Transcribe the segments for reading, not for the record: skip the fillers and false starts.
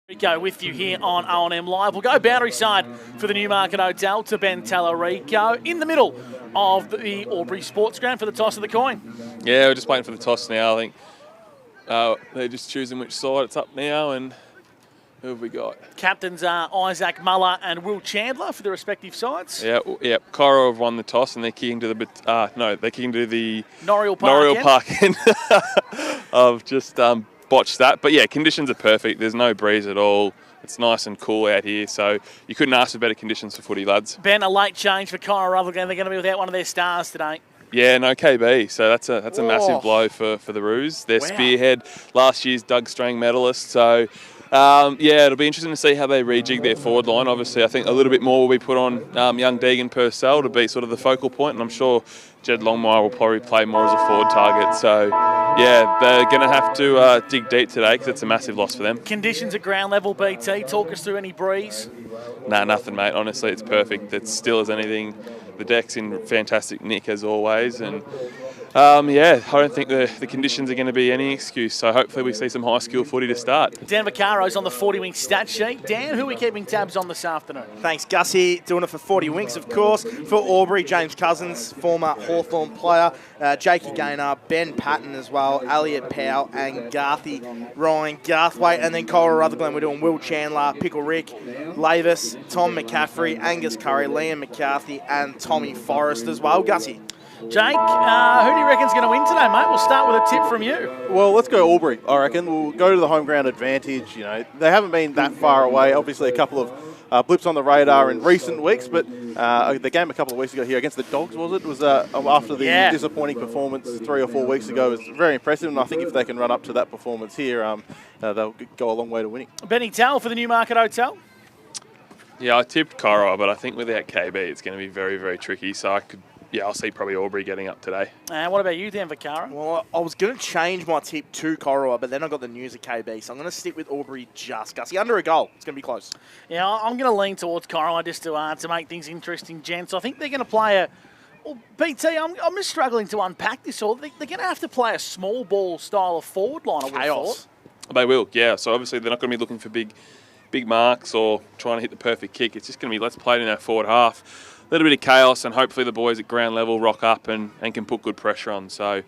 Rico with you here on O&M Live. We'll go boundary side for the Newmarket Hotel to Ben Tallarico in the middle of the Albury Sports Ground for the toss of the coin. Yeah, we're just waiting for the toss now. I think they're just choosing which side it's up now, and who have we got? Captains are Isaac Muller and Will Chandler for the respective sides. Yeah. Cairo have won the toss, and they're kicking to the they're kicking to the Noriel Park end. I've just botched that, but yeah, conditions are perfect. There's no breeze at all. It's nice and cool out here, so you couldn't ask for better conditions for footy, lads. Ben, a late change for Cairo Rutherglen. They're going to be without one of their stars today. Yeah, no KB. So that's a massive blow for the Roos. Their spearhead, last year's Doug Strang medalist. So it'll be interesting to see how they rejig their forward line. Obviously, I think a little bit more will be put on young Deegan Purcell to be sort of the focal point, and I'm sure Jed Longmire will probably play more as a forward target. So yeah, they're going to have to dig deep today because it's a massive loss for them. Conditions at ground level, BT. Talk us through any breeze. Nah, nothing, mate. Honestly, it's perfect. It's still as anything. The deck's in fantastic nick as always, and I don't think the conditions are going to be any excuse. So hopefully we see some high school footy to start. Dan Vaccaro's on the 40 Winks stat sheet. Dan, who are we keeping tabs on this afternoon? Thanks, Gussie. Doing it for 40 Winks, of course. For Albury, James Cousins, former Hawthorn player, Jakey Gaynor, Ben Patton as well, Elliot Powell and Garthy Ryan Garthwaite. And then Cairo Rutherglen, we're doing Will Chandler, Pickle Rick, Lavis, Tom McCaffrey, Angus Curry, Liam McCarthy and Tommy Forrest as well. Gussie. Jake, who do you reckon's going to win today, mate? We'll start with a tip from you. Well, let's go Albury, I reckon. We'll go to the home ground advantage. You know, they haven't been that far away. Obviously, a couple of blips on the radar in recent weeks, but the game a couple of weeks ago here against the Dogs, was it? Was after the disappointing performance 3 or 4 weeks ago. It was very impressive, and I think if they can run up to that performance here, they'll go a long way to winning. Benny Tell for the Newmarket Hotel. Yeah, I tipped Cairo, but I think without KB, it's going to be very, very tricky. So I'll see probably Albury getting up today. And what about you, Dan Vaccaro? Well, I was going to change my tip to Corowa, but then I got the news of KB, so I'm going to stick with Albury just, Gussie. Under a goal. It's going to be close. Yeah, I'm going to lean towards Corowa just to make things interesting, gents. I think they're going to play BT, I'm just struggling to unpack this all. They're going to have to play a small ball style of forward line, I would have thought. They will, yeah. So obviously they're not going to be looking for big marks or trying to hit the perfect kick. It's just going to be let's play it in our forward half. A little bit of chaos, and hopefully the boys at ground level rock up and can put good pressure on. So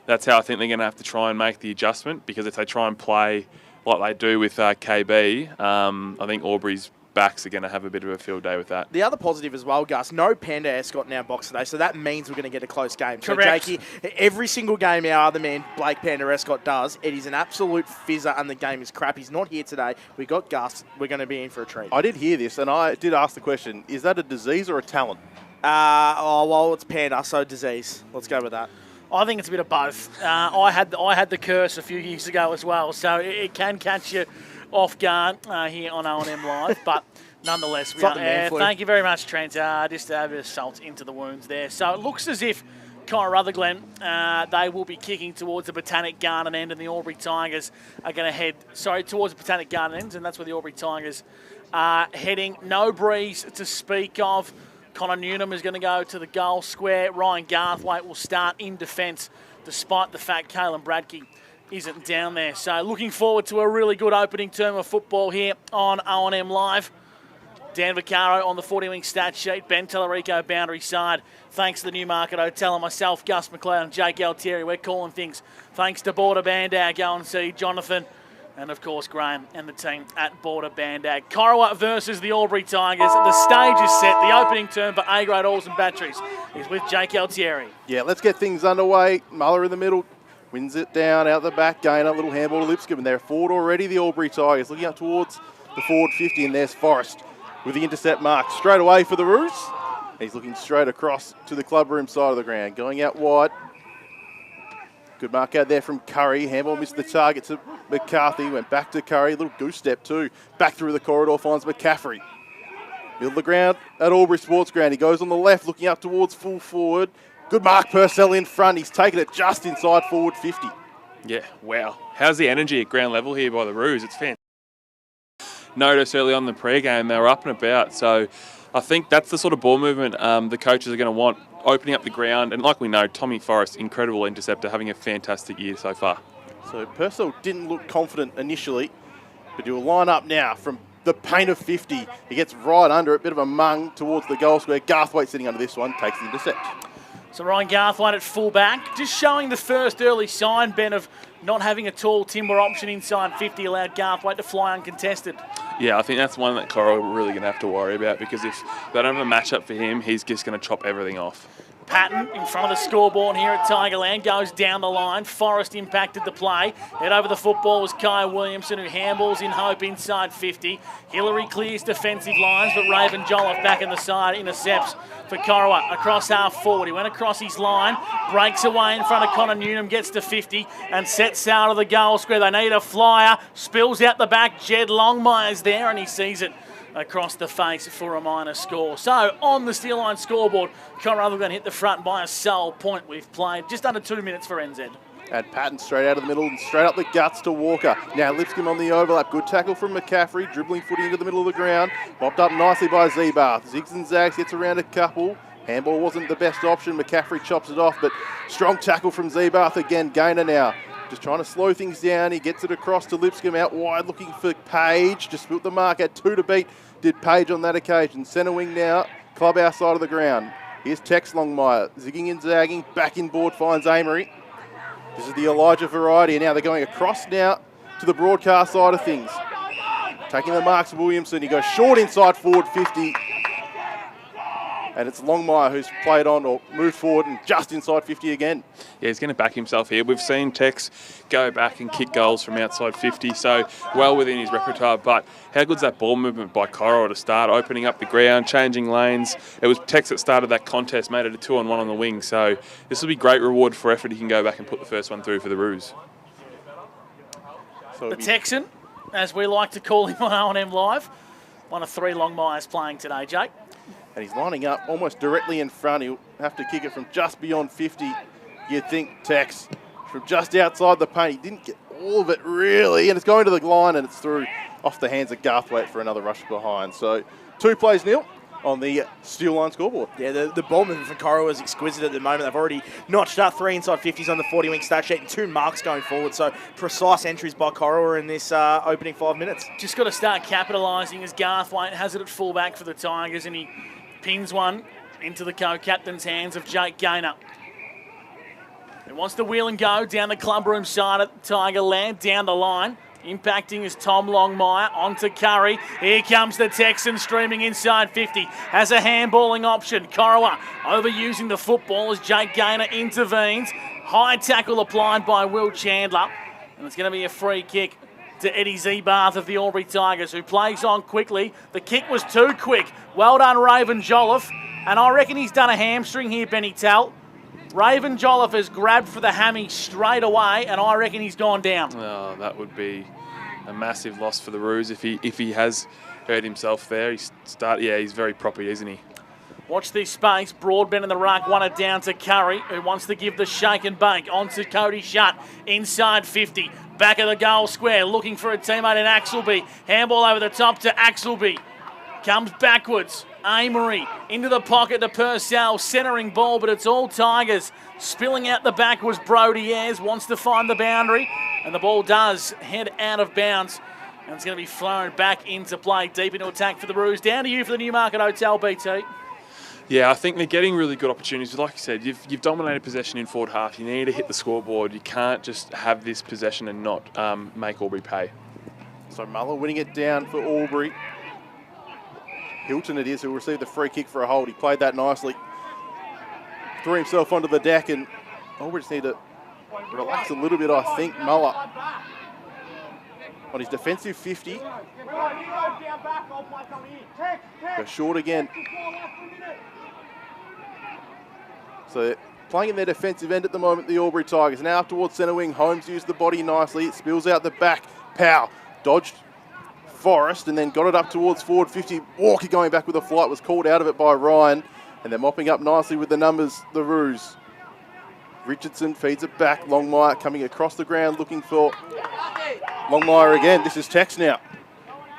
that's how I think they're going to have to try and make the adjustment, because if they try and play like they do with KB, I think Albury's backs are going to have a bit of a field day with that. The other positive as well, Gus, no Panda Escott in our box today, so that means we're going to get a close game. Correct. So, Jakey, every single game our other man, Blake Panda Escott, does, it is an absolute fizzer and the game is crap. He's not here today. We got Gus. We're going to be in for a treat. I did hear this, and I did ask the question, is that a disease or a talent? It's Panda, so disease. Let's go with that. I think it's a bit of both. I had the curse a few years ago as well, so it can catch you off guard here on O&M Live, but nonetheless, thank you very much, Trent. Just a bit of salt into the wounds there. So it looks as if Cairo Rutherglen, they will be kicking towards the Botanic Garden end, and the Albury Tigers are going to head, towards the Botanic Garden end, and that's where the Albury Tigers are heading. No breeze to speak of. Connor Newnham is going to go to the goal square. Ryan Garthwaite will start in defence, despite the fact Caelan Bradke isn't down there. So looking forward to a really good opening term of football here on O&M Live. Dan Vaccaro on the 40 Wing stat sheet. Ben Tallarico boundary side. Thanks to the Newmarket Hotel and myself, Gus McLeod and Jake Altieri. We're calling things. Thanks to Border Bandag. Go and see Jonathan and, of course, Graham and the team at Border Bandag. Corowa versus the Albury Tigers. The stage is set. The opening term for A-grade oils and batteries is with Jake Altieri. Yeah, let's get things underway. Muller in the middle. Wins it down, out the back, Gaynor, little handball to Lipscomb, and they're forward already, the Albury Tigers, looking up towards the forward 50, and there's Forrest with the intercept mark. Straight away for the Roos. He's looking straight across to the clubroom side of the ground, going out wide. Good mark out there from Curry. Handball missed the target to McCarthy, went back to Curry, little goose step too. Back through the corridor, finds McCaffrey. Middle of the ground at Albury Sports Ground. He goes on the left, looking up towards full forward. Good mark, Purcell in front. He's taken it just inside forward 50. Yeah, wow. How's the energy at ground level here by the Roos? It's fantastic. Notice early on in the pre-game they were up and about, so I think that's the sort of ball movement the coaches are going to want, opening up the ground. And like we know, Tommy Forrest, incredible interceptor, having a fantastic year so far. So Purcell didn't look confident initially, But he'll line up now from the paint of 50. He gets right under it, bit of a mung towards the goal square. Garthwaite sitting under this one, takes the intercept. So Ryan Garthwaite at fullback, just showing the first early sign, Ben, of not having a tall timber option inside 50 allowed Garthwaite to fly uncontested. Yeah, I think that's one that Coral are really going to have to worry about, because if they don't have a matchup for him, he's just going to chop everything off. Patton in front of the scoreboard here at Tigerland goes down the line. Forrest impacted the play. Head over the football was Kai Williamson, who handballs in hope inside 50. Hillary clears defensive lines, but Raven Jolliffe back in the side intercepts for Corowa across half forward. He went across his line, breaks away in front of Connor Newnham, gets to 50 and sets out of the goal square. They need a flyer, spills out the back. Jed Longmire's there and he sees it across the face for a minor score. So on the Steel Line scoreboard, Colorado going to hit the front by a sole point. We've played just under 2 minutes for NZ. And Patton straight out of the middle and straight up the guts to Walker. Now Lipscomb on the overlap. Good tackle from McCaffrey. Dribbling footy into the middle of the ground. Mopped up nicely by Zebath. Zigs and zags, gets around a couple. Handball wasn't the best option. McCaffrey chops it off, but strong tackle from Zebath again. Gainer now. Just trying to slow things down. He gets it across to Lipscomb out wide looking for Page. Just built the mark at 2 to beat. Did Page on that occasion. Centre wing now. Clubhouse side of the ground. Here's Tex Longmire. Zigging and zagging. Back in board finds Amory. This is the Elijah variety. And now they're going across now to the broadcast side of things. Taking the marks of Williamson. He goes short inside forward 50. And it's Longmire who's played on or moved forward and just inside 50 again. Yeah, he's going to back himself here. We've seen Tex go back and kick goals from outside 50, so well within his repertoire. But how good's that ball movement by Coro to start, opening up the ground, changing lanes? It was Tex that started that contest, made it a 2-on-1 on the wing. So this will be great reward for effort. He can go back and put the first one through for the Roos. So the Texan, as we like to call him on O&M Live, one of 3 Longmires playing today, Jake. And he's lining up almost directly in front. He'll have to kick it from just beyond 50. You'd think Tex from just outside the paint. He didn't get all of it really. And it's going to the line and it's through off the hands of Garthwaite for another rush behind. So 2-0 on the Steel Line scoreboard. Yeah, the ball movement from Coro is exquisite at the moment. They've already notched up 3 inside 50s on the 40-wing stat sheet and 2 marks going forward. So precise entries by Coro in this opening 5 minutes. Just got to start capitalising as Garthwaite has it at fullback for the Tigers and he pins one into the co-captain's hands of Jake Gaynor. He wants to wheel and go down the clubroom side at Tigerland, down the line. Impacting is Tom Longmire onto Curry. Here comes the Texan streaming inside 50. Has a handballing option. Corowa overusing the football as Jake Gaynor intervenes. High tackle applied by Will Chandler. And it's going to be a free kick to Eddie Zebath of the Albury Tigers, who plays on quickly. The kick was too quick. Well done, Raven Jolliffe. And I reckon he's done a hamstring here, Benny Tell. Raven Jolliffe has grabbed for the hammy straight away, and I reckon he's gone down. Oh, that would be a massive loss for the Roos if he has hurt himself there. He's very proper, isn't he? Watch this space. Broadbent in the ruck, won it down to Curry, who wants to give the shake and bake onto Cody Shutt inside 50. Back of the goal square, looking for a teammate in Axelby. Handball over the top to Axelby. Comes backwards. Amory into the pocket to Purcell. Centering ball, but it's all Tigers. Spilling out the back was Brody Ayres. Wants to find the boundary. And the ball does head out of bounds. And it's going to be flown back into play. Deep into attack for the Roos. Down to you for the Newmarket Hotel, BT. Yeah, I think they're getting really good opportunities. Like you said, you've dominated possession in forward half. You need to hit the scoreboard. You can't just have this possession and not make Albury pay. So Muller winning it down for Albury. Hilton it is who received the free kick for a hold. He played that nicely. Threw himself onto the deck and Albury just need to relax a little bit, I think. Muller on his defensive 50. Go short again. So they're playing in their defensive end at the moment, the Albury Tigers. Now up towards centre wing. Holmes used the body nicely. It spills out the back. Powell dodged Forrest and then got it up towards forward 50. Walker going back with a flight was called out of it by Ryan. And they're mopping up nicely with the numbers, the Roos. Richardson feeds it back. Longmire coming across the ground looking for Longmire again. This is Tex now.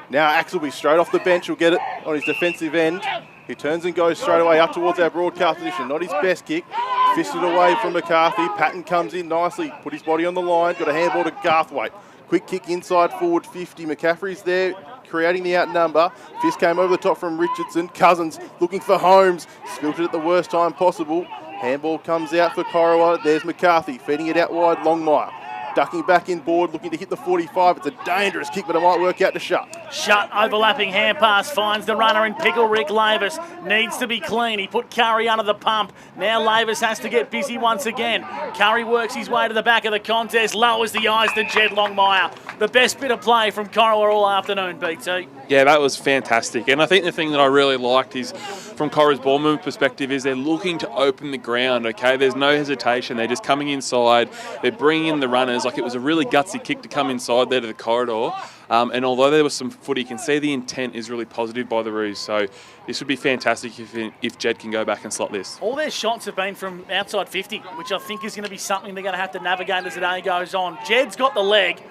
Now Axelby straight off the bench will get it on his defensive end. He turns and goes straight away up towards our broadcast position. Not his best kick. Fisted away from McCarthy. Patton comes in nicely. Put his body on the line. Got a handball to Garthwaite. Quick kick inside forward 50. McCaffrey's there, creating the outnumber. Fist came over the top from Richardson. Cousins looking for Holmes. Spilt it at the worst time possible. Handball comes out for Corowa. There's McCarthy feeding it out wide. Longmire ducking back in board, looking to hit the 45. It's a dangerous kick, but it might work out to Shut. Shut, overlapping hand pass, finds the runner in Pickle. Rick Lavis needs to be clean. He put Curry under the pump. Now Lavis has to get busy once again. Curry works his way to the back of the contest, lowers the eyes to Jed Longmire. The best bit of play from Corowa all afternoon, BT. Yeah, that was fantastic. And I think the thing that I really liked is, from Cora's ball movement perspective, is they're looking to open the ground, okay? There's no hesitation. They're just coming inside. They're bringing in the runners. Like, it was a really gutsy kick to come inside there to the corridor. And although there was some footy, you can see the intent is really positive by the Roos. So this would be fantastic if Jed can go back and slot this. All their shots have been from outside 50, which I think is going to be something they're going to have to navigate as the day goes on. Jed's got the leg.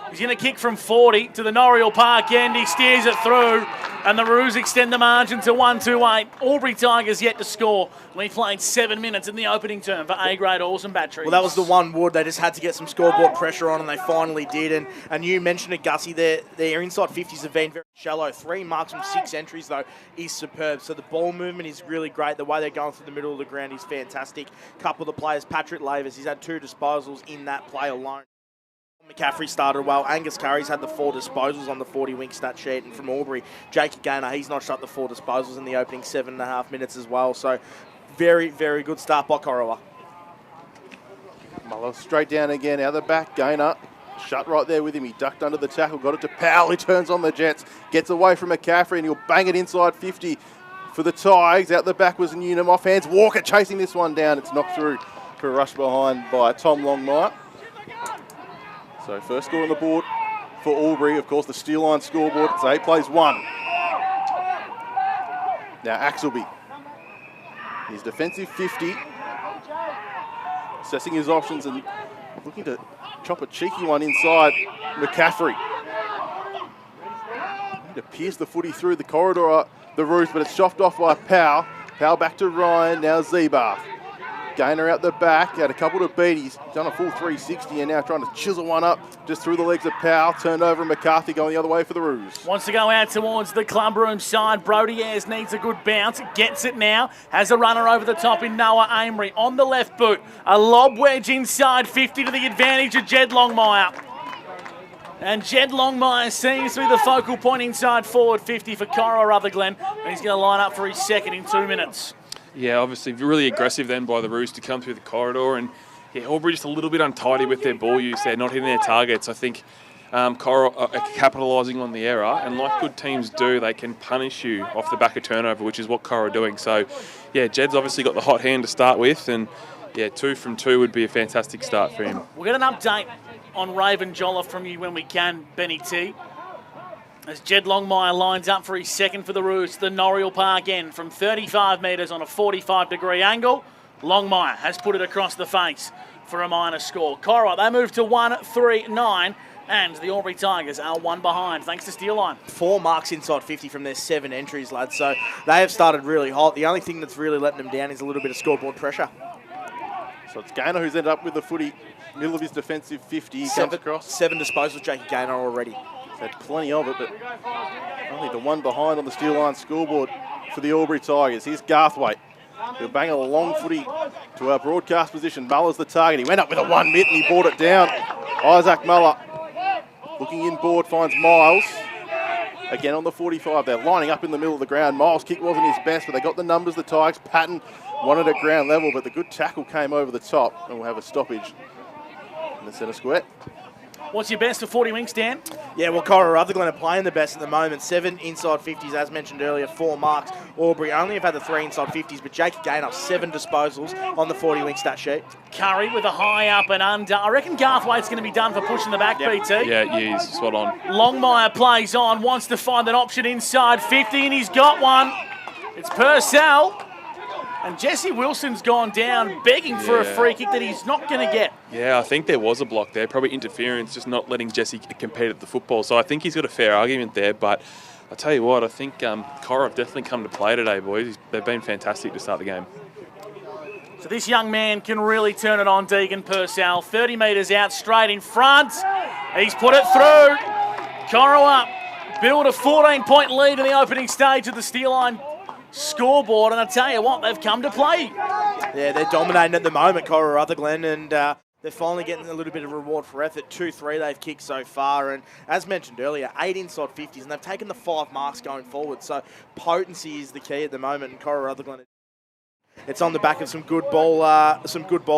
He's going to kick from 40 to the Norriel Park end. He steers it through, and the Roos extend the margin to 1-2-8. Aubrey Tigers yet to score. We played 7 minutes in the opening term for A-grade Awesome Batteries. Well, that was the one wood. They just had to get some scoreboard pressure on, and they finally did. And you mentioned it, Gussie, their inside 50s have been very shallow. 3 marks from 6 entries, though, is superb. So the ball movement is really great. The way they're going through the middle of the ground is fantastic. Couple of the players, Patrick Lavis, he's had 2 disposals in that play alone. McCaffrey started well. Angus Curry's had the 4 disposals on the 40-wing stat sheet. And from Albury, Jakey Gaynor, he's notched up the 4 disposals in the opening 7.5 minutes as well. So very, very good start by Corowa. Muller straight down again, out the back. Gaynor Shut right there with him. He ducked under the tackle, got it to Powell. He turns on the Jets, gets away from McCaffrey, and he'll bang it inside 50 for the Tigers. Out the back was Newnham. Off hands, Walker chasing this one down. It's knocked through for a rush behind by Tom Longmire. So first score on the board for Albury. Of course, the Steel Line scoreboard. It's 8 plays 1. Now Axelby. His defensive 50. Assessing his options and looking to chop a cheeky one inside McCaffrey. Looking to pierce the footy through the corridor, the Roos, but it's shoved off by Powell. Powell back to Ryan, now Zebath. Gaynor out the back, had a couple to beat. He's done a full 360 and now trying to chisel one up just through the legs of Powell. Turned over and McCarthy going the other way for the Roos. Wants to go out towards the club room side. Brody Ayres needs a good bounce. Gets it now. Has a runner over the top in Noah Amory. On the left boot. A lob wedge inside 50 to the advantage of Jed Longmire. And Jed Longmire seems to be the focal point inside forward 50 for Corowa Rutherglen. And he's going to line up for his second in 2 minutes. Yeah, obviously really aggressive then by the Roos to come through the corridor. And yeah, Albury just a little bit untidy with their ball use there, not hitting their targets. I think Corowa are capitalising on the error. And like good teams do, they can punish you off the back of turnover, which is what Corowa are doing. So yeah, Jed's obviously got the hot hand to start with. And yeah, 2 from 2 would be a fantastic start for him. We'll get an update on Raven Jolla from you when we can, Benny T. As Jed Longmire lines up for his second for the Roos, the Norriel Park end from 35 metres on a 45-degree angle. Longmire has put it across the face for a minor score. Corowa, they move to 1-3-9, and the Albury Tigers are 1 behind, thanks to Steel Line. 4 marks inside 50 from their 7 entries, lads, so they have started really hot. The only thing that's really letting them down is a little bit of scoreboard pressure. So it's Gaynor who's ended up with the footy, middle of his defensive 50. He comes across. 7 disposals, Jakey Gaynor already. He's had plenty of it, but only the 1 behind on the Steel Line scoreboard for the Albury Tigers. Here's Garthwaite. He'll bang a long footy to our broadcast position. Muller's the target. He went up with a 1 mitt and he brought it down. Isaac Muller looking inboard, finds Miles. Again on the 45. They're lining up in the middle of the ground. Miles' kick wasn't his best, but they got the numbers, the Tigers. Patton wanted at ground level, but the good tackle came over the top, and we'll have a stoppage in the centre square. What's your best for 40 wings, Dan? Yeah, well, Corowa Rutherglen are playing the best at the moment. 7 inside 50s, as mentioned earlier, 4 marks. Albury only have had the 3 inside 50s, but Jakey Gaynor 7 disposals on the 40-wing stat sheet. Curry with a high up and under. I reckon Garthwaite's going to be done for pushing the back, BT. Yeah, he is. Spot on. Longmire plays on, wants to find an option inside 50, and he's got one. It's Purcell. And Jesse Wilson's gone down, begging for a free kick that he's not going to get. Yeah, I think there was a block there. Probably interference, just not letting Jesse compete at the football. So I think he's got a fair argument there. But I tell you what, I think Corowa have definitely come to play today, boys. They've been fantastic to start the game. So this young man can really turn it on, Deegan Purcell. 30 metres out, straight in front. He's put it through. Corowa build a 14-point lead in the opening stage of the Steelline scoreboard, and I tell you what, they've come to play. Yeah, they're dominating at the moment, Cora Rutherglen, and they're finally getting a little bit of reward for effort. 2-3 they've kicked so far, and as mentioned earlier, 8 inside 50s, and they've taken the 5 marks going forward. So potency is the key at the moment, and Cora Rutherglen. It's on the back of some good ball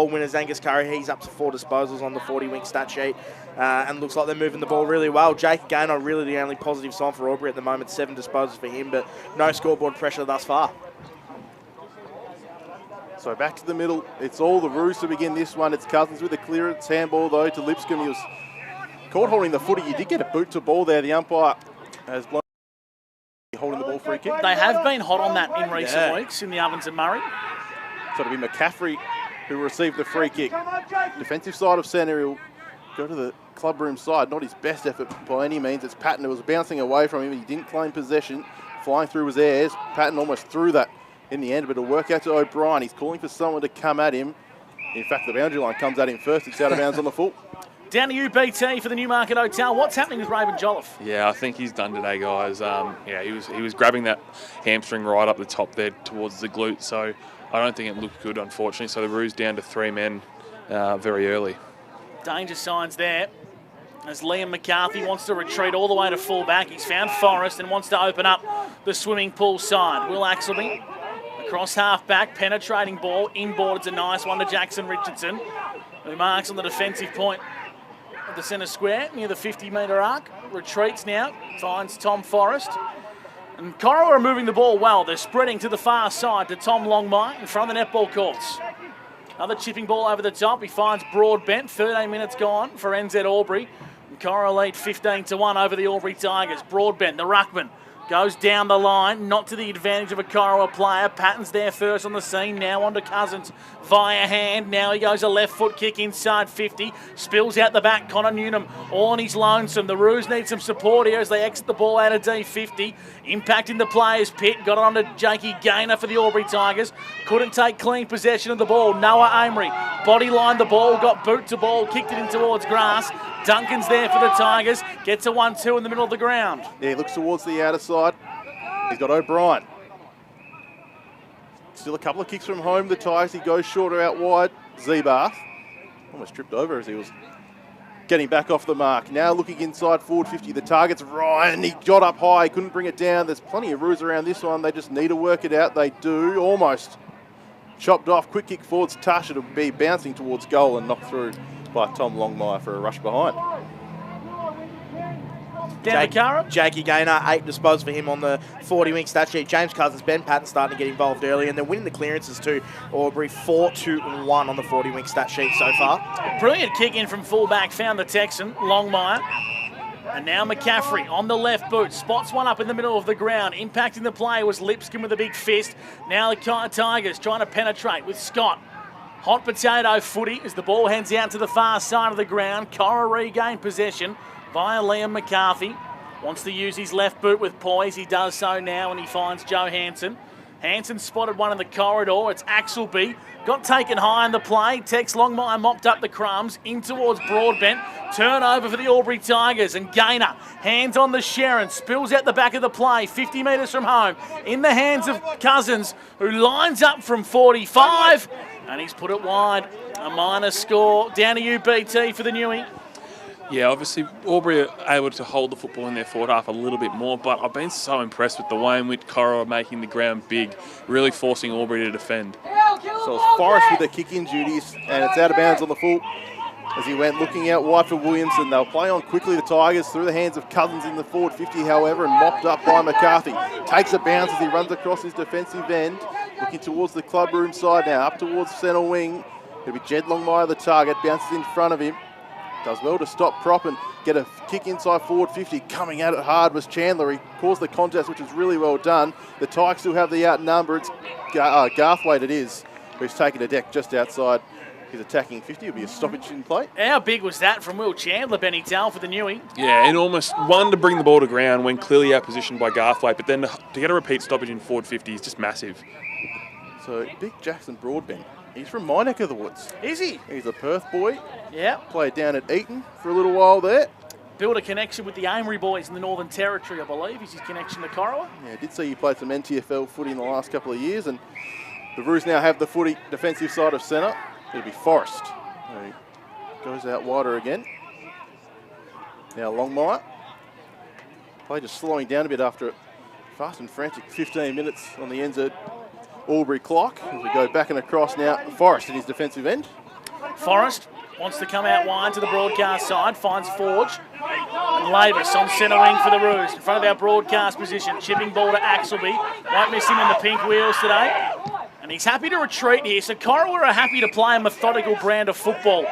winners. Angus Curry, he's up to 4 disposals on the 40-wing stat sheet, and looks like they're moving the ball really well. Jake Gaynor, really the only positive sign for Albury at the moment. 7 disposals for him, but no scoreboard pressure thus far. So back to the middle. It's all the Roos to begin this one. It's Cousins with a clearance. Handball, though, to Lipscomb. He was caught holding the footy. You did get a boot to ball there. The umpire has blown holding the ball free kick. They have been hot on that in recent weeks in the Ovens and Murray. So it'll be McCaffrey who received the free kick. Defensive side of centre. He'll go to the clubroom side. Not his best effort by any means. It's Patton who was bouncing away from him. He didn't claim possession. Flying through his airs. Patton almost threw that in the end, but it'll work out to O'Brien. He's calling for someone to come at him. In fact, the boundary line comes at him first. It's out of bounds on the full. Down to UBT for the Newmarket Hotel. What's happening with Raven Jolliffe? Yeah, I think he's done today, guys. Yeah, he was grabbing that hamstring right up the top there towards the glute, so I don't think it looked good, unfortunately. So the Roos down to 3 men very early. Danger signs there as Liam McCarthy wants to retreat all the way to full back. He's found Forrest and wants to open up the swimming pool side. Will Axelby across half back, penetrating ball, inboard. It's a nice one to Jackson Richardson, who marks on the defensive point of the centre square near the 50-metre arc. Retreats now, finds Tom Forrest. And Corowa are moving the ball well. They're spreading to the far side to Tom Longmire in front of the netball courts. Another chipping ball over the top. He finds Broadbent. 13 minutes gone for NZ Albury. And Corowa lead 15-1 over the Albury Tigers. Broadbent, the ruckman, goes down the line, not to the advantage of a Corowa player. Patton's there first on the scene, now on to Cousins via hand. Now he goes a left foot kick inside 50, spills out the back. Connor Newnham all on his lonesome. The Roos need some support here as they exit the ball out of D50. Impacting the players' pit, got it on to Jakey Gaynor for the Albury Tigers. Couldn't take clean possession of the ball. Noah Amory body lined the ball, got boot to ball, kicked it in towards grass. Duncan's there for the Tigers, gets a 1-2 in the middle of the ground. Yeah, he looks towards the outer side. He's got O'Brien. Still a couple of kicks from home, the Tigers. He goes shorter out wide. Zebath almost tripped over as he was getting back off the mark. Now looking inside forward 50. The target's Ryan. He got up high, couldn't bring it down. There's plenty of Roos around this one. They just need to work it out. They do. Almost chopped off. Quick kick forwards. Tush. It'll be bouncing towards goal and knocked through by Tom Longmire for a rush behind. Jakey Gaynor, 8 disposals for him on the 40-wing stat sheet. James Cousins, Ben Patton starting to get involved early, and they're winning the clearances too. Albury 4-2-1 on the 40-wing stat sheet so far. Brilliant kick in from fullback, found the Texan, Longmire. And now McCaffrey on the left boot, spots one up in the middle of the ground. Impacting the play was Lipscomb with a big fist. Now the Tigers trying to penetrate with Scott. Hot potato footy as the ball heads out to the far side of the ground. Cora regained possession via Liam McCarthy. Wants to use his left boot with poise. He does so now and he finds Joe Hansen. Hansen spotted one in the corridor. It's Axelby. Got taken high in the play. Tex Longmire mopped up the crumbs. In towards Broadbent. Turnover for the Albury Tigers. And Gaynor, hands on the Sharon. Spills out the back of the play. 50 metres from home. In the hands of Cousins, who lines up from 45. And he's put it wide. A minor score. Down to UBT for the Newey. Yeah, obviously Albury are able to hold the football in their forward half a little bit more, but I've been so impressed with the way in which Corowa are making the ground big, really forcing Albury to defend. So it's Forrest with the kick-in duties, and it's out of bounds on the full as he went looking out wide for Williamson. They'll play on quickly, the Tigers, through the hands of Cousins in the forward 50, however, and mopped up by McCarthy. Takes a bounce as he runs across his defensive end, looking towards the clubroom side now, up towards centre wing. It'll be Jed Longmire, the target, bounces in front of him. Does well to stop prop and get a kick inside forward 50. Coming at it hard was Chandler. He caused the contest, which was really well done. The Tigers still have the outnumber. It's Garthwaite it is, who's taken a deck just outside his attacking 50. It'll be a stoppage in play. How big was that from Will Chandler, Benny Tell, for the Newey? Yeah, and almost one to bring the ball to ground when clearly outpositioned by Garthwaite, but then to get a repeat stoppage in forward 50 is just massive. So big Jackson Broadbent. He's from my neck of the woods. Is he? He's a Perth boy. Yeah. Played down at Eton for a little while there. build a connection with the Amory boys in the Northern Territory, I believe, is his connection to Corowa. Yeah, I did see you played some NTFL footy in the last couple of years, and the Roos now have the footy defensive side of centre. It'll be Forrest. He goes out wider again. Now Longmire. Play just slowing down a bit after a fast and frantic 15 minutes on the NZ Albury clock. As we go back and across now, Forrest in his defensive end. Forrest wants to come out wide to the broadcast side, finds Forge. And Lavis on centre wing for the Roos, in front of our broadcast position. Chipping ball to Axelby. Won't miss him in the pink wheels today. And he's happy to retreat here. So Corowa are happy to play a methodical brand of football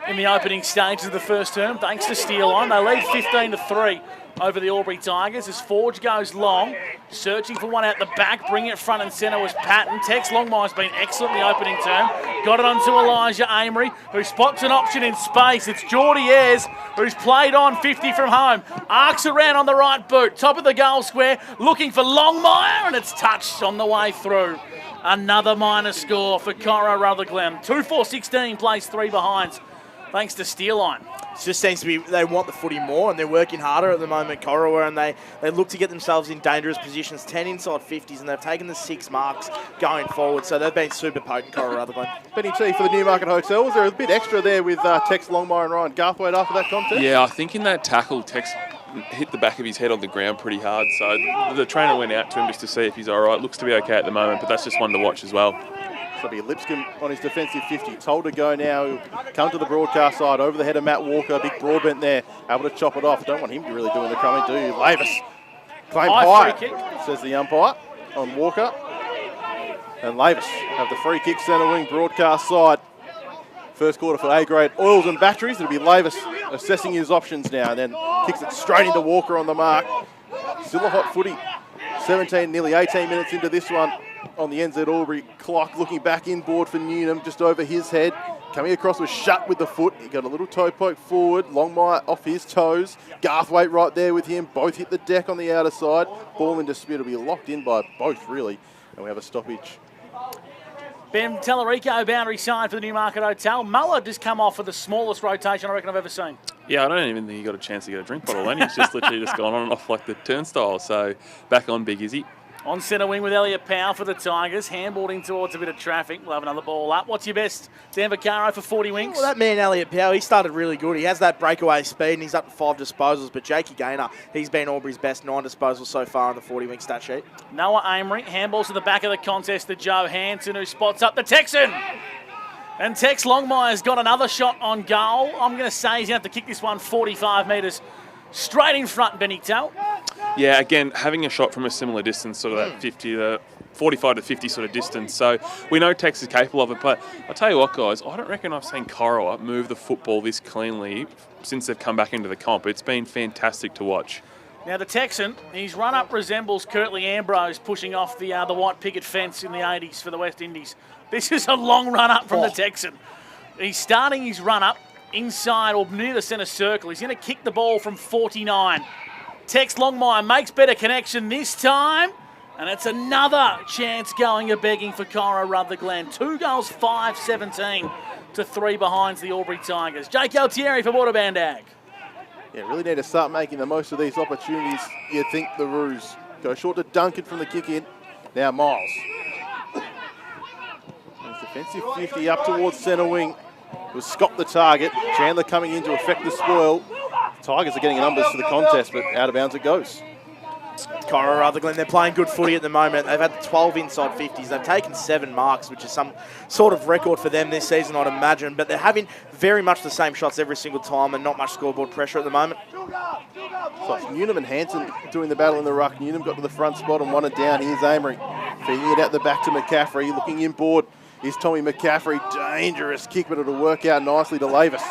in the opening stages of the first term, thanks to Steel On. They lead 15-3 over the Albury Tigers as Forge goes long, searching for one out the back, bringing it front and centre was Patton. Tex Longmire's been excellent in the opening term. Got it onto Elijah Amory, who spots an option in space. It's Geordie Ayres, who's played on 50 from home. Arcs around on the right boot, top of the goal square, looking for Longmire, and it's touched on the way through. Another minor score for Corowa Rutherglen. 2-4-16 plays 3 behinds, thanks to Steel Line. It just seems to be they want the footy more, and they're working harder at the moment, Corowa, and they look to get themselves in dangerous positions, 10 inside 50s, and they've taken the 6 marks going forward, so they've been super potent, Corowa Rutherglen. Benny T for the Newmarket Hotel. Was there a bit extra there with Tex Longmire and Ryan Garthwaite after that contest? Yeah, I think in that tackle, Tex hit the back of his head on the ground pretty hard, so the trainer went out to him just to see if he's all right. Looks to be okay at the moment, but that's just one to watch as well. So it'll be Lipscomb on his defensive 50. Told to go now. He'll come to the broadcast side over the head of Matt Walker. Big Broadbent there, able to chop it off. Don't want him to really doing the crumbing, do you? Lavis. Claim high, says the umpire on Walker. And Lavis have the free kick centre wing broadcast side. First quarter for A-grade oils and batteries. It'll be Lavis assessing his options now, and then kicks it straight into Walker on the mark. Still a hot footy. 17, nearly 18 minutes into this one on the NZ Albury clock. Looking back inboard for Newnham, just over his head. Coming across was shut with the foot. He got a little toe poke forward. Longmire off his toes. Garthwaite right there with him. Both hit the deck on the outer side. Ball in dispute will be locked in by both, really. And we have a stoppage. Ben Tellerico, boundary side for the Newmarket Hotel. Muller just come off for the smallest rotation I reckon I've ever seen. Yeah, I don't even think he got a chance to get a drink bottle then. He's just literally just gone on and off like the turnstile. So back on Big Izzy. On centre wing with Elliot Powell for the Tigers. Handballed in towards a bit of traffic. We'll have another ball up. What's your best, Dan Vaccaro, for 40 winks? Well, that man, Elliot Powell, he started really good. He has that breakaway speed, and he's up to 5 disposals. But Jakey Gaynor, he's been Albury's best 9 disposals so far on the 40-wink stat sheet. Noah Amory, handballs to the back of the contest to Joe Hanson, who spots up the Texan. And Tex Longmire's got another shot on goal. I'm going to say he's going to have to kick this one 45 metres straight in front, Benny Tell. Yeah, again, having a shot from a similar distance, sort of that 45 to 50 sort of distance. So we know Tex is capable of it, but I'll tell you what, guys, I don't reckon I've seen Corowa move the football this cleanly since they've come back into the comp. It's been fantastic to watch. Now the Texan, his run-up resembles Curtly Ambrose pushing off the white picket fence in the 80s for the West Indies. This is a long run-up from the Texan. He's starting his run-up inside or near the centre circle. He's going to kick the ball from 49. Tex Longmire makes better connection this time, and it's another chance going a-begging for Corowa Rutherglen. 2 goals, 5-17 to 3 behinds the Albury Tigers. Jake Altieri for Waterband Ag. Yeah, really need to start making the most of these opportunities. You'd think the Roos go short to Duncan from the kick in. Now Miles. His defensive 50 up towards centre wing. It was Scott the target. Chandler coming in to affect the spoil. Tigers are getting numbers for the contest, but out of bounds it goes. Corowa Rutherglen, they're playing good footy at the moment. They've had 12 inside 50s. They've taken 7 marks, which is some sort of record for them this season, I'd imagine. But they're having very much the same shots every single time and not much scoreboard pressure at the moment. So it's Newnham and Hanson doing the battle in the ruck. Newnham got to the front spot and won it down. Here's Amory feeding it out the back to McCaffrey. Looking inboard is Tommy McCaffrey. Dangerous kick, but it'll work out nicely to Lavis.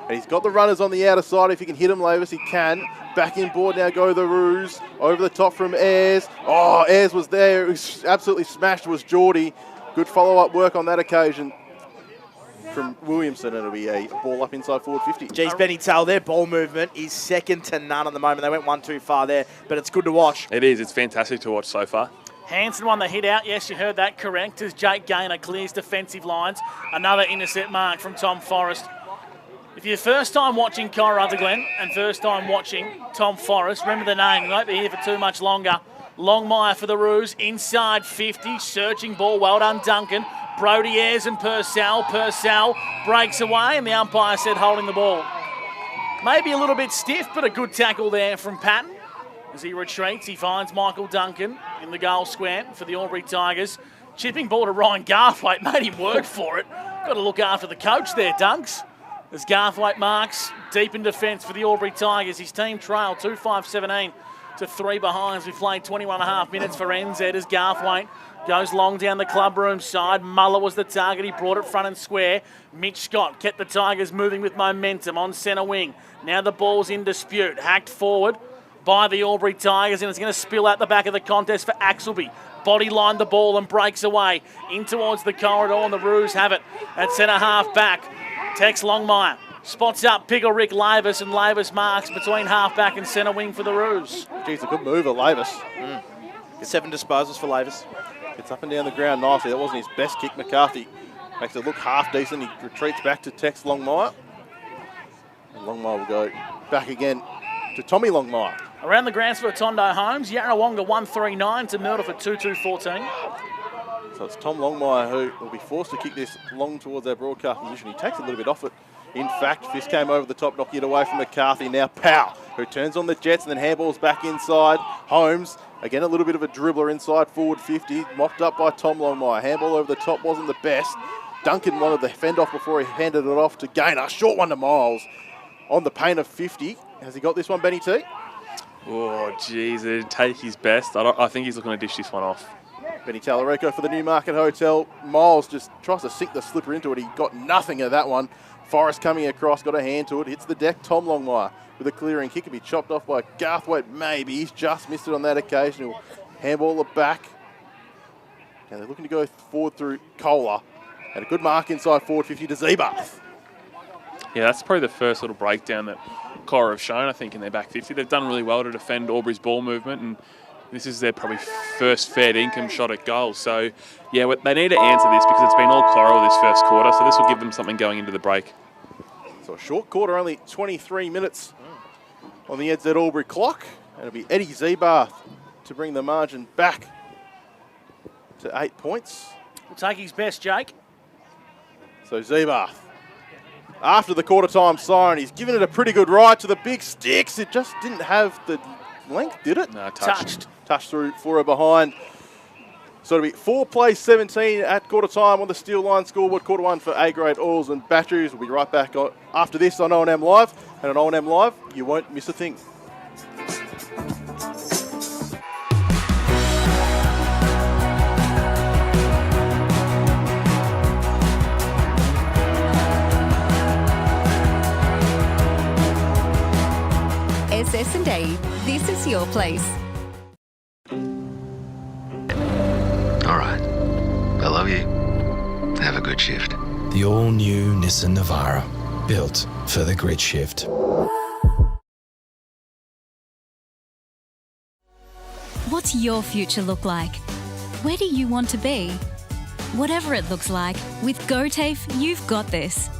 And he's got the runners on the outer side. If he can hit him, Lavis, he can. Back inboard now go the Roos. Over the top from Ayres. Oh, Ayres was there. It was absolutely smashed was Geordie. Good follow-up work on that occasion from Williamson. It'll be a ball up inside forward 50. Geez, Benny Tell, their ball movement is second to none at the moment. They went one too far there, but it's good to watch. It is. It's fantastic to watch so far. Hanson won the hit out. Yes, you heard that correct. As Jake Gaynor clears defensive lines. Another intercept mark from Tom Forrest. If If you're first time watching Kyra Rutherglen and first time watching Tom Forrest, remember the name. You won't be here for too much longer. Longmire for the Roos, inside 50, searching ball. Well done, Duncan. Brody Ayres and Purcell. Purcell breaks away, and the umpire said holding the ball. Maybe a little bit stiff, but a good tackle there from Patton. As he retreats, he finds Michael Duncan in the goal square for the Albury Tigers. Chipping ball to Ryan Garthwaite, made him work for it. Got to look after the coach there, Dunks. As Garthwaite marks deep in defence for the Albury Tigers. His team trail 2-5-17 to 3 behind as we played 21.5 minutes for NZ as Garthwaite goes long down the clubroom side. Muller was the target. He brought it front and square. Mitch Scott kept the Tigers moving with momentum on centre wing. Now the ball's in dispute. Hacked forward by the Albury Tigers, and it's going to spill out the back of the contest for Axelby. Body lined the ball and breaks away in towards the corridor, and the Roos have it at centre half back. Tex Longmire spots up Pickle Rick Lavis, and Lavis marks between half back and centre wing for the Roos. Geez, a good move of Lavis. 7 disposals for Lavis. Gets up and down the ground nicely. That wasn't his best kick. McCarthy makes it look half decent. He retreats back to Tex Longmire. And Longmire will go back again to Tommy Longmire. Around the grounds for Tondo Holmes, Yarrawonga 139 to Myrtle for 2-2-14. So it's Tom Longmire who will be forced to kick this long towards our broadcast position. He takes a little bit off it. In fact, Fisk came over the top, knocking it away from McCarthy. Now Powell, who turns on the Jets and then handballs back inside. Holmes, again a little bit of a dribbler inside forward 50, mopped up by Tom Longmire. Handball over the top wasn't the best. Duncan wanted the fend off before he handed it off to Gaynor. Short one to Miles on the paint of 50. Has he got this one, Benny T? Oh, geez, it'd take his best. I think he's looking to dish this one off. Benny Tallarico for the Newmarket Hotel. Miles just tries to sink the slipper into it. He got nothing of that one. Forrest coming across, got a hand to it, hits the deck. Tom Longmire with a clearing kick. Can be chopped off by Garthwaite, maybe. He's just missed it on that occasion. He'll handball it back. And they're looking to go forward through Kohler. And a good mark inside forward 50 to Zeebath. Yeah, that's probably the first little breakdown that Cora have shown, I think, in their back 50. They've done really well to defend Albury's ball movement, and this is their probably first fair income shot at goal. So, yeah, they need to answer this because it's been all Coral this first quarter, so this will give them something going into the break. So a short quarter, only 23 minutes on the NZ Albury clock. And it'll be Eddie Zeebath to bring the margin back to 8 points. We'll take his best, Jake. So Zeebath, after the quarter time siren, he's given it a pretty good ride to the big sticks. It just didn't have the length, did it? No, touched. Touched through for her behind. So it'll be 4 plays 17 at quarter time on the Steel Line scoreboard. Quarter 1 for A-grade oils and batteries. We'll be right back after this on O&M Live. And on O&M Live, you won't miss a thing. SS&A, this is your place. All right. I love you. Have a good shift. The all-new Nissan Navara, built for the grid shift. What's your future look like? Where do you want to be? Whatever it looks like, with GoTAFE, you've got this.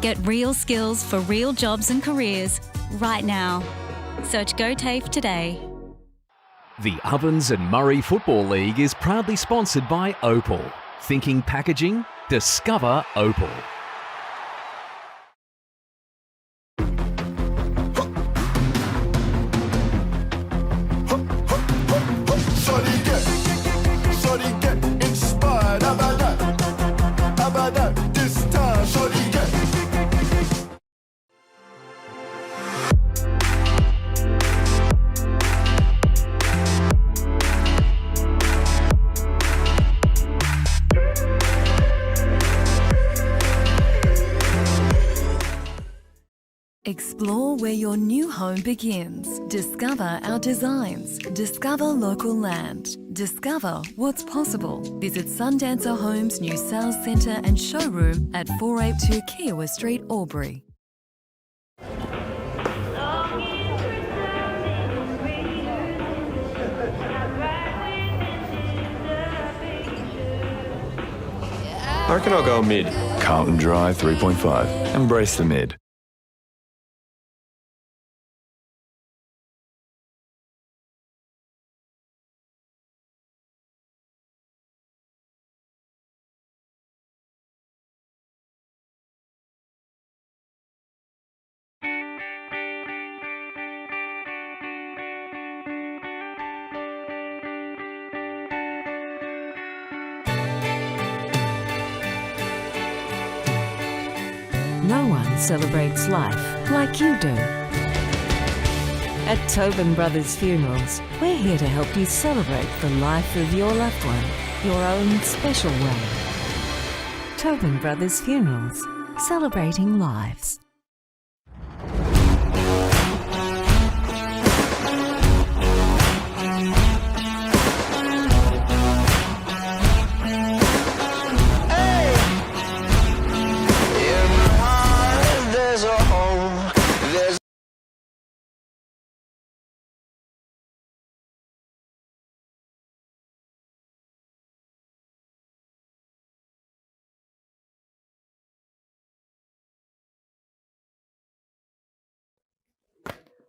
Get real skills for real jobs and careers right now. Search GoTAFE today. The Ovens and Murray Football League is proudly sponsored by Opal. Thinking packaging? Discover Opal. Explore where your new home begins. Discover our designs. Discover local land. Discover what's possible. Visit Sundancer Homes' new sales centre and showroom at 482 Kiowa Street, Albury. I reckon I'll go mid. Carlton Dry 3.5. Embrace the mid. No one celebrates life like you do. At Tobin Brothers Funerals, we're here to help you celebrate the life of your loved one, your own special way. Tobin Brothers Funerals, celebrating lives.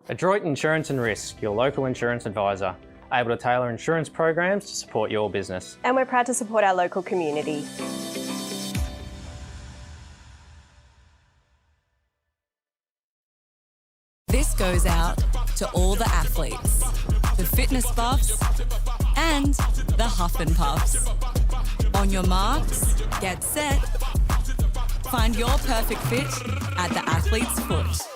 Adroit Insurance and Risk, your local insurance advisor, able to tailor insurance programs to support your business. And we're proud to support our local community. This goes out to all the athletes, the fitness buffs, and the huff and puffs. On your marks, get set. Find your perfect fit at the athlete's foot.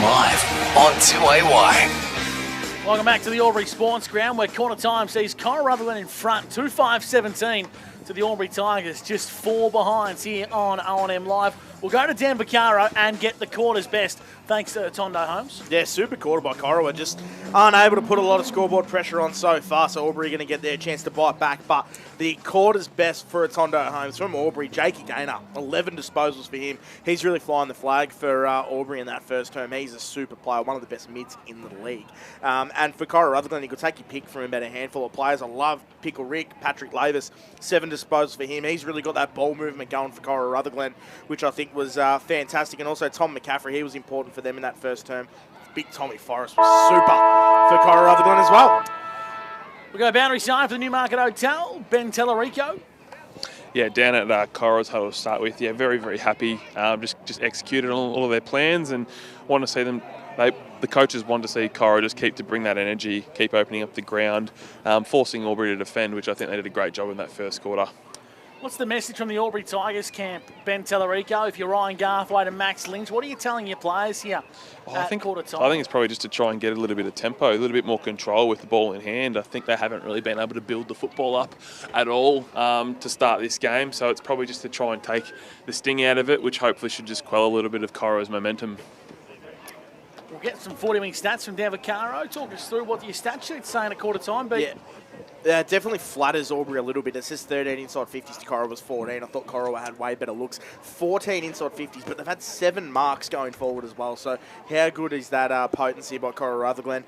Live on 2AY. Welcome back to the Albury Sports Ground, where quarter time sees Cora Rutherglen in front, 2-5-17 to the Albury Tigers, just 4 behinds here on O&M Live. We'll go to Dan Vaccaro and get the quarter's best, thanks to Tondo Holmes. Yeah, super quarter by Corowa. Just aren't able to put a lot of scoreboard pressure on so far, so Albury going to get their chance to bite back. But the quarter's best for Tondo Holmes from Albury, Jakey Gaynor, 11 disposals for him. He's really flying the flag for Albury in that first term. He's a super player, one of the best mids in the league. And for Cora Rutherglen, you could take your pick from about a handful of players. I love Pickle Rick, Patrick Lavis, 7 disposals for him. He's really got that ball movement going for Cora Rutherglen, which I think was fantastic. And also Tom McCaffrey, he was important for them in that first term. Big Tommy Forrest was super for Cora Rutherglen as well. We go boundary side for the Newmarket Hotel, Ben Tellerico. Yeah, down at Cora's Huddle to start with. Yeah, very, very happy. Just executed all of their plans and want to see them. The coaches want to see Cora just keep to bring that energy, keep opening up the ground, forcing Albury to defend, which I think they did a great job in that first quarter. What's the message from the Albury Tigers camp, Ben Tellerico? If you're Ryan Garthwaite and Max Lynch, what are you telling your players here quarter time? I think it's probably just to try and get a little bit of tempo, a little bit more control with the ball in hand. I think they haven't really been able to build the football up at all to start this game, so it's probably just to try and take the sting out of it, which hopefully should just quell a little bit of Cora's momentum. We'll get some 40-wing stats from Dan Vaccaro. Talk us through what your stat sheet's saying at quarter time, but definitely flatters Albury a little bit. It says 13 inside 50s to Corowa was 14. I thought Corowa had way better looks. 14 inside 50s, but they've had 7 marks going forward as well. So how good is that potency by Cora Rutherglen?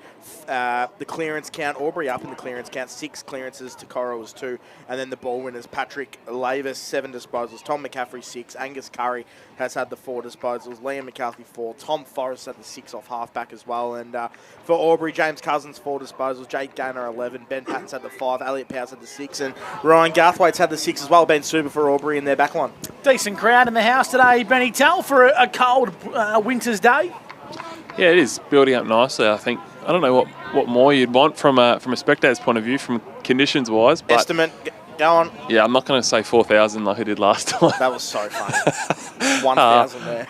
The clearance count, Albury up in the clearance count, 6 clearances to Corowa's 2. And then the ball winners, Patrick Lavis, 7 disposals. Tom McCaffrey, 6. Angus Curry has had the 4 disposals. Liam McCarthy, 4. Tom Forrest had the 6 off halfback as well. And for Albury, James Cousins, 4 disposals. Jake Gaynor, 11. Ben Patton's had the 5. Elliot Powers had the 6. And Ryan Garthwaite's had the 6 as well. Been super for Albury in their backline. Decent crowd in the house today, Benny Tell, for a cold winter's day. Yeah, it is building up nicely, I think. I don't know what more you'd want from a spectator's point of view, from conditions-wise. But estimate, go on. Yeah, I'm not going to say 4,000 like I did last time. That was so funny. 1,000 there.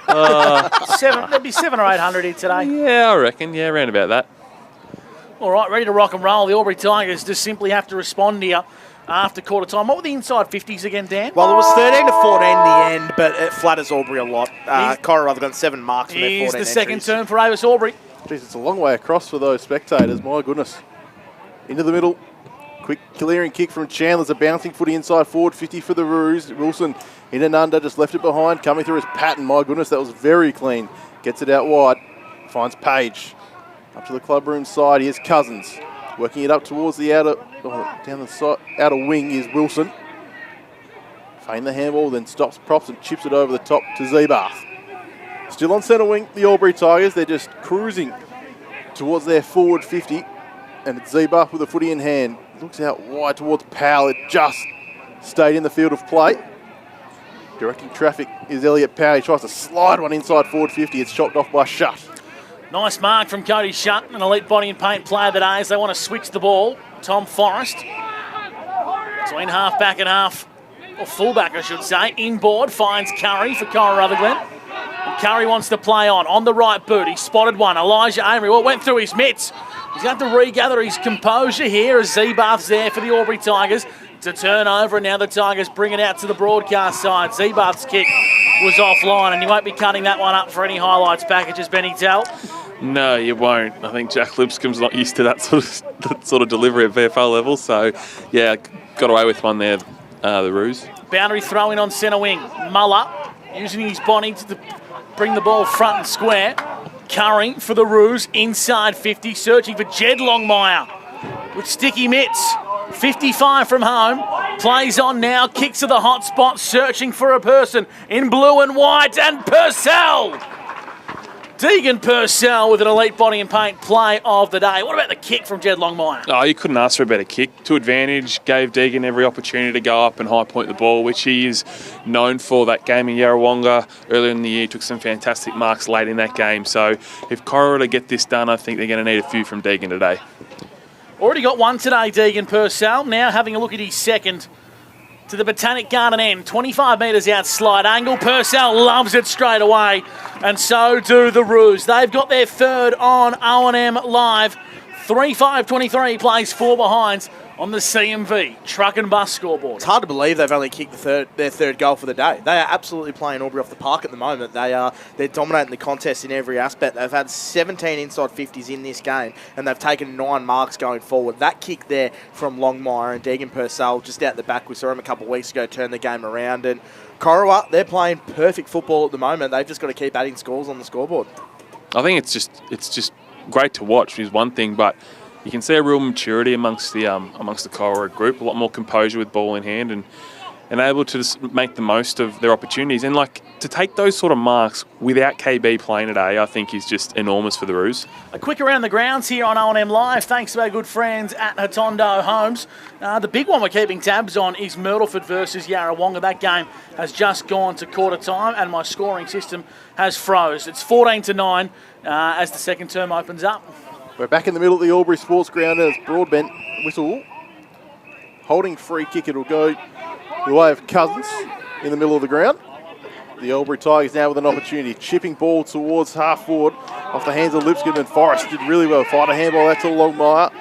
There'd be 700 or 800 here today. Yeah, I reckon. Yeah, around about that. All right, ready to rock and roll. The Albury Tigers just simply have to respond here after quarter time. What were the inside 50s again, Dan? Well, it was 13 to 14 in the end, but it flatters Albury a lot. Cora Rutherglen 7 marks from their 14 Here's the entries. second turn for Avis Albury. Jeez, it's a long way across for those spectators. My goodness. Into the middle. Quick clearing kick from Chandler's a bouncing footy inside forward, 50 for the Roos. Wilson in and under, just left it behind. Coming through his Patton. My goodness, that was very clean. Gets it out wide. Finds Page. Up to the clubroom side, here's Cousins. Working it up towards the outer, down the side, outer wing is Wilson. Feigning the handball, then stops, props and chips it over the top to Zeebath. Still on centre wing, the Albury Tigers. They're just cruising towards their forward 50. And it's Zeebath with the footy in hand. Looks out wide towards Powell. It just stayed in the field of play. Directing traffic is Elliot Powell. He tries to slide one inside forward 50. It's chopped off by Shutt. Nice mark from Cody Shutt, an elite body and paint player that is. They want to switch the ball. Tom Forrest. Between half-back and half, or full-back I should say. Inboard finds Curry for Cora Rutherglen. And Curry wants to play on the right boot. He spotted one. Elijah Amory, well, went through his mitts. He's going to have to regather his composure here as Zeebath's there for the Albury Tigers. It's a turnover, and now the Tigers bring it out to the broadcast side. Zeebath's kick was offline, and you won't be cutting that one up for any highlights packages, Benny Tell. No, you won't. I think Jack Lipscomb's not used to that sort of delivery at VFL level. So, yeah, got away with one there, the Roos. Boundary throw-in on centre wing. Muller using his body to bring the ball front and square. Curry for the Roos, inside 50, searching for Jed Longmire with sticky mitts. 55 from home, plays on now, kicks to the hot spot, searching for a person in blue and white, and Purcell! Deegan Purcell with an elite body and paint play of the day. What about the kick from Jed Longmire? Oh, you couldn't ask for a better kick. To advantage, gave Deegan every opportunity to go up and high point the ball, which he is known for. That game in Yarrawonga earlier in the year, took some fantastic marks late in that game. So if Cora were to get this done, I think they're going to need a few from Deegan today. Already got one today, Deegan Purcell. Now having a look at his second to the Botanic Garden end. 25 metres out slide angle. Purcell loves it straight away, and so do the Roos. They've got their third on O&M Live. 3-5-23 plays 4 behinds on the CMV truck and bus scoreboard. It's hard to believe they've only kicked their third goal for the day. They are absolutely playing Albury off the park at the moment. They're dominating the contest in every aspect. They've had 17 inside 50s in this game, and they've taken 9 marks going forward. That kick there from Longmire and Deegan Purcell just out the back, we saw him a couple of weeks ago turn the game around. And Corowa, they're playing perfect football at the moment. They've just got to keep adding scores on the scoreboard. I think it's just great to watch is one thing, but you can see a real maturity amongst the Cora group, a lot more composure with ball in hand, and able to just make the most of their opportunities. And like to take those sort of marks without KB playing today, I think is just enormous for the Roos. A quick around the grounds here on O&M Live, thanks to our good friends at Hotondo Homes. The big one we're keeping tabs on is Myrtleford versus Yarrawonga. That game has just gone to quarter time, and my scoring system has froze. It's 14-9 as the second term opens up. We're back in the middle of the Albury Sports Ground as Broadbent whistle. Holding free kick, it'll go the way of Cousins in the middle of the ground. The Albury Tigers now with an opportunity. Chipping ball towards half forward off the hands of Lipscomb, and Forrest did really well. Fight a handball out to Longmire.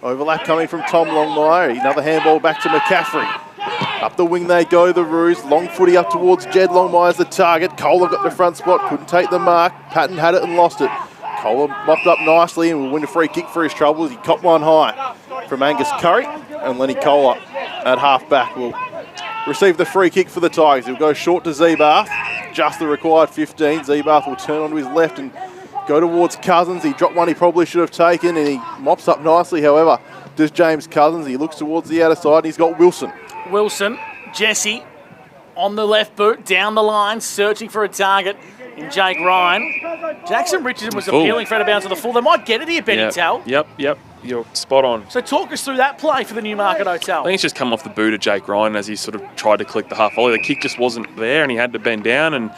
Overlap coming from Tom Longmire. Another handball back to McCaffrey. Up the wing they go, the Roos. Long footy up towards Jed Longmire's the target. Kohler got the front spot, couldn't take the mark. Patton had it and lost it. Kohler mopped up nicely and will win a free kick for his troubles. He copped one high from Angus Curry, and Lenny Kohler at half-back will receive the free kick for the Tigers. He'll go short to Zeebath, just the required 15. Zeebath will turn onto his left and go towards Cousins. He dropped one he probably should have taken, and he mops up nicely, however, does James Cousins. He looks towards the outer side, and he's got Wilson. Jesse on the left boot, down the line, searching for a target in Jake Ryan. Jackson Richardson was appealing for it to bounce to the full. They might get it here, Benny Tell. Yep. You're spot on. So talk us through that play for the Newmarket Hotel. I think it's just come off the boot of Jake Ryan as he sort of tried to click the half volley. The kick just wasn't there, and he had to bend down, and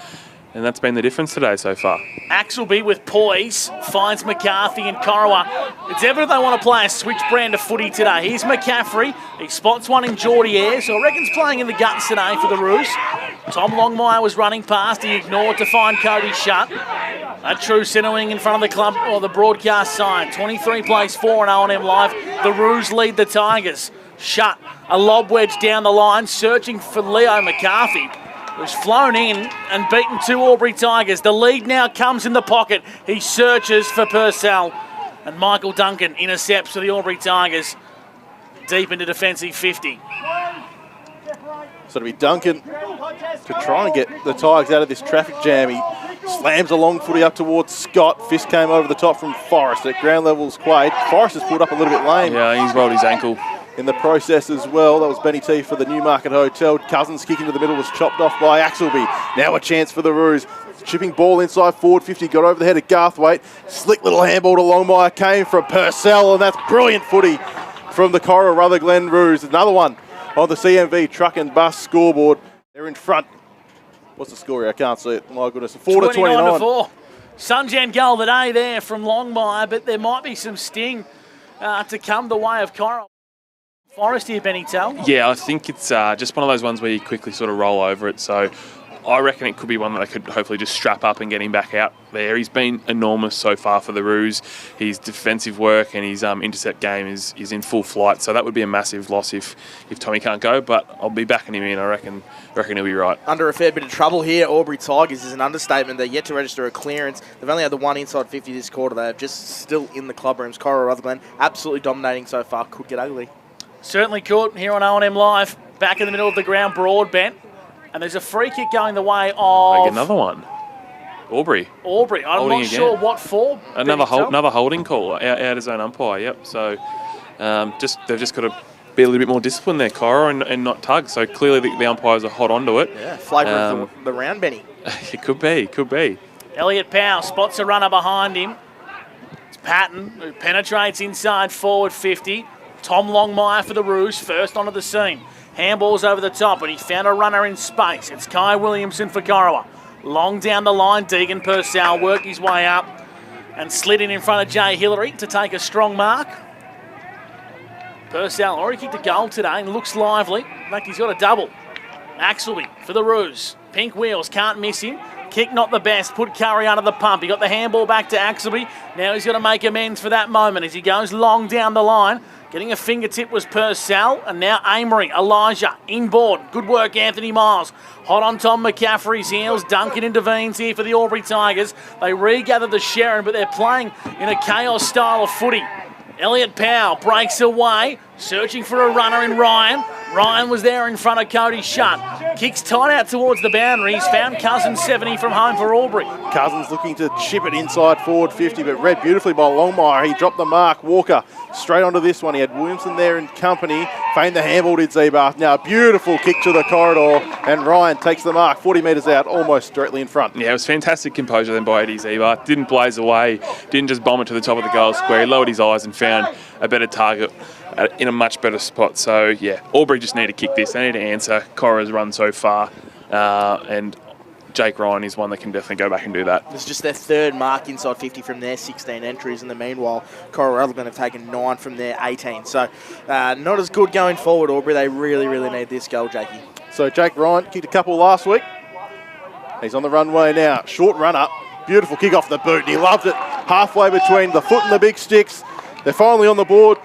that's been the difference today so far. Axelby with poise finds McCarthy and Corowa. It's evident they want to play a switch brand of footy today. Here's McCaffrey. He spots one in Geordie Air, so I reckon he's playing in the guts today for the Roos. Tom Longmire was running past. He ignored to find Cody Shutt. A true centre wing in front of the club or the broadcast sign. 23 plays 4 on O&M Live. The Roos lead the Tigers. Shutt, a lob wedge down the line, searching for Leo McCarthy, who's flown in and beaten 2 Albury Tigers. The lead now comes in the pocket. He searches for Purcell, and Michael Duncan intercepts for the Albury Tigers deep into defensive 50. So it'll be Duncan to try and get the Tigers out of this traffic jam. He Slams a long footy up towards Scott. Fist came over the top from Forrest. At ground levels, Quade. Forrest has pulled up a little bit lame. Yeah, he's rolled his ankle in the process as well. That was Benny T for the Newmarket Hotel. Cousins kick into the middle was chopped off by Axelby. Now a chance for the Roos. Chipping ball inside forward 50. Got over the head of Garthwaite. Slick little handball to Longmire. Came from Purcell, and that's brilliant footy from the Cora Rutherglen Roos. Another one on the CMV truck and bus scoreboard. They're in front. What's the score here? I can't see it. My goodness. 4-29. 4. Sunjan goal today there from Longmire, but there might be some sting to come the way of Cora. Forrest here, Benny Tell. Yeah, I think it's just one of those ones where you quickly sort of roll over it. So I reckon it could be one that they could hopefully just strap up and get him back out there. He's been enormous so far for the Roos. His defensive work and his intercept game is in full flight. So that would be a massive loss if Tommy can't go. But I'll be backing him in. I reckon he'll be right. Under a fair bit of trouble here, Albury Tigers is an understatement. They're yet to register a clearance. They've only had the one inside 50 this quarter. They're just still in the club rooms. Cora Rutherglen absolutely dominating so far. Could get ugly. Certainly could here on O&M Live. Back in the middle of the ground, Broadbent. And there's a free kick going the way of... Like another one. Aubrey. I'm not sure what for. Another holding call out as own umpire, yep. So they've just got to be a little bit more disciplined there, Cora, and not tug. So clearly the umpires are hot onto it. Yeah, flavour of the round, Benny. It could be. Elliot Powell spots a runner behind him. It's Patton who penetrates inside forward 50. Tom Longmire for the Roos, first onto the scene. Handballs over the top, and he found a runner in space. It's Kai Williamson for Corowa. Long down the line, Deegan Purcell worked his way up and slid in front of Jay Hillary to take a strong mark. Purcell already kicked a goal today and looks lively. In fact, he's got a double. Axelby for the Roos. Pink wheels, can't miss him. Kick not the best, put Curry under the pump. He got the handball back to Axelby. Now he's got to make amends for that moment as he goes long down the line. Getting a fingertip was Purcell, and now Amory, Elijah, inboard. Good work, Anthony Miles. Hot on Tom McCaffrey's heels. Duncan intervenes here for the Albury Tigers. They regather the Sharon, but they're playing in a chaos style of footy. Elliot Powell breaks away, searching for a runner in Ryan. Ryan was there in front of Cody Shutt. Kicks tight out towards the boundaries. Found Cousins 70 from home for Albury. Cousins looking to chip it inside forward 50, but read beautifully by Longmire. He dropped the mark. Walker straight onto this one. He had Williamson there in company. Feigned the handball, did Zebath. Now a beautiful kick to the corridor, and Ryan takes the mark 40 metres out, almost directly in front. Yeah, it was fantastic composure then by Eddie Zebath. Didn't blaze away, didn't just bomb it to the top of the goal square. He lowered his eyes and found a better target in a much better spot. So, yeah, Albury just need to kick this. They need to answer. Cora's run so far, and Jake Ryan is one that can definitely go back and do that. It's just their third mark inside 50 from their 16 entries. In the meanwhile, Cora Rutherglen have taken 9 from their 18. So, not as good going forward, Albury. They really, really need this goal, Jakey. So, Jake Ryan kicked a couple last week. He's on the runway now. Short run up. Beautiful kick off the boot. And he loved it. Halfway between the foot and the big sticks. They're finally on the board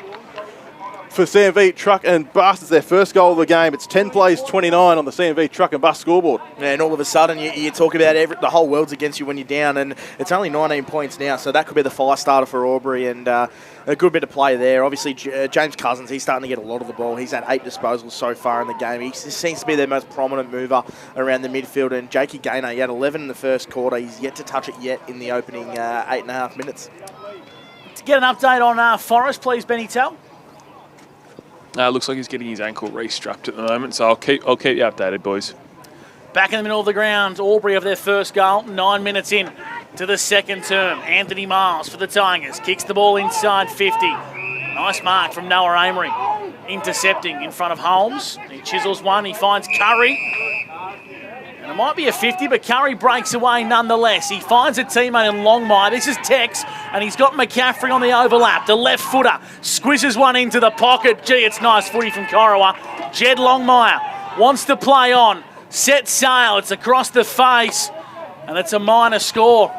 for CMV Truck and Bus. It's their first goal of the game. It's 10 plays 29 on the CMV Truck and Bus scoreboard. Yeah, and all of a sudden you talk about the whole world's against you when you're down, and it's only 19 points now, so that could be the fire starter for Albury, and a good bit of play there. Obviously, James Cousins, he's starting to get a lot of the ball. He's had 8 disposals so far in the game. He seems to be their most prominent mover around the midfield, and Jakey Gaynor, he had 11 in the first quarter. He's yet to touch it yet in the opening 8.5 minutes. To get an update on Forrest, please, Benny Tell. Looks like he's getting his ankle restrapped at the moment, so I'll keep you updated, boys. Back in the middle of the ground, Albury have their first goal, 9 minutes in to the second term. Anthony Miles for the Tigers, kicks the ball inside 50. Nice mark from Noah Amory, intercepting in front of Holmes. He chisels one, he finds Curry. And it might be a 50, but Curry breaks away nonetheless. He finds a teammate in Longmire. This is Tex, and he's got McCaffrey on the overlap. The left footer squishes one into the pocket. Gee, it's nice footy from Corowa. Jed Longmire wants to play on. Set sail. It's across the face, and it's a minor score.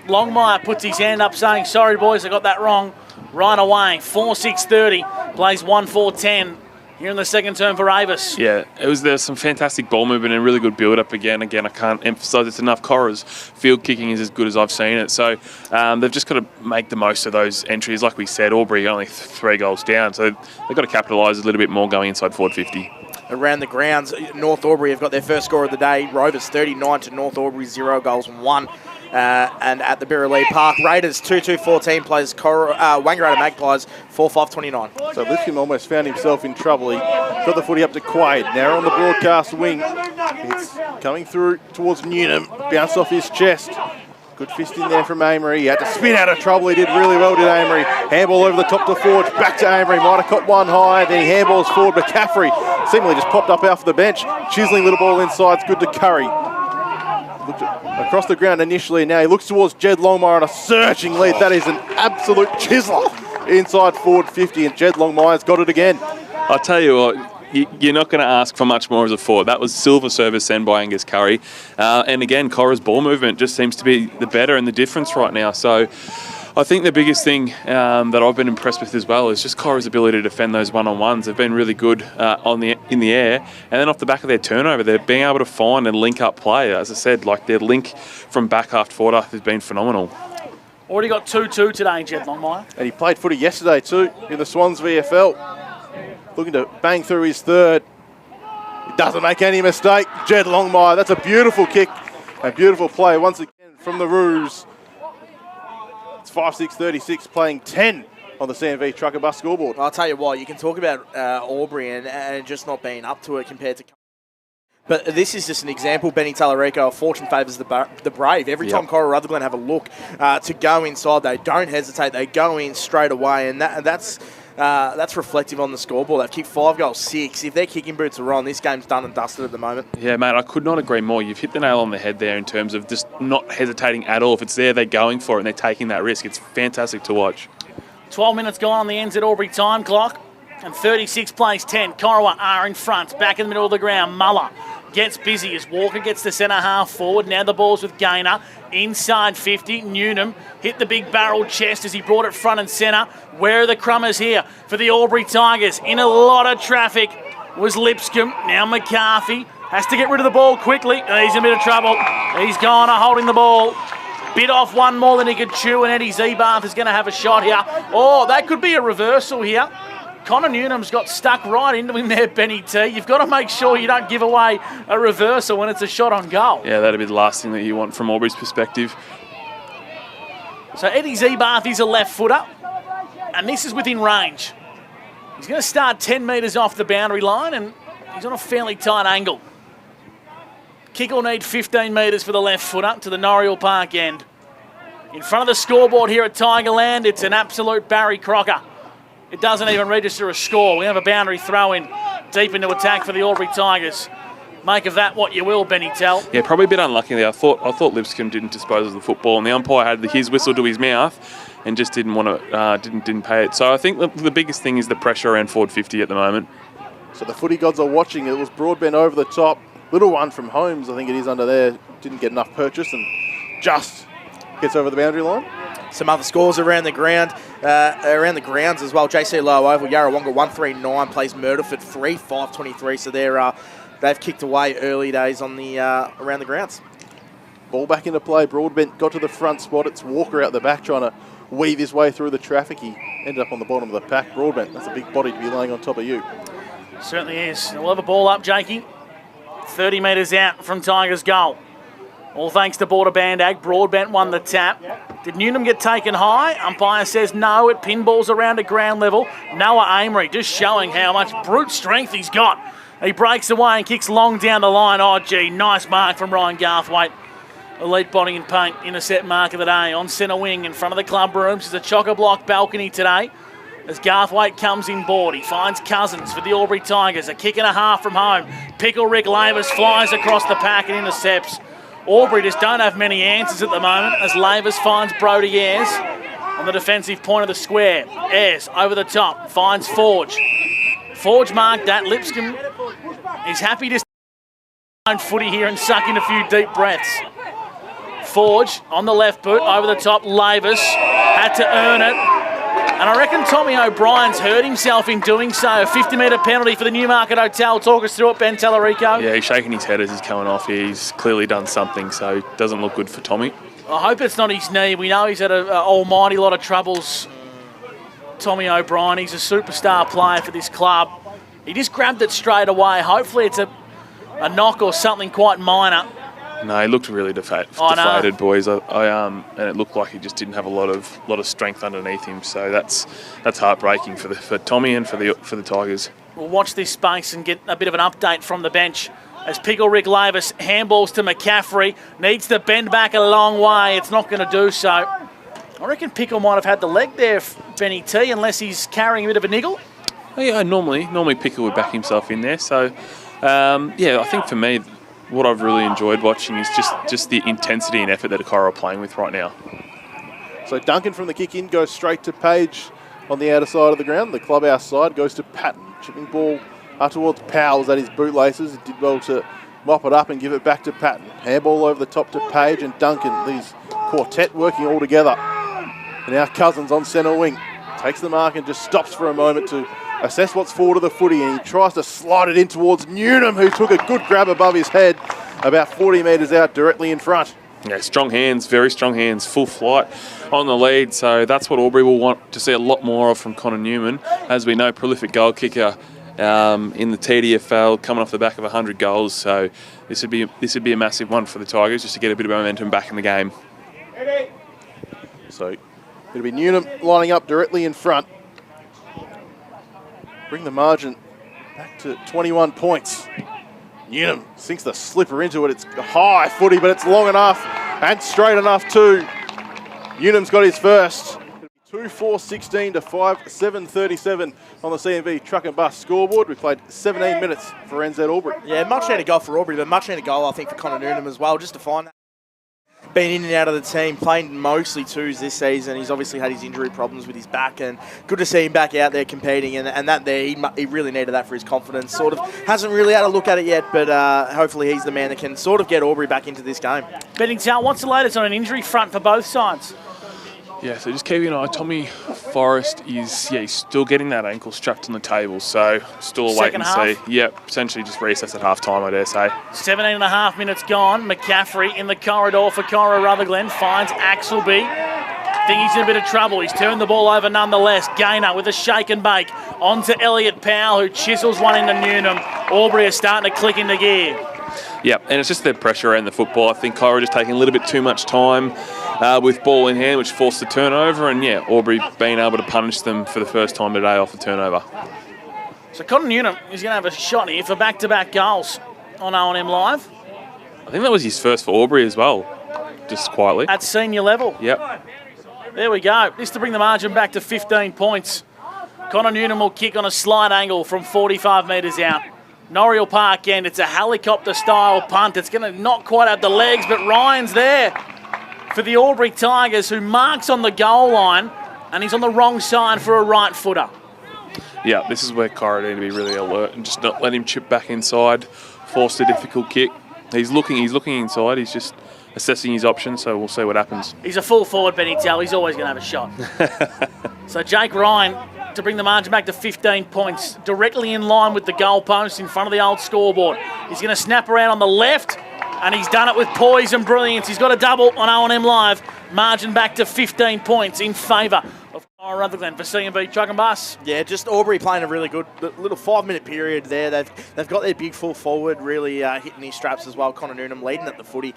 Longmire puts his hand up saying, sorry, boys, I got that wrong. Right away, 4-6-30, plays 1-4-10. Here in the second term for Avis. Yeah, there's some fantastic ball movement and really good build-up again. Again, I can't emphasise it's enough. Cora's field kicking is as good as I've seen it. So they've just got to make the most of those entries. Like we said, Albury only 3 goals down. So they've got to capitalise a little bit more going inside forward 50. Around the grounds, North Albury have got their first score of the day. Rovers 39 to North Albury, 0 goals, 1. and at the Birrelea Park. Raiders 2-2-14 plays Wangaratta Magpies 4-5-29. So Lipscomb almost found himself in trouble. He got the footy up to Quaid. Now on the broadcast wing. It's coming through towards Newnham. Bounced off his chest. Good fist in there from Amory. He had to spin out of trouble. He did really well, did Amory. Handball over the top to Forge. Back to Amory. Might have caught one high. Then he handballs forward. McCaffrey seemingly just popped up off the bench. Chiseling little ball inside. It's good to Curry. Looked across the ground initially. Now he looks towards Jed Longmire on a searching lead. That is an absolute chiseler inside forward 50. And Jed Longmire's got it again. I'll tell you what. You're not going to ask for much more as a forward. That was silver service send by Angus Curry. And again, Cora's ball movement just seems to be the better and the difference right now. So I think the biggest thing that I've been impressed with as well is just Cora's ability to defend those one-on-ones. They've been really good in the air. And then off the back of their turnover, they're being able to find and link up play. As I said, like their link from back half to forward half has been phenomenal. Already got 2-2 today, Jed Longmire. And he played footy yesterday too in the Swans VFL. Looking to bang through his third. He doesn't make any mistake. Jed Longmire, that's a beautiful kick. A beautiful play once again from the Roos. It's 5-6-36 playing 10 on the CMV Trucker Bus scoreboard. I'll tell you what, you can talk about Albury and just not being up to it compared to... But this is just an example. Benny Tallarico, fortune favours the brave. Every time Cora Rutherglen have a look to go inside, they don't hesitate. They go in straight away, and that's reflective on the scoreboard. They've kicked 5 goals, 6. If their kicking boots are on, this game's done and dusted at the moment. Yeah, mate, I could not agree more. You've hit the nail on the head there in terms of just not hesitating at all. If it's there, they're going for it and they're taking that risk. It's fantastic to watch. 12 minutes gone on the NZ Albury time clock, and 36 plays 10. Corowa are in front, back in the middle of the ground. Muller gets busy as Walker gets the centre half forward. Now the ball's with Gaynor. Inside 50, Newnham hit the big barrel chest as he brought it front and centre. Where are the crummers here for the Albury Tigers? In a lot of traffic was Lipscomb. Now McCarthy has to get rid of the ball quickly. He's in a bit of trouble. He's gone holding the ball. Bit off one more than he could chew, and Eddie Zebath is going to have a shot here. Oh, that could be a reversal here. Connor Newnham's got stuck right into him there, Benny T. You've got to make sure you don't give away a reversal when it's a shot on goal. Yeah, that'd be the last thing that you want from Albury's perspective. So Eddie Zebath is a left footer, and this is within range. He's going to start 10 metres off the boundary line, and he's on a fairly tight angle. Kick will need 15 metres for the left footer to the Norriel Park end. In front of the scoreboard here at Tigerland, it's an absolute Barry Crocker. It doesn't even register a score. We have a boundary throw in deep into attack for the Albury Tigers. Make of that what you will, Benny Tell. Yeah, probably a bit unlucky there. I thought Lipscomb didn't dispose of the football, and the umpire had his whistle to his mouth and just didn't want to didn't pay it. So I think the biggest thing is the pressure around forward 50 at the moment. So the footy gods are watching. It was Broadbent over the top. Little one from Holmes, I think it is under there. Didn't get enough purchase and just gets over the boundary line. Some other scores around the ground, around the grounds as well. JC Low Oval, Yarrawonga 139 plays Murderford 3-5-23. So they've kicked away early days on the around the grounds. Ball back into play. Broadbent got to the front spot. It's Walker out the back trying to weave his way through the traffic. He ended up on the bottom of the pack. Broadbent, that's a big body to be laying on top of you. Certainly is. We'll have a ball up, Jakey. 30 metres out from Tigers' goal. All thanks to Border Bandag. Broadbent won the tap. Did Newnham get taken high? Umpire says no. It pinballs around at ground level. Noah Amory just showing how much brute strength he's got. He breaks away and kicks long down the line. Oh, gee, nice mark from Ryan Garthwaite. Elite body and paint intercept mark of the day on centre wing in front of the club rooms. There's a chock-a-block balcony today. As Garthwaite comes in board, he finds Cousins for the Albury Tigers. A kick and a half from home. Pickle Rick Lavis flies across the pack and intercepts. Albury just don't have many answers at the moment as Lavis finds Brodie Ayres on the defensive point of the square. Ayres over the top, finds Forge. Forge marked that. Lipscomb is happy to own footy here and suck in a few deep breaths. Forge on the left boot, over the top. Lavis had to earn it. And I reckon Tommy O'Brien's hurt himself in doing so. A 50-metre penalty for the Newmarket Hotel. Talk us through it, Ben Tallarico. Yeah, he's shaking his head as he's coming off here. He's clearly done something, so it doesn't look good for Tommy. I hope it's not his knee. We know he's had an almighty lot of troubles. Tommy O'Brien, he's a superstar player for this club. He just grabbed it straight away. Hopefully it's a knock or something quite minor. No, he looked really deflated, boys. And it looked like he just didn't have a lot of strength underneath him. So that's heartbreaking for Tommy and for the Tigers. We'll watch this space and get a bit of an update from the bench. As Pickle Rick Lavis handballs to McCaffrey, needs to bend back a long way. It's not going to do so. I reckon Pickle might have had the leg there, Benny T, unless he's carrying a bit of a niggle. Oh, yeah, normally Pickle would back himself in there. So, I think for me, what I've really enjoyed watching is just the intensity and effort that Akara are playing with right now. So Duncan from the kick in goes straight to Page on the outer side of the ground. The clubhouse side goes to Patton. Chipping ball towards Powell at his bootlaces. He did well to mop it up and give it back to Patton. Handball over the top to Page and Duncan. These quartet working all together. And now Cousins on centre wing. Takes the mark and just stops for a moment to assess what's forward of the footy, and he tries to slide it in towards Newnham, who took a good grab above his head about 40 metres out directly in front. Yeah, strong hands, very strong hands, full flight on the lead. So that's what Albury will want to see a lot more of from Connor Newman. As we know, prolific goal kicker in the TDFL, coming off the back of 100 goals. So this would be a massive one for the Tigers, just to get a bit of momentum back in the game. So it'll be Newnham lining up directly in front. Bring the margin back to 21 points. Newnham sinks the slipper into it. It's a high footy, but it's long enough and straight enough too. Newnham's got his first. 2-4-16 to 5-7-37 on the CMV truck and bus scoreboard. We played 17 minutes for NZ Albury. Yeah, much needed goal for Albury, but much needed goal, I think, for Connor Newnham as well, just to find that. Been in and out of the team, playing mostly twos this season. He's obviously had his injury problems with his back, and good to see him back out there competing. And that there, he really needed that for his confidence. Sort of hasn't really had a look at it yet, but hopefully he's the man that can sort of get Albury back into this game. Bennington, what's the latest on an injury front for both sides? Yeah, so just keeping an eye. Tommy Forrest he's still getting that ankle strapped on the table, so still a wait and see. Yep, essentially just reassess at half time, I dare say. 17 and a half minutes gone. McCaffrey in the corridor for Cora Rutherglen finds Axelby. Think he's in a bit of trouble. He's turned the ball over nonetheless. Gaynor with a shake and bake. On to Elliot Powell, who chisels one into Newnham. Albury are starting to click into gear. Yep, and it's just the pressure around the football. I think Cora just taking a little bit too much time with ball in hand, which forced the turnover, and Albury being able to punish them for the first time today off the turnover. So Connor Newnham is going to have a shot here for back-to-back goals on O&M Live. I think that was his first for Albury as well, just quietly. At senior level. Yep. There we go. This to bring the margin back to 15 points. Connor Newnham will kick on a slight angle from 45 metres out. Norriel Park end. It's a helicopter-style punt. It's going to not quite have the legs, but Ryan's there for the Albury Tigers, who marks on the goal line, and he's on the wrong side for a right footer. Yeah, this is where Cora need to be really alert and just not let him chip back inside, force a difficult kick. He's looking inside. He's just assessing his options, so we'll see what happens. He's a full forward, Benny Tell. He's always going to have a shot. So Jake Ryan to bring the margin back to 15 points, directly in line with the goal post in front of the old scoreboard. He's going to snap around on the left, and he's done it with poise and brilliance. He's got a double on O&M Live. Margin back to 15 points in favour of Cora Rutherglen for CMB Truck and Bus. Yeah, just Albury playing a really good little 5-minute period there. They've got their big full forward really hitting his straps as well. Connor Newnham leading at the footy.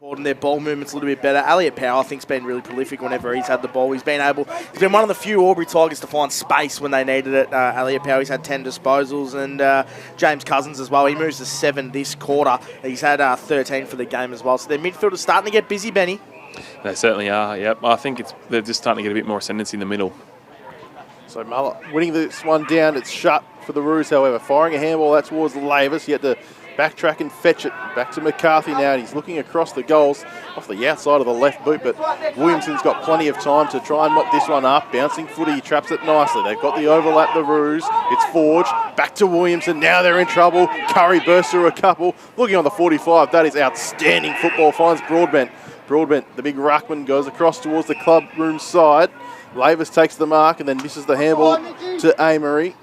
Their ball movement's a little bit better. Elliot Powell, I think, has been really prolific whenever he's had the ball. He's been one of the few Albury Tigers to find space when they needed it. Elliot Powell, he's had 10 disposals, and James Cousins as well. He moves to 7 this quarter. He's had 13 for the game as well. So their midfield is starting to get busy, Benny. They certainly are, yep. I think they're just starting to get a bit more ascendancy in the middle. So Muller winning this one down. It's shut for the Roos, however. Firing a handball out towards Lavis. He had to backtrack and fetch it back to McCarthy now, and he's looking across the goals off the outside of the left boot, but Williamson's got plenty of time to try and mop this one up. Bouncing footy, he traps it nicely. They've got the overlap, the Roos. It's Forge, back to Williamson. Now they're in trouble. Curry bursts through a couple. Looking on the 45, that is outstanding football. Finds Broadbent. Broadbent, the big ruckman, goes across towards the club room side. Lavis takes the mark and then misses the handball to Amory.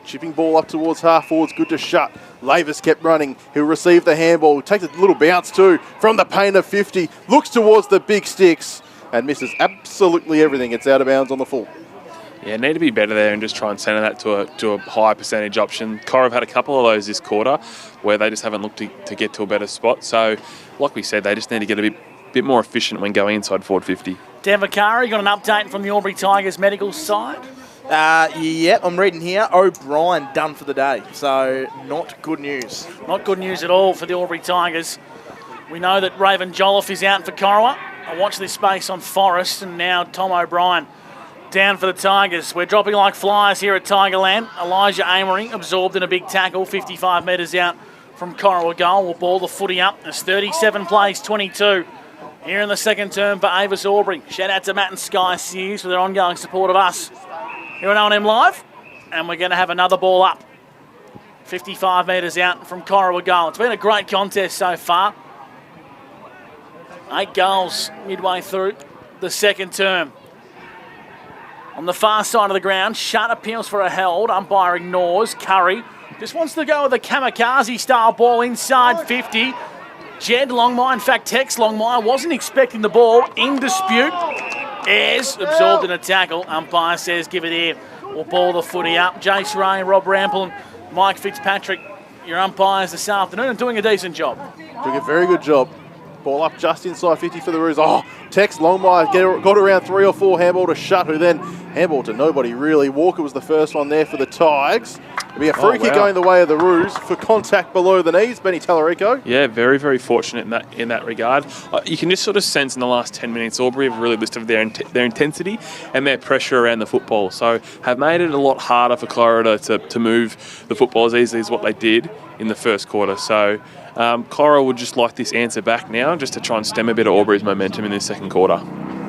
Chipping ball up towards half forwards, good to shut. Lavis kept running. He'll receive the handball. Takes a little bounce too from the paint of 50. Looks towards the big sticks and misses absolutely everything. It's out of bounds on the full. Yeah, need to be better there and just try and centre that to a higher percentage option. Cora have had a couple of those this quarter where they just haven't looked to get to a better spot. So, like we said, they just need to get a bit more efficient when going inside forward 50. Dan Vaccaro, you got an update from the Albury Tigers medical side? Yeah, I'm reading here. O'Brien done for the day. So, not good news. Not good news at all for the Albury Tigers. We know that Raven Jolliffe is out for Corowa. I watch this space on Forest, and now Tom O'Brien down for the Tigers. We're dropping like flies here at Tigerland. Elijah Amory absorbed in a big tackle, 55 metres out from Corowa goal. Will ball the footy up. It's 37 plays 22 here in the second term for Avis Albury. Shout out to Matt and Sky Sears for their ongoing support of us here at O&M Live. And we're going to have another ball up. 55 metres out from Corowa goal. It's been a great contest so far. 8 goals midway through the second term. On the far side of the ground, Shutt appeals for a held. Umpire ignores. Curry just wants to go with a kamikaze-style ball inside 50. Jed Longmire, in fact, Tex Longmire wasn't expecting the ball. In dispute. Ayres absorbed in a tackle. Umpire says give it here. We'll ball the footy up. Jace Ray, Rob Rample and Mike Fitzpatrick, your umpires this afternoon, and doing a decent job. Doing a very good job. Ball up just inside 50 for the Roos. Oh, Tex Longmire got around 3 or 4, handball to Shutt, who then handball to nobody really. Walker was the first one there for the Tigers. It'll be a free kick going the way of the Roos for contact below the knees. Benny Tallarico. Yeah, very, very fortunate in that regard. You can just sort of sense in the last 10 minutes, Albury have really listed their intensity and their pressure around the football. So have made it a lot harder for Cora to move the football as easily as what they did in the first quarter. So Cora would just like this answer back now just to try and stem a bit of Albury's momentum in this second quarter.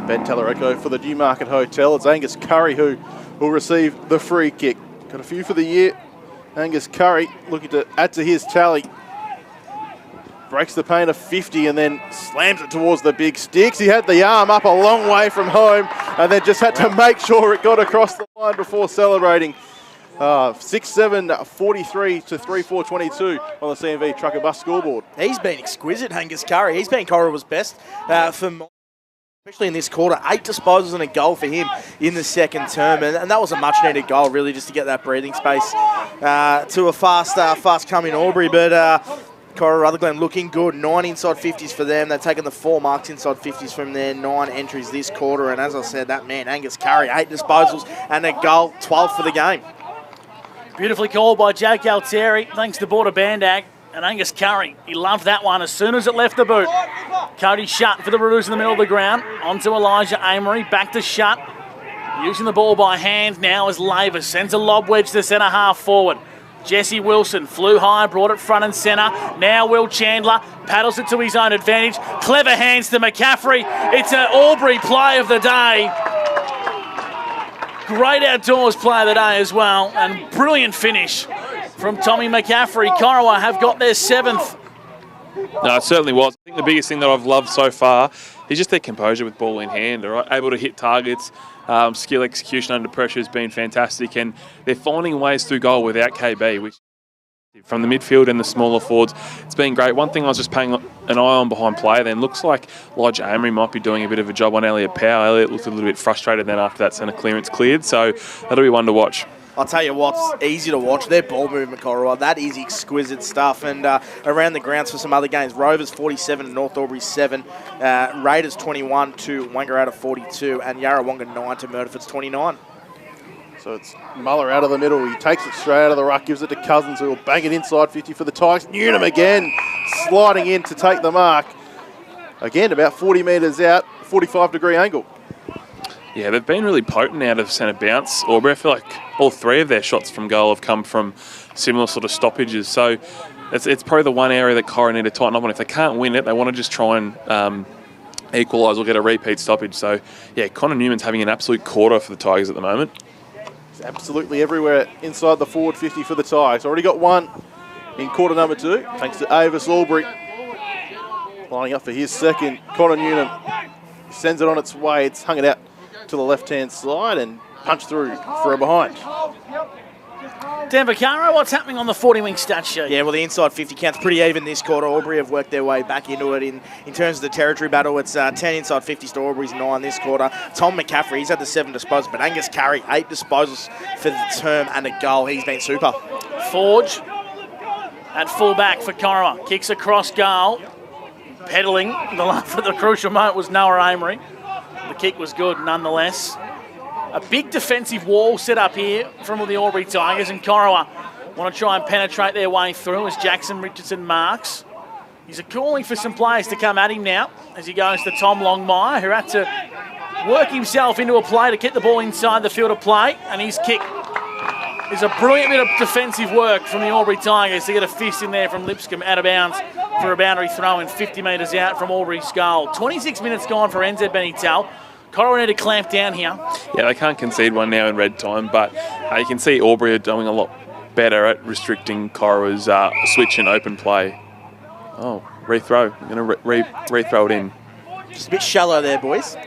Ben Tallarico for the Newmarket Hotel. It's Angus Curry who will receive the free kick. Got a few for the year. Angus Curry looking to add to his tally. Breaks the paint of 50 and then slams it towards the big sticks. He had the arm up a long way from home and then just had to make sure it got across the line before celebrating. 6-7, 43 to 3-4, 22 on the CMV Trucker Bus scoreboard. He's been exquisite, Angus Curry. He's been Corawa's best especially in this quarter. 8 disposals and a goal for him in the second term, and that was a much-needed goal, really, just to get that breathing space to a fast-coming Albury. But Cora Rutherglen looking good. 9 inside 50s for them. They've taken the 4 marks inside 50s from their 9 entries this quarter, and as I said, that man, Angus Curry, 8 disposals and a goal, 12 for the game. Beautifully called by Jake Altieri. Thanks to Border Bandag. And Angus Curry, he loved that one as soon as it left the boot. Cody Shutt for the Roos in the middle of the ground. Onto Elijah Amory, back to Shutt. Using the ball by hand now as Laver sends a lob wedge to centre half forward. Jesse Wilson flew high, brought it front and centre. Now Will Chandler paddles it to his own advantage. Clever hands to McCaffrey. It's an Albury play of the day. Great outdoors play of the day as well, and brilliant finish from Tommy McCaffrey. Corowa have got their 7th. No, it certainly was. I think the biggest thing that I've loved so far is just their composure with ball in hand. Right? Able to hit targets, skill execution under pressure has been fantastic, and they're finding ways through goal without KB, which from the midfield and the smaller forwards, it's been great. One thing I was just paying an eye on behind play then, looks like Elijah Amory might be doing a bit of a job on Elliot Powell. Elliot looked a little bit frustrated then after that centre clearance cleared, so that'll be one to watch. I'll tell you what's easy to watch, their ball movement, Corowa. That is exquisite stuff. And around the grounds for some other games, Rovers 47 to North Albury 7, Raiders 21 to Wangaratta 42, and Yarrawonga 9 to Murderford's 29. So it's Muller out of the middle. He takes it straight out of the ruck, gives it to Cousins, who will bang it inside 50 for the Tigers. Newnham again, sliding in to take the mark. Again, about 40 metres out, 45-degree angle. Yeah, they've been really potent out of centre bounce. Albury, I feel like all 3 of their shots from goal have come from similar sort of stoppages. So it's probably the one area that Cora need to tighten up on. If they can't win it, they want to just try and equalise or get a repeat stoppage. So, yeah, Connor Newman's having an absolute quarter for the Tigers at the moment. He's absolutely everywhere inside the forward 50 for the Tigers. Already got 1 in quarter number 2, thanks to Avis Albury. Lining up for his second, Connor Newman sends it on its way. It's hung it out to the left-hand side and punched through for a behind. Dan Vaccaro, what's happening on the 40-wing stat sheet? Yeah, well, the inside 50 count's pretty even this quarter. Albury have worked their way back into it in terms of the territory battle. It's 10 inside 50s to Albury's 9 this quarter. Tom McCaffrey, he's had the 7 disposals, but Angus Carey, 8 disposals for the term and a goal. He's been super. Forge at fullback for Corowa. Kicks across goal. Peddling the crucial moment was Noah Amory. The kick was good nonetheless. A big defensive wall set up here from the Albury Tigers, and Corowa want to try and penetrate their way through as Jackson Richardson marks. He's calling for some players to come at him now as he goes to Tom Longmire, who had to work himself into a play to get the ball inside the field of play, and his kick is a brilliant bit of defensive work from the Albury Tigers to get a fist in there from Lipscomb out of bounds for a boundary throw in 50 metres out from Albury's goal. 26 minutes gone for NZ Benitel. Corowa need to clamp down here. Yeah, they can't concede one now in red time, but you can see Albury are doing a lot better at restricting Corowa's switch and open play. Oh, rethrow. I'm going to rethrow it in. Just a bit shallow there, boys.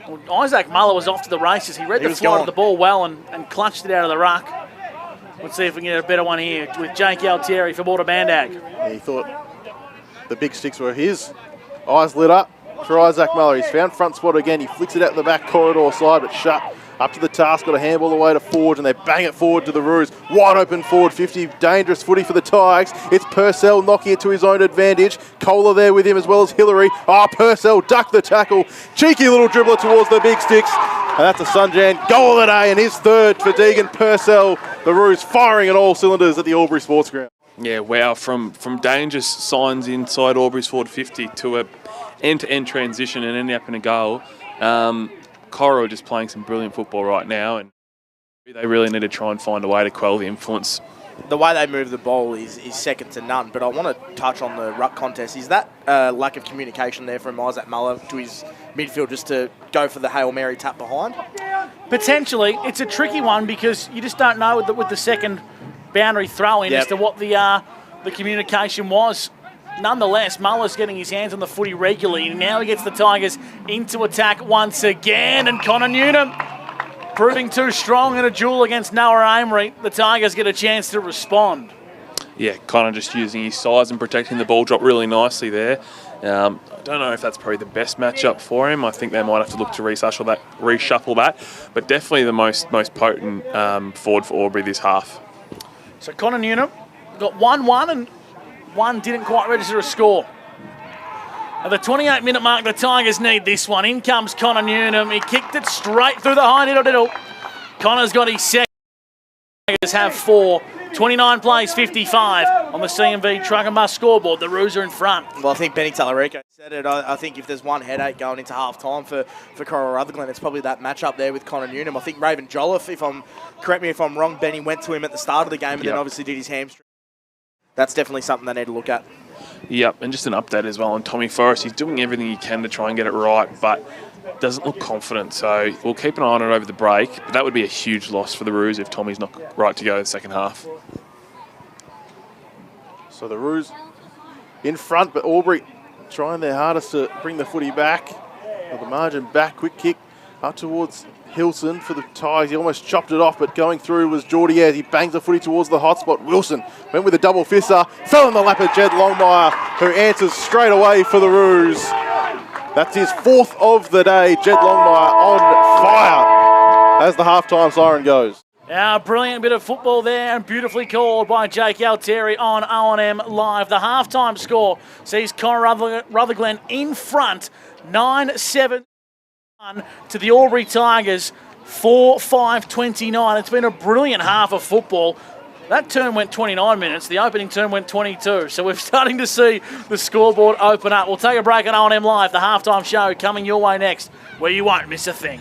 Well, Isaac Muller was off to the races. He read the flight of the ball well and clutched it out of the ruck. Let's see if we can get a better one here with Jake Altieri for Border Bandag. Yeah, he thought the big sticks were his. Eyes lit up for Isaac Muller. He's found front spot again. He flicks it out the back corridor side, but shut. Up to the task, got a handball away to Forge, and they bang it forward to the Roos. Wide open forward 50, dangerous footy for the Tigers. It's Purcell knocking it to his own advantage. Kohler there with him as well as Hillary. Purcell ducked the tackle. Cheeky little dribbler towards the big sticks. And that's a Sunjan goal of the day, and his third for Deegan Purcell. The Roos firing at all cylinders at the Albury Sports Ground. Yeah, wow, from dangerous signs inside Albury's forward 50 to a end-to-end transition and ending up in a goal. Corowa just playing some brilliant football right now, and they really need to try and find a way to quell the influence. The way they move the ball is second to none, but I want to touch on the ruck contest. Is that lack of communication there from Isaac Muller to his midfield just to go for the Hail Mary tap behind? Potentially. It's a tricky one because you just don't know with the second boundary throw-in as to what the communication was. Nonetheless, Muller's getting his hands on the footy regularly. Now he gets the Tigers into attack once again. And Connor Newnham proving too strong in a duel against Noah Amory. The Tigers get a chance to respond. Yeah, Connor just using his size and protecting the ball drop really nicely there. I don't know if that's probably the best matchup for him. I think they might have to look to reshuffle that. But definitely the most potent forward for Albury this half. So Connor Newnham got 1-1 and one didn't quite register a score. At the 28-minute mark, the Tigers need this one. In comes Connor Newnham. He kicked it straight through the high diddle. Connor's got his second. Tigers have 4. 29 plays, 55 on the CMV Truck and Bus scoreboard. The Roos are in front. Well, I think Benny Tallarico said it. I think if there's one headache going into half-time for Corowa Rutherglen, it's probably that matchup there with Connor Newnham. I think Raven Jolliffe, correct me if I'm wrong, Benny went to him at the start of the game and then obviously did his hamstring. That's definitely something they need to look at. Yep, and just an update as well on Tommy Forrest. He's doing everything he can to try and get it right, but doesn't look confident. So we'll keep an eye on it over the break. But that would be a huge loss for the Roos if Tommy's not right to go in the second half. So the Roos in front, but Albury trying their hardest to bring the footy back. With the margin back, quick kick up towards Hilson for the Tigers. He almost chopped it off, but going through was Geordie as he bangs the footy towards the hot spot. Wilson went with a double fisser, fell in the lap of Jed Longmire, who answers straight away for the Roos. That's his 4th of the day. Jed Longmire on fire as the halftime siren goes. A brilliant bit of football there and beautifully called by Jake Altieri on O&M Live. The halftime score sees Connor Rutherglen in front, 9-7. To the Albury Tigers, 4-5-29. It's been a brilliant half of football. That term went 29 minutes. The opening term went 22. So we're starting to see the scoreboard open up. We'll take a break on O&M Live. The halftime show coming your way next, where you won't miss a thing.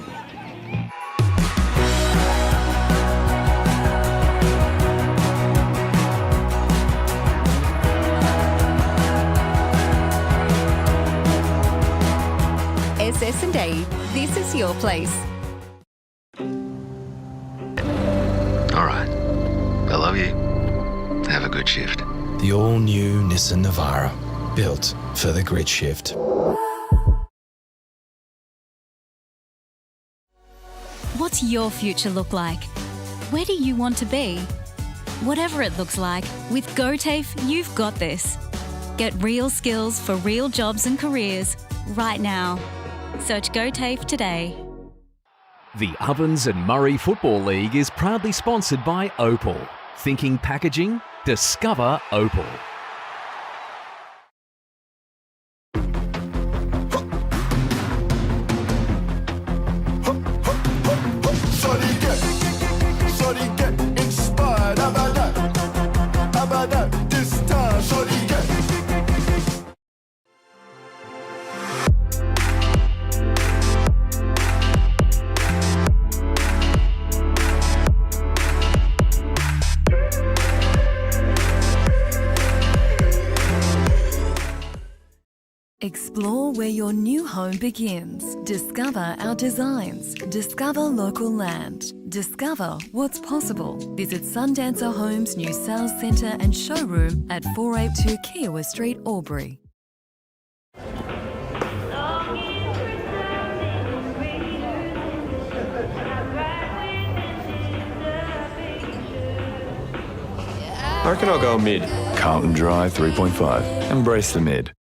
SS&A, this is your place. All right. I love you. Have a good shift. The all-new Nissan Navara, built for the grid shift. What's your future look like? Where do you want to be? Whatever it looks like, with GoTAFE, you've got this. Get real skills for real jobs and careers right now. Search GoTAFE today. The Ovens and Murray Football League is proudly sponsored by Opal. Thinking packaging? Discover Opal. Explore where your new home begins. Discover our designs. Discover local land. Discover what's possible. Visit Sundancer Homes' new sales centre and showroom at 482 Kiowa Street, Albury. I reckon I'll go mid. Carlton Dry 3.5. Embrace the mid.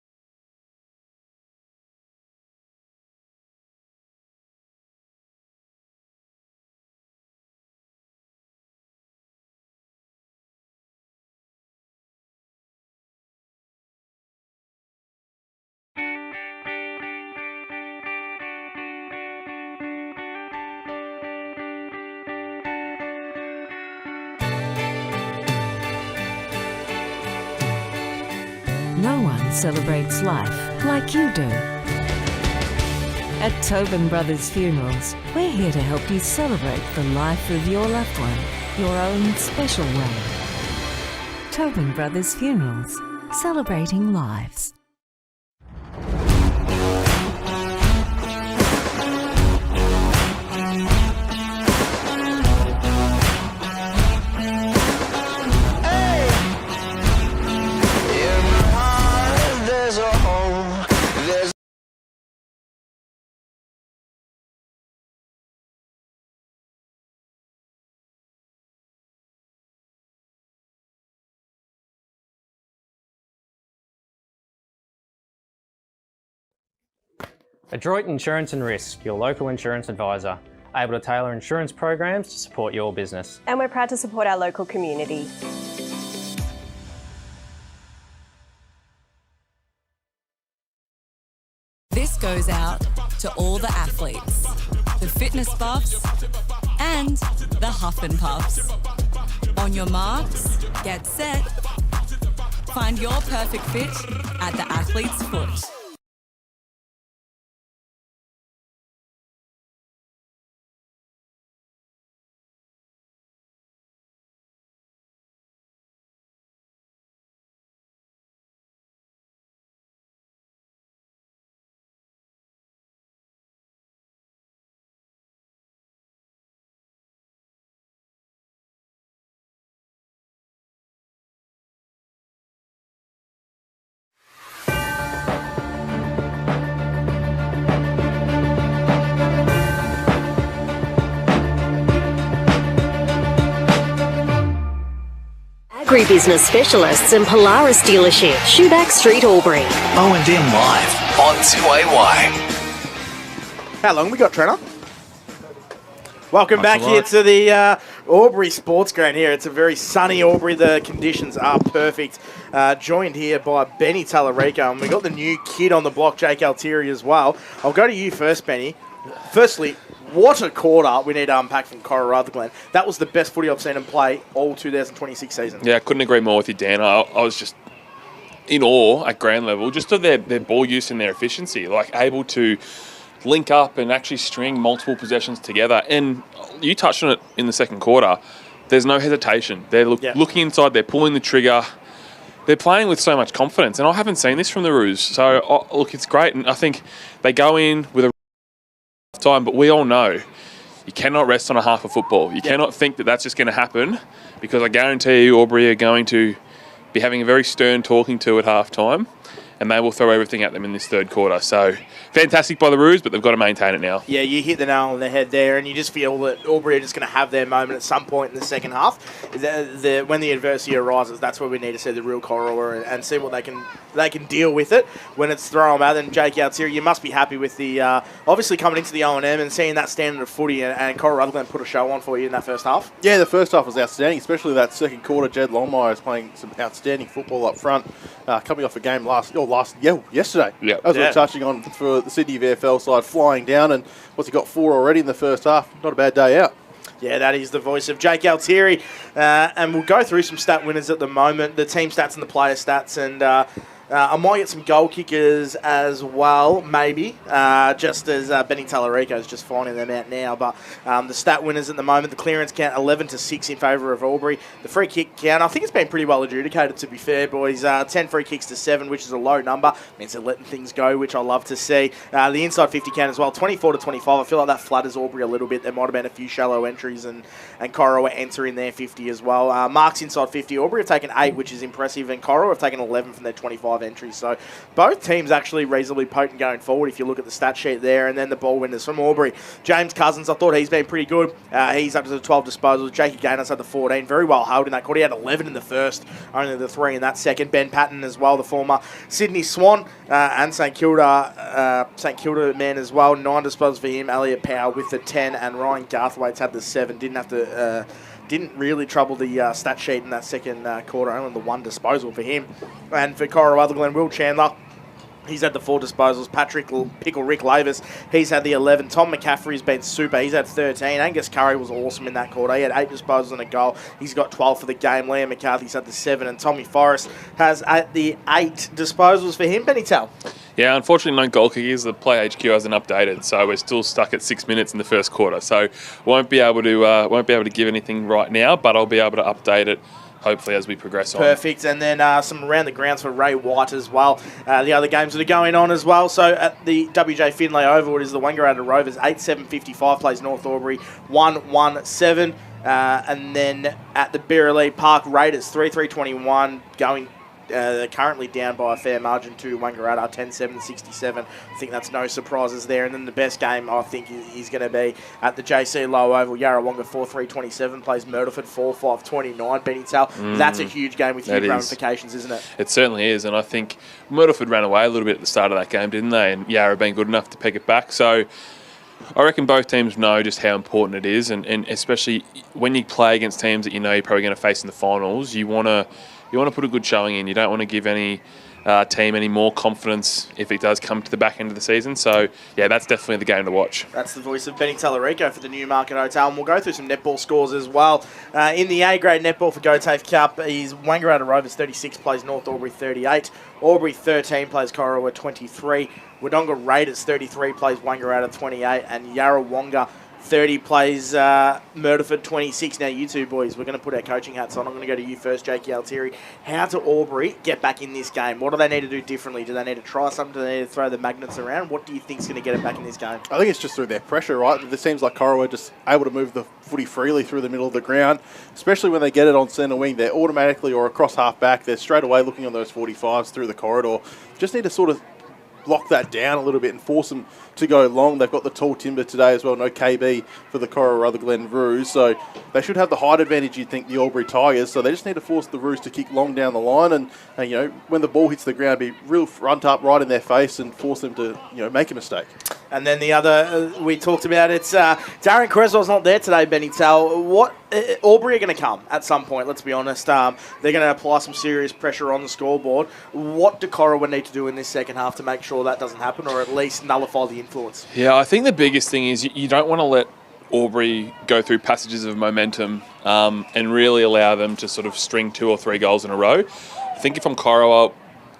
No one celebrates life like you do. At Tobin Brothers Funerals, we're here to help you celebrate the life of your loved one, your own special way. Tobin Brothers Funerals, celebrating lives. Adroit Insurance and Risk, your local insurance advisor, able to tailor insurance programs to support your business. And we're proud to support our local community. This goes out to all the athletes, the fitness buffs, and the huff and puffs. On your marks, get set. Find your perfect fit at the athlete's foot. Agribusiness specialists in Polaris dealership, Shoeback Street, Albury. OMFNL Live on 2AY. How long we got, Trevor? Welcome Much back here to the Albury Sports Ground here. It's a very sunny Albury. The conditions are perfect. Joined here by Benny Tallarico, and we got the new kid on the block, Jake Altieri, as well. I'll go to you first, Benny. Firstly, what a quarter we need to unpack from Cora Rutherglen. That was the best footy I've seen him play all 2026 season. Yeah, I couldn't agree more with you, Dan. I was just in awe at ground level, just of their ball use and their efficiency, like able to link up and actually string multiple possessions together. And you touched on it in the second quarter. There's no hesitation. They're looking inside, they're pulling the trigger. They're playing with so much confidence, and I haven't seen this from the Roos. So, look, it's great, and I think they go in with a time, but we all know you cannot rest on a half of football. You cannot think that that's just going to happen, because I guarantee you Albury are going to be having a very stern talking to at half time. and they will throw everything at them in this third quarter. So fantastic by the Roos, but they've got to maintain it now. Yeah, you hit the nail on the head there, and you just feel that Albury are just going to have their moment at some point in the second half. When the adversity arises, that's where we need to see the real Corowa and see what they can deal with it when it's thrown at them. Jake Altieri, you must be happy with the obviously coming into the O&M and seeing that standard of footy, and Cora Rutherglen put a show on for you in that first half. Yeah, the first half was outstanding, especially that second quarter. Jed Longmire is playing some outstanding football up front, coming off a game yesterday. Yep. As we were touching on for the Sydney VFL side, flying down, and what's he got 4 already in the first half? Not a bad day out. Yeah, that is the voice of Jake Altieri, and we'll go through some stat winners at the moment, the team stats and the player stats, and I might get some goal kickers as well, maybe, just as Benny Tallarico is just finding them out now. But the stat winners at the moment, the clearance count 11-6 in favour of Albury. The free kick count, I think it's been pretty well adjudicated, to be fair, boys. 10 free kicks to 7, which is a low number. Means they're letting things go, which I love to see. The inside 50 count as well, 24-25. I feel like that flatters Albury a little bit. There might have been a few shallow entries, and Corowa entering their 50 as well. Marks inside 50. Albury have taken 8, which is impressive, and Corowa have taken 11 from their 25 entries. So both teams actually reasonably potent going forward if you look at the stat sheet there. And then the ball winners from Albury. James Cousins, I thought he's been pretty good. He's up to the 12 disposals. Jakey Gainer's had the 14. Very well held in that quarter. He had 11 in the first, only the 3 in that second. Ben Patton as well, the former Sydney Swan and St Kilda man as well. 9 disposals for him. Elliot Power with the 10, and Ryan Garthwaite's had the 7. Didn't really trouble the stat sheet in that second quarter, only the 1 disposal for him. And for Cora Rutherglen, Will Chandler, he's had the 4 disposals. Patrick Pickle Rick Lavis, he's had the 11. Tom McCaffrey's been super. He's had 13. Angus Curry was awesome in that quarter. He had 8 disposals and a goal. He's got 12 for the game. Liam McCarthy's had the 7. And Tommy Forrest has the 8 disposals for him. Benny Tell. Yeah, unfortunately, no goal kickers. The Play HQ hasn't updated, so we're still stuck at 6 minutes in the first quarter. So won't be able to give anything right now, but I'll be able to update it hopefully as we progress on. Perfect. And then some around the grounds for Ray White as well. The other games that are going on as well. So at the WJ Finlay Oval, it is the Wangaratta Rovers 8-7-55 plays North Albury 1-1-7. And then at the Birrelea Park Raiders 3-3-21 going. They're currently down by a fair margin to Wangaratta, 10-7-67. I think that's no surprises there. And then the best game, I think, is going to be at the JC Low Oval. Yarrawonga 4-3-27 plays Murderford 4-5-29. Benny Tell, that's a huge game with huge ramifications, isn't it? It certainly is. And I think Murderford ran away a little bit at the start of that game, didn't they? And Yarra been good enough to peg it back. So I reckon both teams know just how important it is. And especially when you play against teams that you know you're probably going to face in the finals, you want to put a good showing in. You don't want to give any team any more confidence if it does come to the back end of the season. So, yeah, that's definitely the game to watch. That's the voice of Benny Tallarico for the Newmarket Hotel. And we'll go through some netball scores as well. In the A-grade netball for GoTAFE Cup, is Wangaratta Rovers 36 plays North Albury 38. Albury 13 plays Corowa 23. Wodonga Raiders 33 plays Wangaratta 28. And Yarrawonga 30 plays Murderford 26. Now, you two boys, we're going to put our coaching hats on. I'm going to go to you first, Jakey Altieri. How do Albury get back in this game? What do they need to do differently? Do they need to try something? Do they need to throw the magnets around? What do you think is going to get it back in this game? I think it's just through their pressure, right? It seems like Corowa just able to move the footy freely through the middle of the ground, especially when they get it on centre wing. They're automatically, or across half back, they're straight away looking on those 45s through the corridor. Just need to sort of lock that down a little bit and force them to go long. They've got the tall timber today as well, no KB for the Cora Rutherglen Roos, so they should have the height advantage, you'd think, the Albury Tigers, so they just need to force the Roos to kick long down the line and you know, when the ball hits the ground, be real front up right in their face and force them to, you know, make a mistake. And then the other we talked about, it's Darren Creswell's not there today, Benny Tell. What Albury are going to come at some point, let's be honest. They're going to apply some serious pressure on the scoreboard. What do Corowa need to do in this second half to make sure that doesn't happen, or at least nullify the influence? Yeah, I think the biggest thing is you don't want to let Albury go through passages of momentum and really allow them to sort of string 2 or 3 goals in a row. I think if I'm Corowa,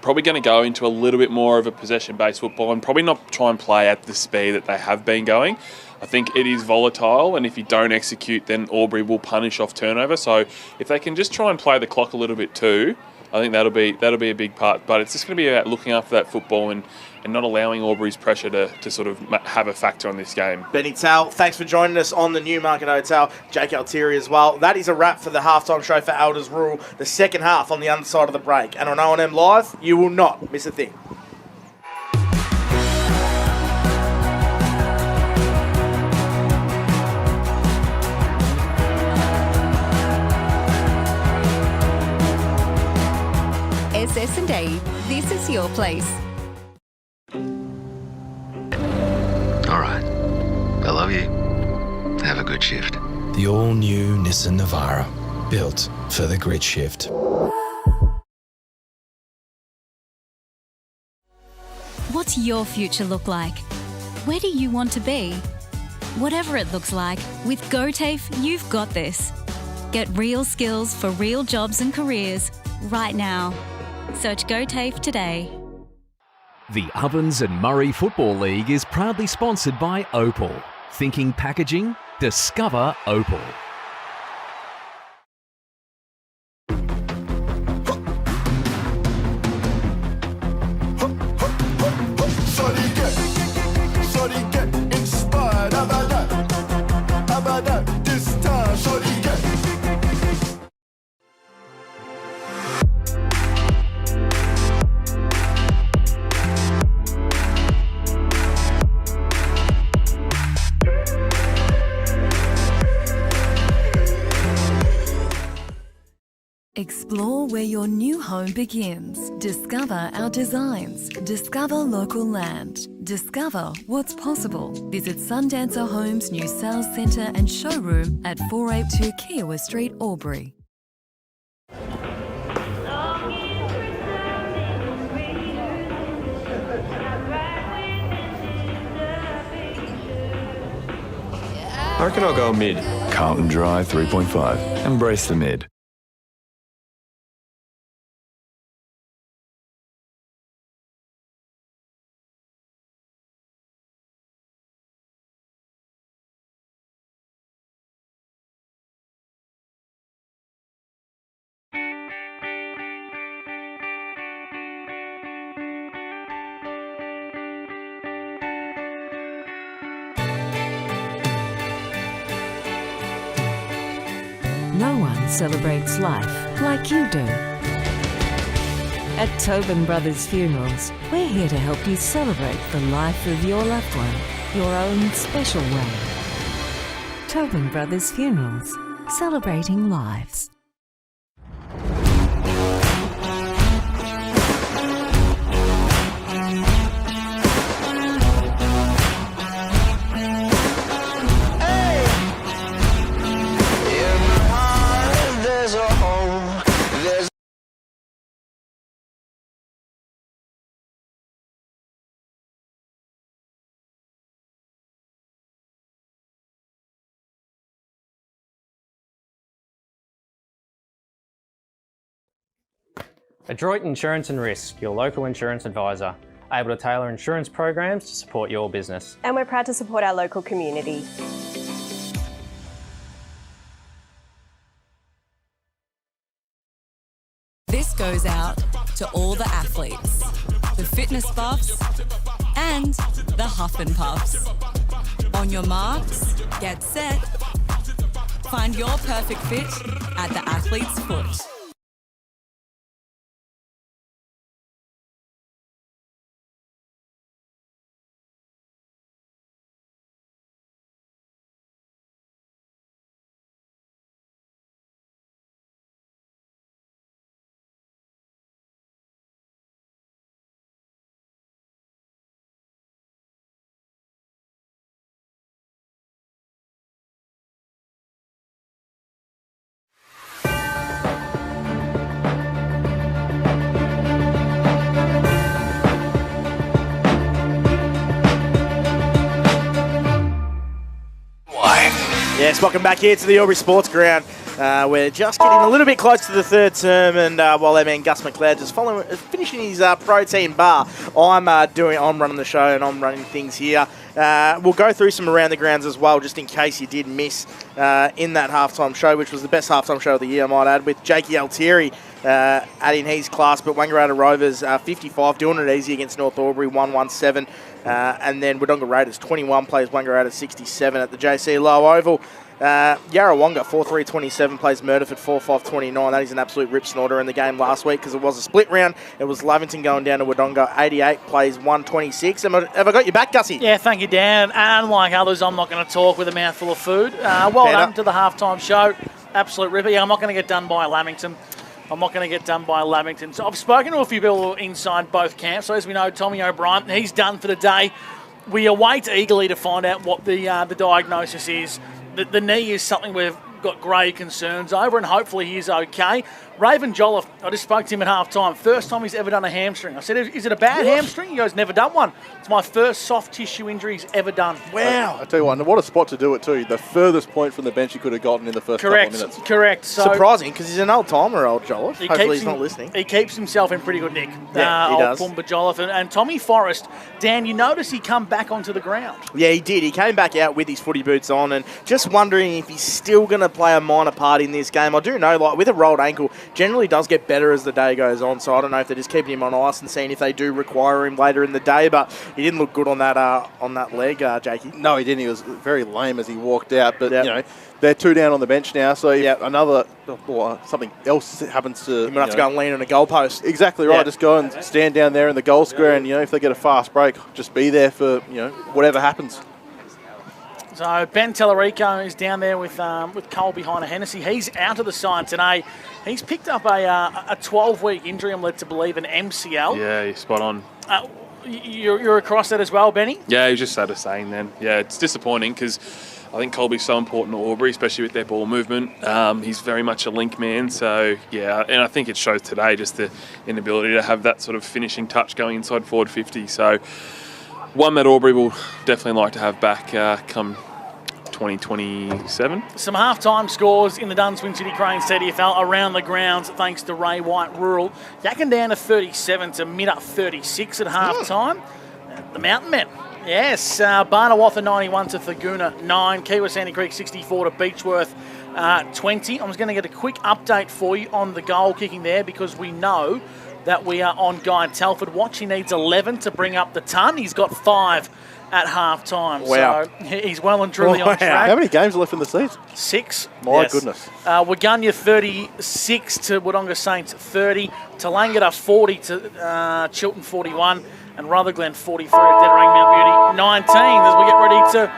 probably going to go into a little bit more of a possession-based football and probably not try and play at the speed that they have been going. I think it is volatile, and if you don't execute, then Albury will punish off turnover. So if they can just try and play the clock a little bit too, I think that'll be a big part. But it's just going to be about looking after that football and not allowing Albury's pressure to sort of have a factor on this game. Benny Tal, thanks for joining us on the Newmarket Hotel. Jake Altieri as well. That is a wrap for the halftime show for Elders Rural. The second half on the other side of the break. And on O&M Live, you will not miss a thing. SS&A, this is your place. All right. I love you. Have a good shift. The all-new Nissan Navara, built for the grid shift. What's your future look like? Where do you want to be? Whatever it looks like, with GoTAFE, you've got this. Get real skills for real jobs and careers right now. Search GoTAFE today. The Ovens and Murray Football League is proudly sponsored by Opal. Thinking packaging? Discover Opal. Explore where your new home begins. Discover our designs. Discover local land. Discover what's possible. Visit Sundancer Homes' new sales centre and showroom at 482 Kiowa Street, Albury. I reckon I'll go mid. Carlton Drive 3.5. Embrace the mid. No one celebrates life like you do. At Tobin Brothers Funerals, we're here to help you celebrate the life of your loved one, your own special way. Tobin Brothers Funerals, celebrating lives. Adroit Insurance and Risk, your local insurance advisor, able to tailor insurance programs to support your business. And we're proud to support our local community. This goes out to all the athletes, the fitness buffs, and the huff and puffs. On your marks, get set. Find your perfect fit at the athlete's foot. Yes, welcome back here to the Albury Sports Ground. We're just getting a little bit close to the third term, and while our man Gus McLeod just finishing his protein bar, I'm running the show and I'm running things here. We'll go through some around the grounds as well, just in case you did miss in that halftime show, which was the best halftime show of the year, I might add, with Jakey Altieri adding his class. But Wangaratta Rovers 55, doing it easy against North Albury, 117. And then Wodonga Raiders 21 plays Wangaratta 67 at the JC Low Oval. Yarrawonga 4-3-27 plays Murderford 4-5-29. That is an absolute rip snorter in the game last week because it was a split round. It was Lavington going down to Wodonga. 88 plays 126. Have I got your back, Gussie? Yeah, thank you, Dan. And like others, I'm not going to talk with a mouthful of food. Well done to the halftime show. Absolute ripper. Yeah, I'm not going to get done by Lamington. So I've spoken to a few people inside both camps. So as we know, Tommy O'Brien, he's done for the day. We await eagerly to find out what the diagnosis is. The knee is something we've got grave concerns over, and hopefully he's okay. Raven Jolliffe, I just spoke to him at half-time. First time he's ever done a hamstring. I said, is it a bad hamstring? He goes, never done one. It's my first soft tissue injury he's ever done. Wow. I tell you what a spot to do it too. The furthest point from the bench he could have gotten in the first couple of minutes. Correct. So surprising, because he's an old-timer, old Jolliffe. Hopefully he's not listening. He keeps himself in pretty good nick. Yeah, he does. Pumba Jolliffe. And Tommy Forrest, Dan, you notice he come back onto the ground. Yeah, he did. He came back out with his footy boots on, and just wondering if he's still going to play a minor part in this game. I do know, like, with a rolled ankle, generally does get better as the day goes on, so I don't know if they're just keeping him on ice and seeing if they do require him later in the day, but he didn't look good on that leg, Jakey. No, he didn't. He was very lame as he walked out, but you know, they're 2 down on the bench now, so if another or something else happens to... You might have to go and lean on a goalpost. Exactly right. Just go and stand down there in the goal square, and, you know, if they get a fast break, just be there for, you know, whatever happens. So Ben Tellerico is down there with Cole behind a Hennessy. He's out of the side today. He's picked up a 12-week injury, I'm led to believe, an MCL. Yeah, you're spot on. You're across that as well, Benny? Yeah, he was just started saying then. Yeah, it's disappointing because I think Colby's so important to Albury, especially with their ball movement. He's very much a link man, so yeah, and I think it shows today just the inability to have that sort of finishing touch going inside forward 50. So one that Albury will definitely like to have back come 2027. Some half-time scores in the Dunswin City Cranes TDFL around the grounds thanks to Ray White Rural. Yakking down to 37 to mid-up 36 at half-time. The Mountain Men. Yes, Barnawatha 91 to Thaguna 9. Kiwa Sandy Creek 64 to Beechworth 20. I'm just going to get a quick update for you on the goal kicking there because we know that we are on Guy Telford watch. He needs 11 to bring up the ton. He's got 5 at half-time. Wow. So he's well and truly on track. How many games are left in the season? 6. My goodness. Waganya 36 to Wodonga Saints 30. Talangata 40 to Chilton 41. And Rutherglen 43 at Dettering Mount Beauty 19 as we get ready to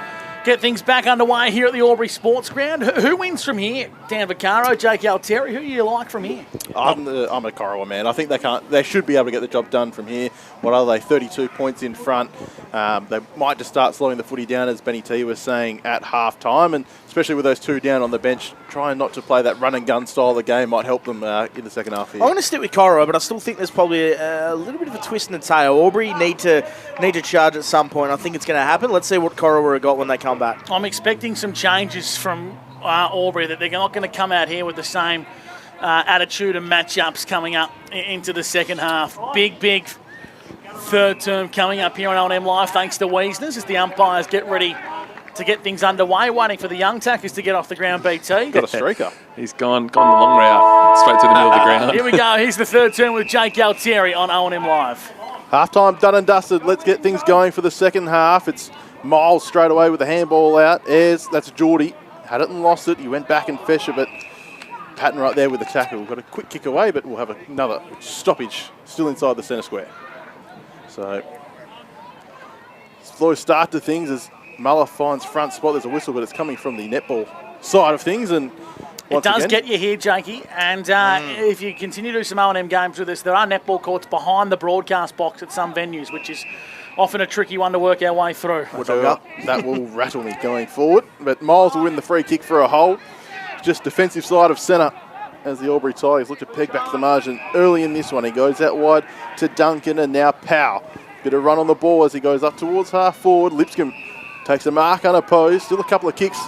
get things back underway here at the Albury Sports Ground. Who wins from here? Dan Vaccaro, Jake Altieri, who do you like from here? I'm a Corowa man. I think they should be able to get the job done from here. What are they, 32 points in front? They might just start slowing the footy down, as Benny T was saying, at half-time, and especially with those 2 down on the bench, trying not to play that run-and-gun style of the game might help them in the second half here. I'm going to stick with Corowa, but I still think there's probably a little bit of a twist in the tail. Albury need to charge at some point. I think it's going to happen. Let's see what Corowa have got when they come back. I'm expecting some changes from Albury, that they're not going to come out here with the same attitude and matchups coming up into the second half. Big third term coming up here on OM Live thanks to Wiesners as the umpires get ready to get things underway, waiting for the young tackers to get off the ground, BT. Got a streaker. He's gone the long route, straight to the middle of the ground. Here we go. Here's the third term with Jake Altieri on OM Live. Half-time done and dusted. Let's get things going for the second half. It's Miles straight away with the handball out. Ayres, that's Geordie. Had it and lost it. He went back and fetched it, but Patton right there with the tackle. We've got a quick kick away, but we'll have another stoppage still inside the centre square. So, slow start to things as Muller finds front spot. There's a whistle, but it's coming from the netball side of things. And it does get you here, Jakey. And if you continue to do some O&M games with us, there are netball courts behind the broadcast box at some venues, which is often a tricky one to work our way through. That will rattle me going forward. But Miles will win the free kick for a hold. Just defensive side of centre as the Albury Tigers look to peg back to the margin early in this one. He goes out wide to Duncan and now Powell. Bit of run on the ball as he goes up towards half forward. Lipscomb takes a mark unopposed. Still a couple of kicks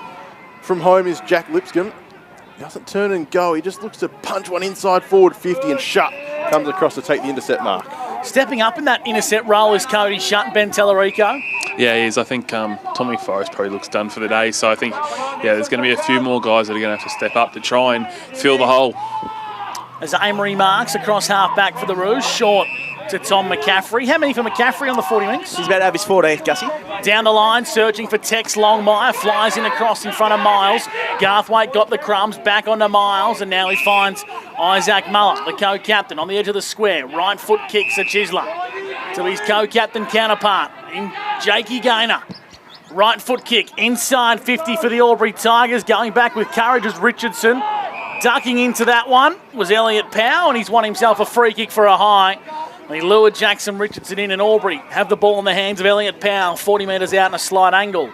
from home is Jack Lipscomb. Doesn't turn and go. He just looks to punch one inside forward 50 and Shutt comes across to take the intercept mark. Stepping up in that intercept role is Cody Shutt and Ben Tellerico. Yeah, he is. I think Tommy Forrest probably looks done for the day. So I think, there's going to be a few more guys that are going to have to step up to try and fill the hole. As Amory marks across half-back for the Roos, short to Tom McCaffrey. How many for McCaffrey on the 40 wings? He's about to have his 14th, Gussie. Down the line, searching for Tex Longmire. Flies in across in front of Miles. Garthwaite got the crumbs, back onto Miles, and now he finds Isaac Muller, the co-captain, on the edge of the square. Right foot kicks a Chisler to his co-captain counterpart in Jakey Gaynor. Right foot kick, inside 50 for the Albury Tigers. Going back with courage as Richardson. Ducking into that one was Elliot Powell, and he's won himself a free kick for a high. He lured Jackson Richardson in, and Albury have the ball in the hands of Elliot Powell, 40 metres out in a slight angle.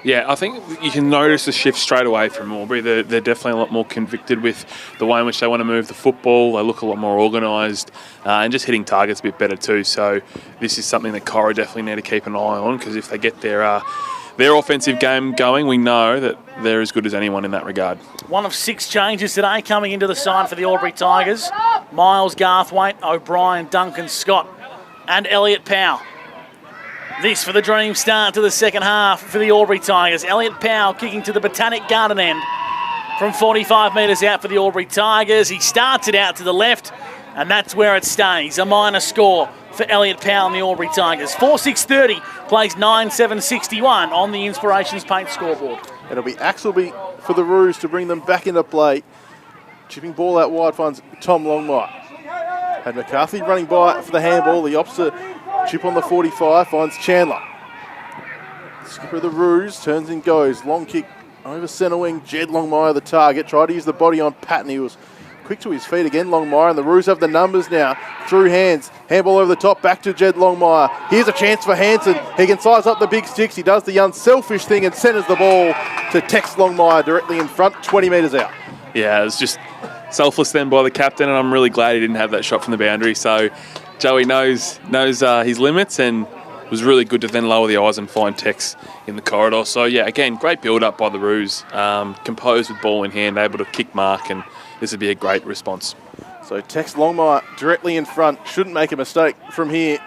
Yeah, I think you can notice the shift straight away from Albury. They're definitely a lot more convicted with the way in which they want to move the football. They look a lot more organised and just hitting targets a bit better too. So this is something that Cora definitely need to keep an eye on, because if they get their offensive game going, we know that they're as good as anyone in that regard. One of 6 changes today coming into the side for the Albury Tigers. Miles, Garthwaite, O'Brien, Duncan, Scott and Elliot Powell. This for the dream start to the second half for the Albury Tigers. Elliot Powell kicking to the Botanic Garden end from 45 metres out for the Albury Tigers. He starts it out to the left, and that's where it stays. A minor score for Elliot Powell and the Albury Tigers. 4-6-30 plays 9-7-61 on the Inspirations Paint scoreboard. It'll be Axelby for the Roos to bring them back into play. Chipping ball out wide finds Tom Longmire. Had McCarthy running by for the handball. The opposite chip on the 45 finds Chandler. Skipper of the Roos turns and goes. Long kick over centre wing. Jed Longmire the target. Tried to use the body on Patton. He was quick to his feet again, Longmire, and the Roos have the numbers now. Through hands, handball over the top, back to Jed Longmire. Here's a chance for Hanson. He can size up the big sticks. He does the unselfish thing and centres the ball to Tex Longmire directly in front, 20 metres out. Yeah, it was just selfless then by the captain, and I'm really glad he didn't have that shot from the boundary. So Joey knows his limits, and it was really good to then lower the eyes and find Tex in the corridor. So yeah, again, great build-up by the Roos, composed with ball in hand, able to kick mark, and this would be a great response. So Tex Longmire directly in front. Shouldn't make a mistake from here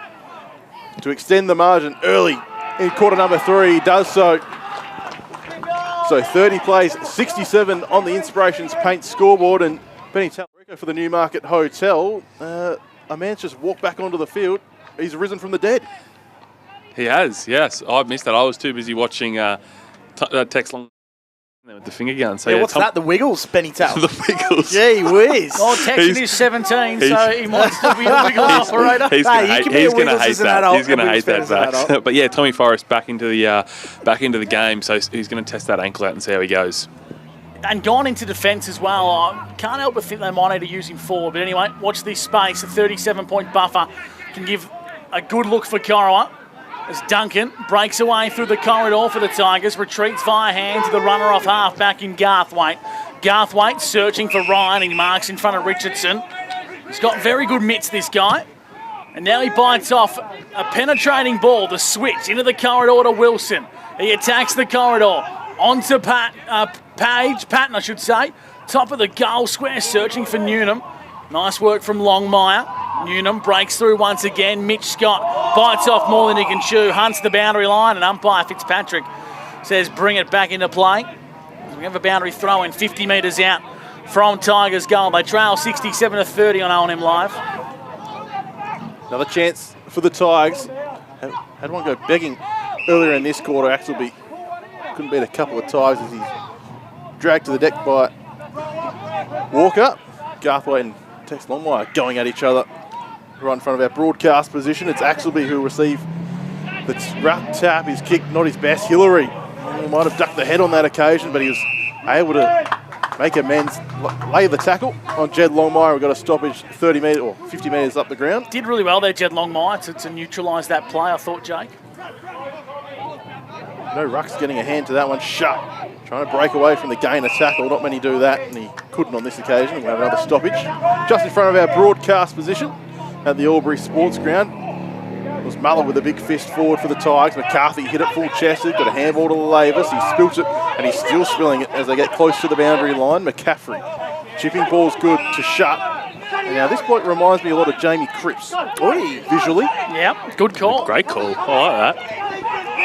to extend the margin early in quarter number 3. He does so. So 30 plays, 67 on the Inspirations Paint scoreboard. And Benny Talarico for the Newmarket Hotel. A man's just walked back onto the field. He's risen from the dead. He has, yes. I missed that. I was too busy watching Tex Longmire with the finger gun. So yeah, what's that? The Wiggles, Benny Tell. The Wiggles. Gee whiz. Oh, Tex is 17, so he wants to be a Wiggles operator. He's going to hate that. He's going to hate that fact. But yeah, Tommy Forrest back into the game, so he's going to test that ankle out and see how he goes. And gone into defence as well. I can't help but think they might need to use him forward. But anyway, watch this space. A 37-point buffer can give a good look for Corowa. As Duncan breaks away through the corridor for the Tigers, retreats via hand to the runner off half back in Garthwaite. Garthwaite searching for Ryan. He marks in front of Richardson. He's got very good mitts, this guy. And now he bites off a penetrating ball, the switch into the corridor to Wilson. He attacks the corridor onto Patton, I should say. Top of the goal square, searching for Newnham. Nice work from Longmire. Newnham breaks through once again. Mitch Scott bites off more than he can chew, hunts the boundary line, and umpire Fitzpatrick says bring it back into play. We have a boundary throw in 50 metres out from Tigers goal. They trail 67-30 on OMFNL Live. Another chance for the Tigers. Had one go begging earlier in this quarter. Axelby couldn't beat a couple of ties as he's dragged to the deck by Walker. Garthwaite and Tex Longmire going at each other right in front of our broadcast position. It's Axelby who received the tap. His kick, not his best. Hillary might have ducked the head on that occasion, but he was able to make amends, lay the tackle on Jed Longmire. We've got a stoppage 30 metres or 50 metres up the ground. Did really well there, Jed Longmire, to neutralise that play, I thought, Jake. No rucks getting a hand to that one. Shut. Trying to break away from the Gaynor tackle. Not many do that, and he couldn't on this occasion. We'll have another stoppage. Just in front of our broadcast position at the Albury Sports Ground. It was Muller with a big fist forward for the Tigers. McCarthy hit it full-chested, got a handball to Lavis. He spilt it, and he's still spilling it as they get close to the boundary line. McCaffrey. Chipping ball's good to Shut. And now this bloke reminds me a lot of Jamie Cripps. Visually. Yeah, good call. Great call. I like that.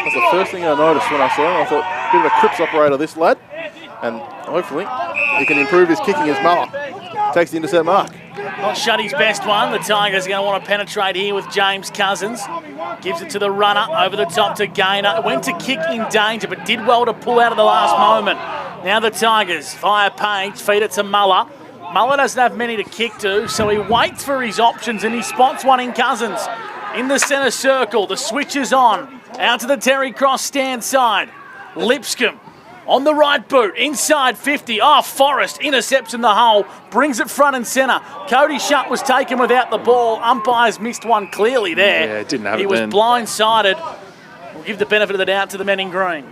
That's the first thing I noticed when I saw him. I thought, a bit of a Crips operator, this lad. And hopefully he can improve his kicking as Muller takes the intercept mark. Not shut his best one. The Tigers are going to want to penetrate here with James Cousins. Gives it to the runner over the top to Gaynor. Went to kick in danger, but did well to pull out at the last moment. Now the Tigers via Page feed it to Muller. Muller doesn't have many to kick to, so he waits for his options and he spots one in Cousins. In the centre circle, the switch is on. Out to the Terry Cross stand side. Lipscomb on the right boot, inside 50. Oh, Forrest intercepts in the hole, brings it front and centre. Cody Shutt was taken without the ball. Umpires missed one clearly there. Yeah, didn't have he it was then. blindsided. We'll give the benefit of the doubt to the men in green.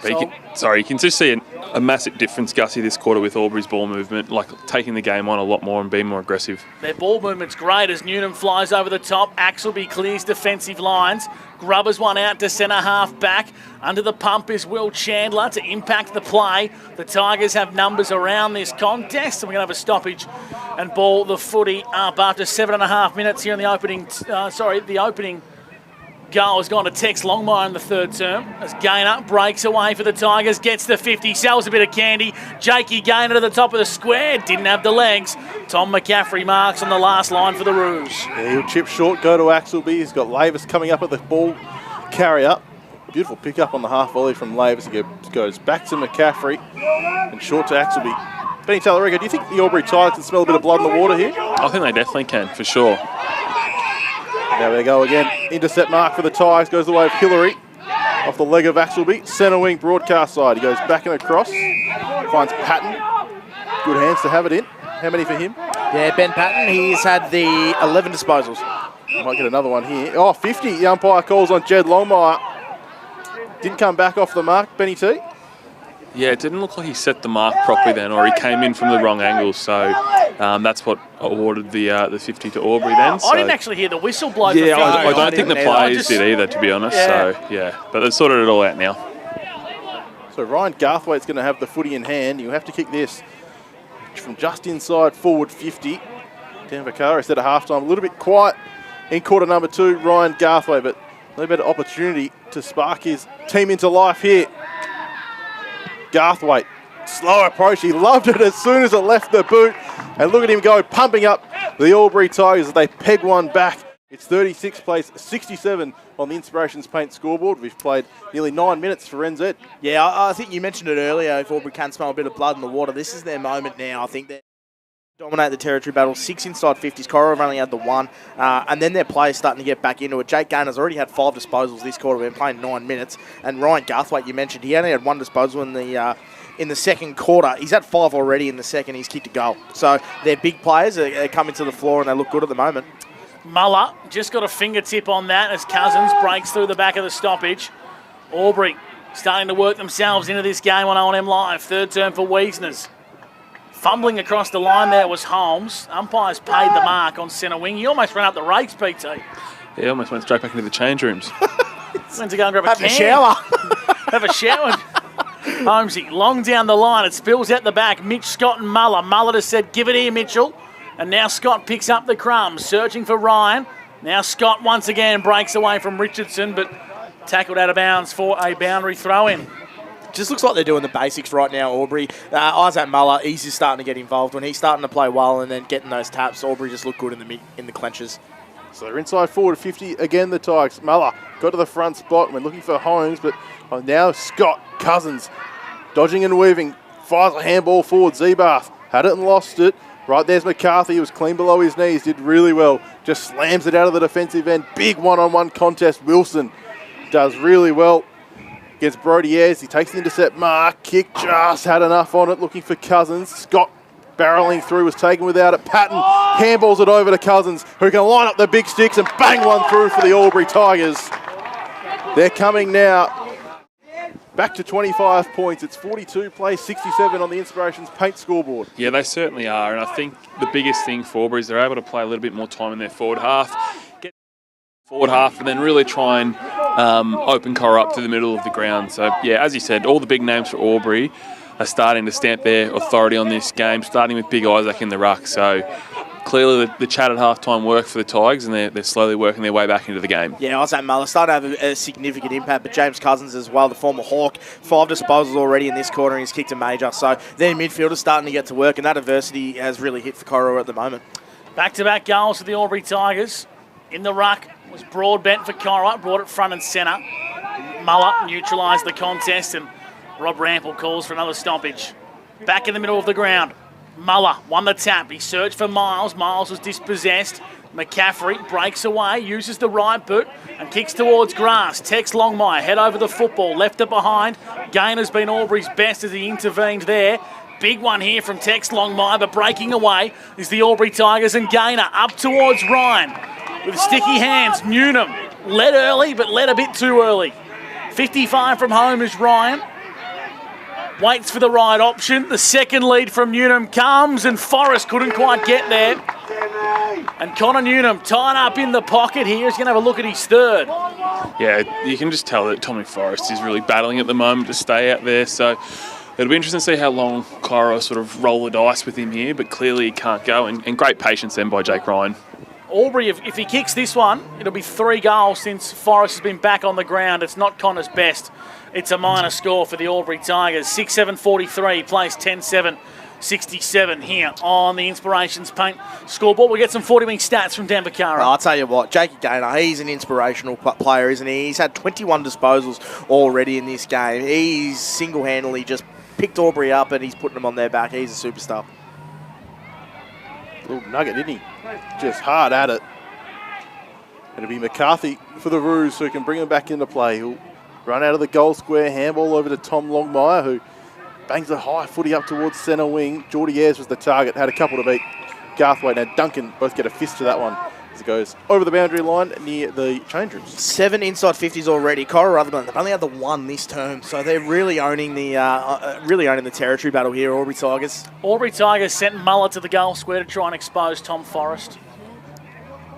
You can just see a massive difference, Gussie, this quarter with Albury's ball movement, like taking the game on a lot more and being more aggressive. Their ball movement's great as Newnham flies over the top. Axelby clears defensive lines. Grubbers one out to centre half back. Under the pump is Will Chandler to impact the play. The Tigers have numbers around this contest, and we're going to have a stoppage and ball the footy up after 7.5 minutes here in the opening. The opening goal has gone to Tex Longmire in the third term as Gaynor breaks away for the Tigers, gets the 50, sells a bit of candy. Jakey Gaynor to the top of the square, didn't have the legs. Tom McCaffrey marks on the last line for the Roos. Yeah, he'll chip short, go to Axelby. He's got Lavis coming up at the ball carrier. Beautiful pick up on the half volley from Lavis. He goes back to McCaffrey and short to Axelby. Benny Talarico, do you think the Albury Tigers can smell a bit of blood in the water here? I think they definitely can, for sure. There they go again. Intercept mark for the Tigers. Goes the way of Hillary. Off the leg of Axelby. Centre wing broadcast side. He goes back and across. Finds Patton. Good hands to have it in. How many for him? Yeah, Ben Patton. He's had the 11 disposals. Might get another one here. Oh, 50. The umpire calls on Jed Longmire. Didn't come back off the mark. Benny T. Yeah, it didn't look like he set the mark properly then, or he came in from the wrong angle. So that's what awarded the 50 to Albury then. So. I didn't actually hear the whistle blow. Yeah, I don't think the players did either, to be honest. Yeah. So, yeah, but they've sorted it all out now. So Ryan Garthwaite's going to have the footy in hand. You have to kick this from just inside forward 50. Dan Vaccaro said at halftime, a little bit quiet in quarter number 2, Ryan Garthwaite, but no better opportunity to spark his team into life here. Garthwaite, slow approach. He loved it as soon as it left the boot. And look at him go, pumping up the Albury Tigers as they peg one back. It's 36 place, 67 on the Inspirations Paint scoreboard. We've played nearly 9 minutes for NZ. Yeah, I think you mentioned it earlier. If Albury can smell a bit of blood in the water, this is their moment now. I think they dominate the territory battle. 6 inside 50s. Corrie have only had the 1. And then their players starting to get back into it. Jake Gaynor's already had 5 disposals this quarter. We've been playing 9 minutes. And Ryan Garthwaite, you mentioned, he only had 1 disposal in the second quarter. He's had 5 already in the second. He's kicked a goal. So they're big players. They're coming to the floor and they look good at the moment. Muller just got a fingertip on that as Cousins breaks through the back of the stoppage. Albury starting to work themselves into this game on O&M Live. Third term for Wiesners. Fumbling across the line there was Holmes. Umpires paid the mark on centre wing. He almost ran up the rakes, PT. He almost went straight back into the change rooms. Went to go and grab Have a shower. Have a shower. Holmesy, long down the line. It spills out the back. Mitch, Scott and Muller. Muller just said, give it here, Mitchell. And now Scott picks up the crumbs, searching for Ryan. Now Scott once again breaks away from Richardson, but tackled out of bounds for a boundary throw-in. Just looks like they're doing the basics right now, Albury. Isaac Muller, he's just starting to get involved. When he's starting to play well and then getting those taps, Albury just look good in the clenches. So they're inside forward 50 again, the Tigers. Muller got to the front spot. We're looking for Holmes, but now Scott Cousins dodging and weaving. Fires a handball forward. Zebath had it and lost it. Right there's McCarthy. He was clean below his knees. Did really well. Just slams it out of the defensive end. Big one-on-one contest. Wilson does really well against Brody Ayres. He takes the intercept mark. Kick just had enough on it. Looking for Cousins. Scott barreling through, was taken without it. Patton handballs it over to Cousins, who can line up the big sticks and bang one through for the Albury Tigers. They're coming now back to 25 points. It's 42 plays 67 on the Inspirations Paint scoreboard. Yeah, they certainly are. And I think the biggest thing for Albury is they're able to play a little bit more time in their forward half. Get forward half and then really try and open Cora up to the middle of the ground. So, yeah, as you said, all the big names for Albury are starting to stamp their authority on this game, starting with Big Isaac in the ruck. So, clearly the chat at halftime worked for the Tigers, and they're slowly working their way back into the game. Yeah, I was saying Muller starting to have a significant impact, but James Cousins as well, the former Hawk, 5 disposals already in this quarter, and he's kicked a major. So their midfielders starting to get to work, and that adversity has really hit for Corowa at the moment. Back-to-back goals for the Albury Tigers. In the ruck was Broadbent for Corowa, brought it front and centre. Muller neutralised the contest, and Rob Rample calls for another stoppage. Back in the middle of the ground, Muller won the tap. He searched for Miles. Miles was dispossessed. McCaffrey breaks away, uses the right boot and kicks towards grass. Tex Longmire head over the football, left it behind. Gainer's been Albury's best as he intervened there. Big one here from Tex Longmire, but breaking away is the Albury Tigers, and Gainer up towards Ryan with sticky hands. Newnham led early, but led a bit too early. 55 from home is Ryan. Waits for the right option. The second lead from Newnham comes, and Forrest couldn't quite get there. And Connor Newnham tied up in the pocket here. He's going to have a look at his third. Yeah, you can just tell that Tommy Forrest is really battling at the moment to stay out there. So it'll be interesting to see how long Corowa sort of roll the dice with him here, but clearly he can't go. And great patience then by Jake Ryan. Albury, if he kicks this one, it'll be 3 goals since Forrest has been back on the ground. It's not Connor's best. It's a minor score for the Albury Tigers. 6-7-43, plays 10-7-67 here on the Inspirations Paint scoreboard. We'll get some 40-wing stats from Dan Vaccaro. I'll tell you what, Jakey Gaynor, he's an inspirational player, isn't he? He's had 21 disposals already in this game. He's single-handedly just picked Albury up and he's putting them on their back. He's a superstar. Little nugget, didn't he? Just hard at it. It'll be McCarthy for the Roos, who can bring him back into play. He'll run out of the goal square, handball over to Tom Longmire, who bangs a high footy up towards centre wing. Geordie Ayres was the target, had a couple to beat Garthwaite. Now Duncan both get a fist to that one as it goes over the boundary line near the change rooms. 7 inside 50s already. Cora Rutherglen, they've only had the 1 this term, so they're really owning the territory battle here, Albury Tigers. Albury Tigers sent Muller to the goal square to try and expose Tom Forrest.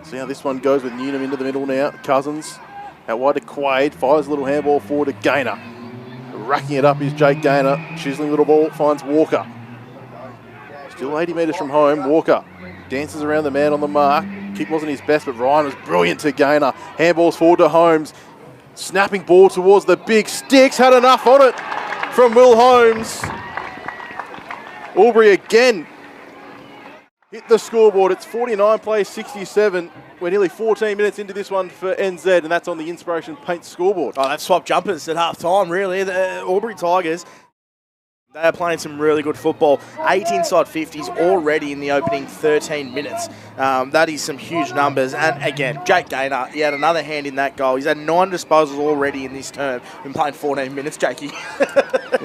See how this one goes with Newnham into the middle now. Cousins out wide to Quaid, fires a little handball forward to Gaynor. Racking it up is Jake Gaynor. Chiseling little ball, finds Walker. Still 80 metres from home. Walker dances around the man on the mark. Kick wasn't his best, but Ryan was brilliant to Gaynor. Handballs forward to Holmes. Snapping ball towards the big sticks. Had enough on it from Will Holmes. Albury again hit the scoreboard. It's 49 plays 67. We're nearly 14 minutes into this one for NZ, and that's on the Inspiration Paint scoreboard. Oh, they've swapped jumpers at half time, really. The Albury Tigers, they are playing some really good football. 8 inside 50s already in the opening 13 minutes. That is some huge numbers. And again, Jake Gaynor, he had another hand in that goal. He's had 9 disposals already in this term. Been playing 14 minutes, Jakey.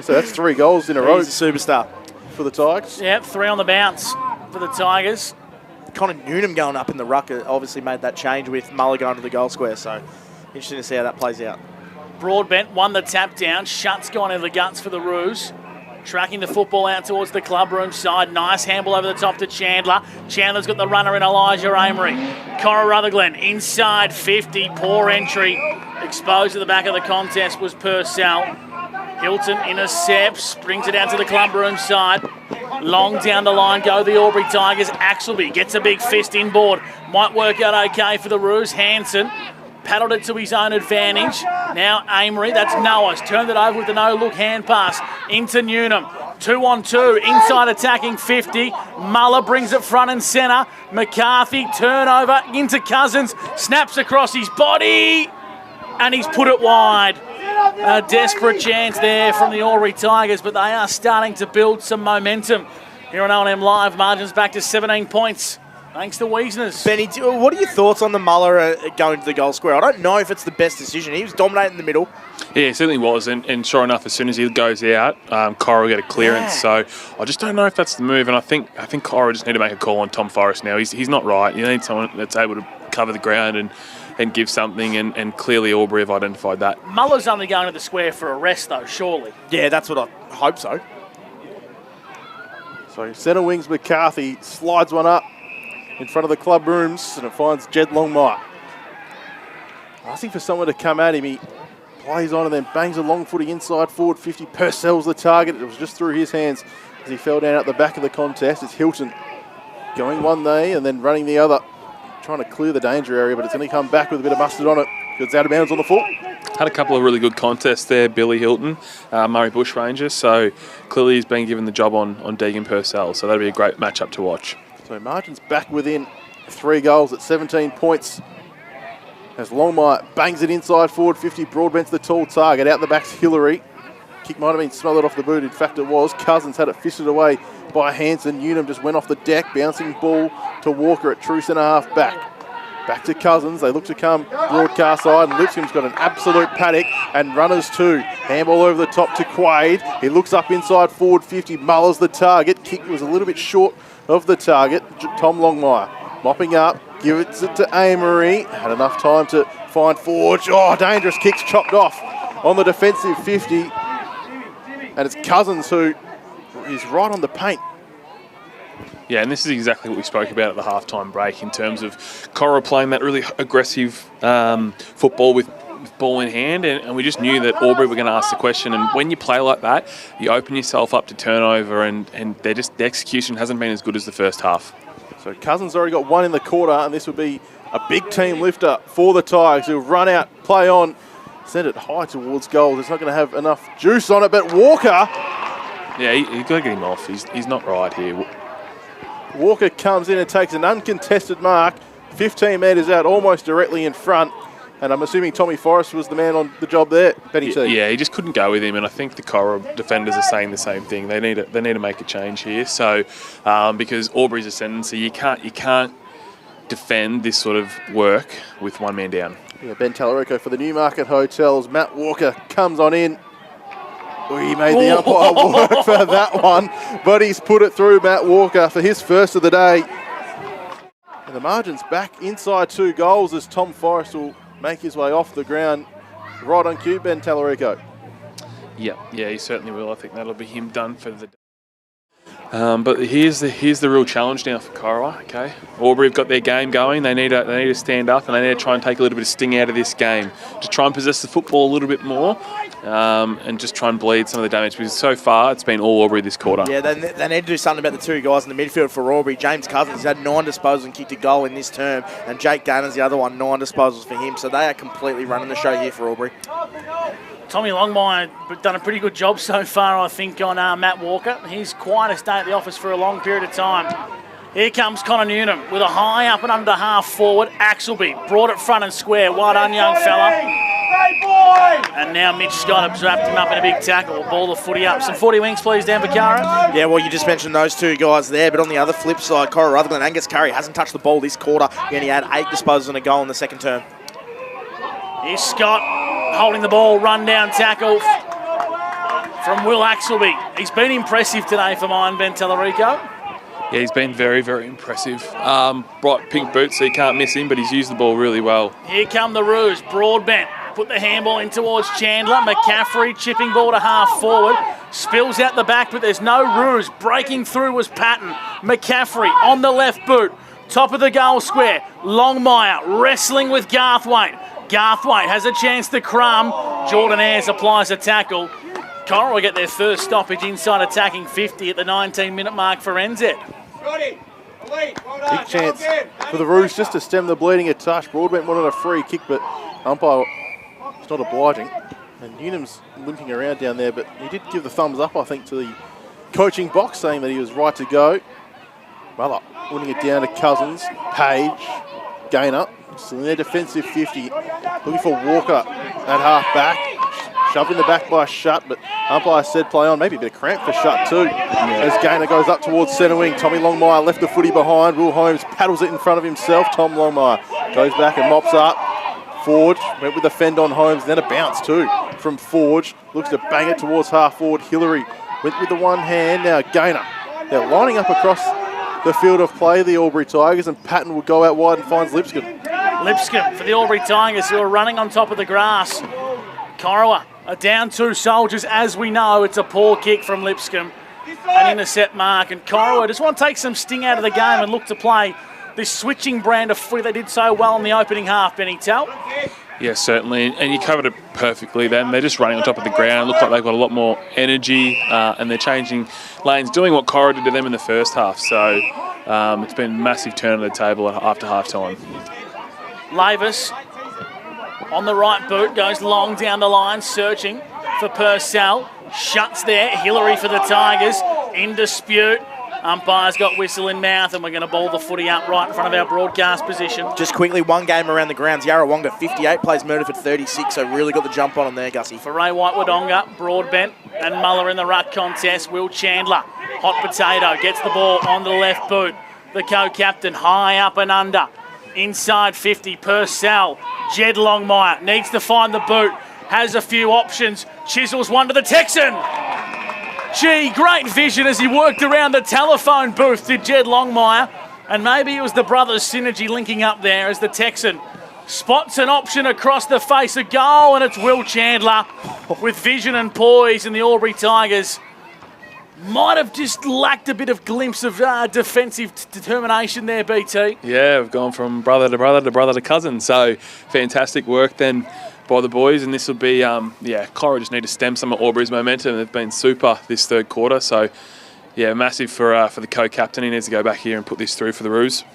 So that's 3 goals in a row. He's a superstar. For the Tigers? Yep, 3 on the bounce for the Tigers. Connor Newnham going up in the ruck obviously made that change with Muller going to the goal square, so interesting to see how that plays out. Broadbent won the tap down. Shutt's gone into the guts for the Roos. Tracking the football out towards the clubroom side. Nice handball over the top to Chandler. Chandler's got the runner in Elijah Amory. Cora Rutherglen inside 50. Poor entry. Exposed at the back of the contest was Purcell. Hilton intercepts, brings it out to the clubroom side. Long down the line go the Albury Tigers. Axelby gets a big fist inboard. Might work out okay for the Roos. Hansen paddled it to his own advantage. Now Amory, that's Noah's. Turned it over with the no-look hand pass into Newnham. 2-on-2, inside attacking 50. Muller brings it front and centre. McCarthy, turnover into Cousins. Snaps across his body. And he's put it wide. A desperate chance there from the Albury Tigers, but they are starting to build some momentum here on O&M Live. Margins back to 17 points, thanks to Wiesners. Benny, what are your thoughts on the Muller going to the goal square? I don't know if it's the best decision. He was dominating the middle. Yeah, it certainly was, and sure enough, as soon as he goes out, Cora will get a clearance. So I just don't know if that's the move, and I think Cora just need to make a call on Tom Forrest now. He's not right. You need someone that's able to cover the ground and give something, and clearly Albury have identified that. Muller's only going to the square for a rest, though, surely. Yeah, that's what I hope so. So centre wings McCarthy slides one up in front of the club rooms, and it finds Jed Longmire. Asking for someone to come at him. He plays on and then bangs a long footy inside forward 50. Purcell's the target. It was just through his hands as he fell down at the back of the contest. It's Hilton Going one way and then running the other. Trying to clear the danger area, but it's going to come back with a bit of mustard on it. It's out of bounds on the full. Had a couple of really good contests there, Billy Hilton, Murray Bushrangers. So clearly he's been given the job on Deegan Purcell. So that'll be a great matchup to watch. So margins back within 3 goals at 17 points. As Longmire bangs it inside forward 50, Broadbent's the tall target. Out the back's Hillary. Kick might have been smothered off the boot. In fact, it was. Cousins had it fisted away by Hanson. Unum just went off the deck. Bouncing ball to Walker at true centre half back. Back to Cousins. They look to come broadcast side. And Lipscomb's got an absolute paddock. And runners too. Handball over the top to Quaid. He looks up inside forward 50. Mullers the target. Kick was a little bit short of the target. Tom Longmire mopping up. Gives it to Amory. Had enough time to find Forge. Oh, dangerous kicks chopped off on the defensive 50. And it's Cousins who is right on the paint. Yeah, and this is exactly what we spoke about at the halftime break in terms of Cora playing that really aggressive football with ball in hand, and we just knew that Albury were going to ask the question. And when you play like that, you open yourself up to turnover, and the execution hasn't been as good as the first half. So Cousins already got one in the quarter, and this would be a big team lifter for the Tigers. He'll run out, play on, send it high towards goals. It's not going to have enough juice on it, but Walker... Yeah, you got to get him off. He's not right here. Walker comes in and takes an uncontested mark, 15 metres out, almost directly in front. And I'm assuming Tommy Forrest was the man on the job there, Benny T. Yeah, he just couldn't go with him, and I think the Cora defenders are saying the same thing. They need to make a change here. So because Albury's ascendancy, you can't defend this sort of work with one man down. Yeah, Ben Tallarico for the Newmarket Hotels. Matt Walker comes on in. He made the umpire work for that one, but he's put it through Matt Walker for his first of the day. And the margin's back inside 2 goals as Tom Forrest will make his way off the ground. Right on cue, Ben Tallarico. Yeah, he certainly will. I think that'll be him done for the day. But here's the real challenge now for Corowa. Okay, Albury have got their game going. They need to stand up, and they need to try and take a little bit of sting out of this game. Just try and possess the football a little bit more, and just try and bleed some of the damage. Because so far it's been all Albury this quarter. Yeah, they need to do something about the 2 guys in the midfield for Albury. James Cousins had 9 disposals and kicked a goal in this term, and Jake Gainer's the other one, 9 disposals for him. So they are completely running the show here for Albury. Tommy Longmire done a pretty good job so far, I think, on Matt Walker. He's quiet to stay at the office for a long period of time. Here comes Connor Newnham with a high up and under half forward. Axelby brought it front and square. Well done, young fella. And now Mitch Scott has wrapped him up in a big tackle. Ball the footy up. Some 40 wings, please, Dan Vaccaro. Yeah, well, you just mentioned those 2 guys there, but on the other flip side, Cora Rutherglen, Angus Curry hasn't touched the ball this quarter. He only had 8 disposals and a goal in the second term. Here's Scott holding the ball, run down tackle from Will Axelby. He's been impressive today for mine, Ben Tallarico. Yeah, he's been very, very impressive. Bright pink boots, so you can't miss him, but he's used the ball really well. Here come the Roos, Broadbent. Put the handball in towards Chandler. McCaffrey chipping ball to half forward. Spills out the back, but there's no Roos. Breaking through was Patton. McCaffrey on the left boot. Top of the goal square. Longmire wrestling with Garthwaite. Garthwaite has a chance to crumb. Jordan Ayres applies a tackle. Cora will get their first stoppage inside attacking 50 at the 19-minute mark for NZ. Big chance for the Roos just to stem the bleeding a touch. Broadbent wanted a free kick, but umpire is not obliging. And Unum's limping around down there, but he did give the thumbs up, I think, to the coaching box, saying that he was right to go. Muller winning it down to Cousins. Page, Gainer. Still in their defensive 50. Looking for Walker at half back. Shoved in the back by Shutt, but umpire said play on. Maybe a bit of cramp for Shutt too. As Gainer goes up towards centre wing. Tommy Longmire left the footy behind. Will Holmes paddles it in front of himself. Tom Longmire goes back and mops up. Forge went with a fend on Holmes, then a bounce too from Forge. Looks to bang it towards half forward. Hillary went with the one hand. Now Gainer. They're lining up across the field of play, the Albury Tigers, and Patton will go out wide and finds Lipscomb. Lipscomb for the Albury Tigers, who are running on top of the grass. Corowa are down 2 soldiers, as we know. It's a poor kick from Lipscomb. An intercept mark, and Corowa just want to take some sting out of the game and look to play this switching brand of footy they did so well in the opening half, Benny Tell. Yeah, certainly. And you covered it perfectly then. They're just running on top of the ground. Look like they've got a lot more energy and they're changing lanes, doing what Cora did to them in the first half. So it's been a massive turn of the table after half-time. Lavis on the right boot, goes long down the line, searching for Purcell. Shuts there. Hillary for the Tigers. In dispute. Umpire's got whistle in mouth, and we're going to ball the footy up right in front of our broadcast position. Just quickly, one game around the grounds. Yarrawonga 58, plays Murderford 36, so really got the jump on him there, Gussie. For Ray White-Wodonga, Broadbent and Muller in the ruck contest. Will Chandler, hot potato, gets the ball on the left boot. The co-captain, high up and under. Inside 50, Purcell. Jed Longmire needs to find the boot. Has a few options. Chisels one to the Texan. Gee, great vision as he worked around the telephone booth, did Jed Longmire. And maybe it was the brothers' synergy linking up there as the Texan spots an option across the face, a goal, and it's Will Chandler with vision and poise, and the Albury Tigers might have just lacked a bit of glimpse of defensive determination there, BT. Yeah, we've gone from brother to brother to brother to cousin. So fantastic work then by the boys, and this will be, Cora just need to stem some of Albury's momentum. They've been super this third quarter, so yeah, massive for the co-captain. He needs to go back here and put this through for the Roos.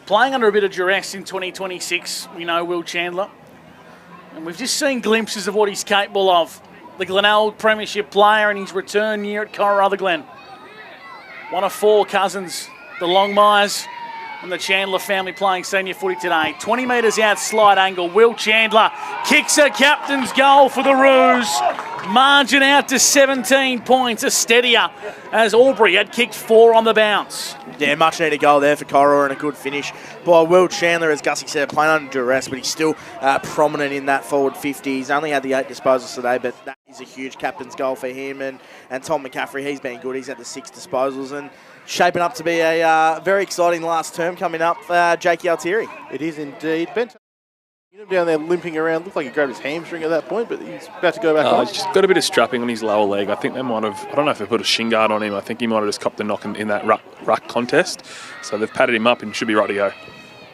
Playing under a bit of duress in 2026, we know Will Chandler, and we've just seen glimpses of what he's capable of. The Glenelg Premiership player in his return year at Cora Rutherglen. One of four cousins, the Longmires and the Chandler family playing senior footy today. 20 metres out, slide angle. Will Chandler kicks a captain's goal for the Roos. Margin out to 17 points, a steadier as Albury had kicked 4 on the bounce. Yeah, much needed goal there for Cora and a good finish by Will Chandler, as Gussie said, playing under duress, but he's still prominent in that forward 50. He's only had the 8 disposals today, but that is a huge captain's goal for him. And Tom McCaffrey, he's been good. He's had the 6 disposals and shaping up to be a very exciting last term coming up for Jakey Altieri. It is indeed. Ben down there limping around, looked like he grabbed his hamstring at that point, but he's about to go back on. He's just got a bit of strapping on his lower leg. I think they might have, I don't know if they put a shin guard on him. I think he might have just copped a knock in that ruck contest. So they've patted him up and should be right to go.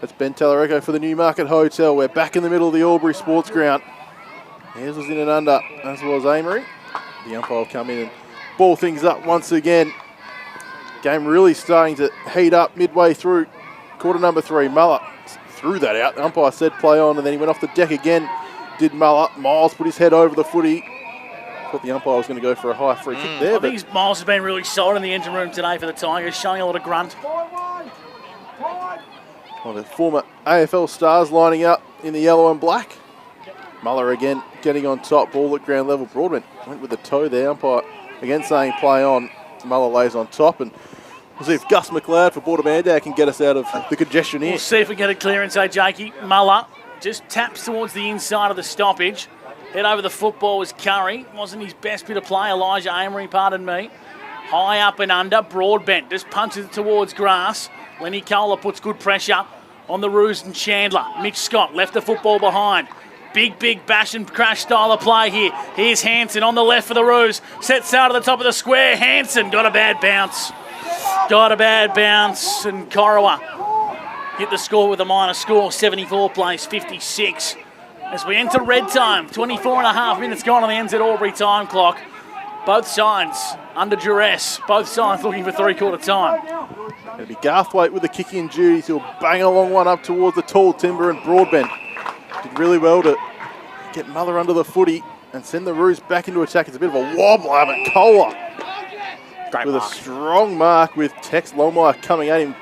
That's Ben Telereco for the Newmarket Hotel. We're back in the middle of the Albury Sports Ground. Ayres was in and under, as was Amory. The umpire will come in and ball things up once again. Game really starting to heat up midway through quarter number 3. Muller threw that out. The umpire said play on, and then he went off the deck again. Did Muller. Miles put his head over the footy. Thought the umpire was going to go for a high free kick there. I think Miles has been really solid in the engine room today for the Tigers, showing a lot of grunt. One of the former AFL stars lining up in the yellow and black. Muller again getting on top, ball at ground level. Broadman went with the toe there. Umpire again saying play on. Muller lays on top, and we'll see if Gus McLeod for Border Manday can get us out of the congestion here. We'll see if we get a clearance, Jakey. Muller just taps towards the inside of the stoppage. Head over the football was Curry. Wasn't his best bit of play. Elijah Amory, pardon me. High up and under. Broadbent just punches it towards grass. Lenny Kohler puts good pressure on the Roos and Chandler. Mitch Scott left the football behind. Big bash and crash style of play here. Here's Hanson on the left for the Roos. Sets out at the top of the square. Hanson got a bad bounce. And Corowa hit the score with a minor score. 74 plays 56. As we enter red time, 24 and a half minutes gone on the NZ Albury time clock. Both sides under duress. Both sides looking for three-quarter time. It'll be Garthwaite with the kicking duties. He'll bang a long one up towards the tall timber, and Broadbent did really well to get Muller under the footy and send the Roos back into attack. It's a bit of a wobbler, but Kohler with a strong mark with Tex Longmire coming at him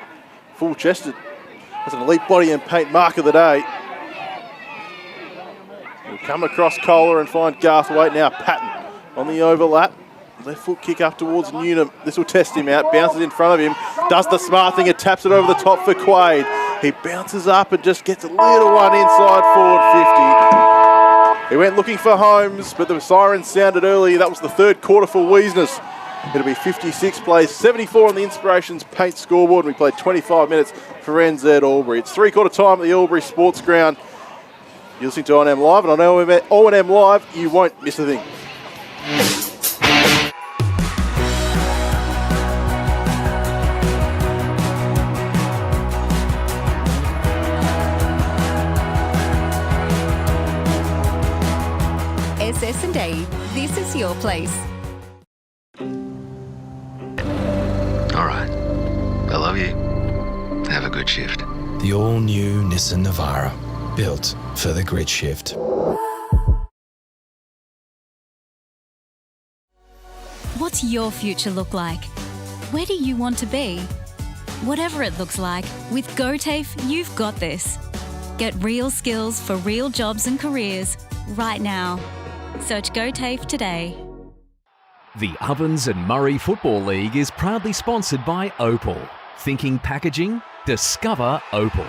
full-chested. That's an elite body and paint mark of the day. He'll come across Kohler and find Garthwaite. Now Patton on the overlap. Left foot kick up towards Newnham. This will test him out. Bounces in front of him. Does the smart thing and taps it over the top for Quaid. He bounces up and just gets a little one inside forward 50. He went looking for Holmes, but the siren sounded early. That was the third quarter for Wiesness. It'll be 56 plays, 74 on the Inspirations Paint scoreboard, and we played 25 minutes for NZ Albury. It's three-quarter time at the Albury Sports Ground. You're listening to ONM Live, and on ONM Live, you won't miss a thing. Chris S&A, this is your place. All right. I love you. Have a good shift. The all-new Nissan Navara, built for the grid shift. What's your future look like? Where do you want to be? Whatever it looks like, with GoTAFE, you've got this. Get real skills for real jobs and careers right now. Search GoTAFE today. The Ovens and Murray Football League is proudly sponsored by Opal. Thinking packaging? Discover Opal.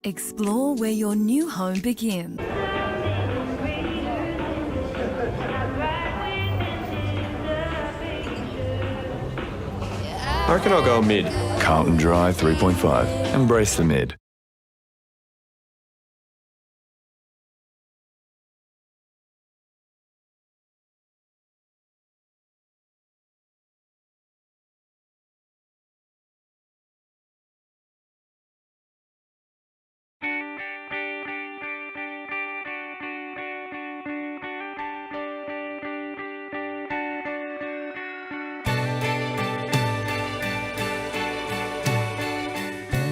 Explore where your new home begins. I reckon I'll go mid. Carlton Drive 3.5. Embrace the mid.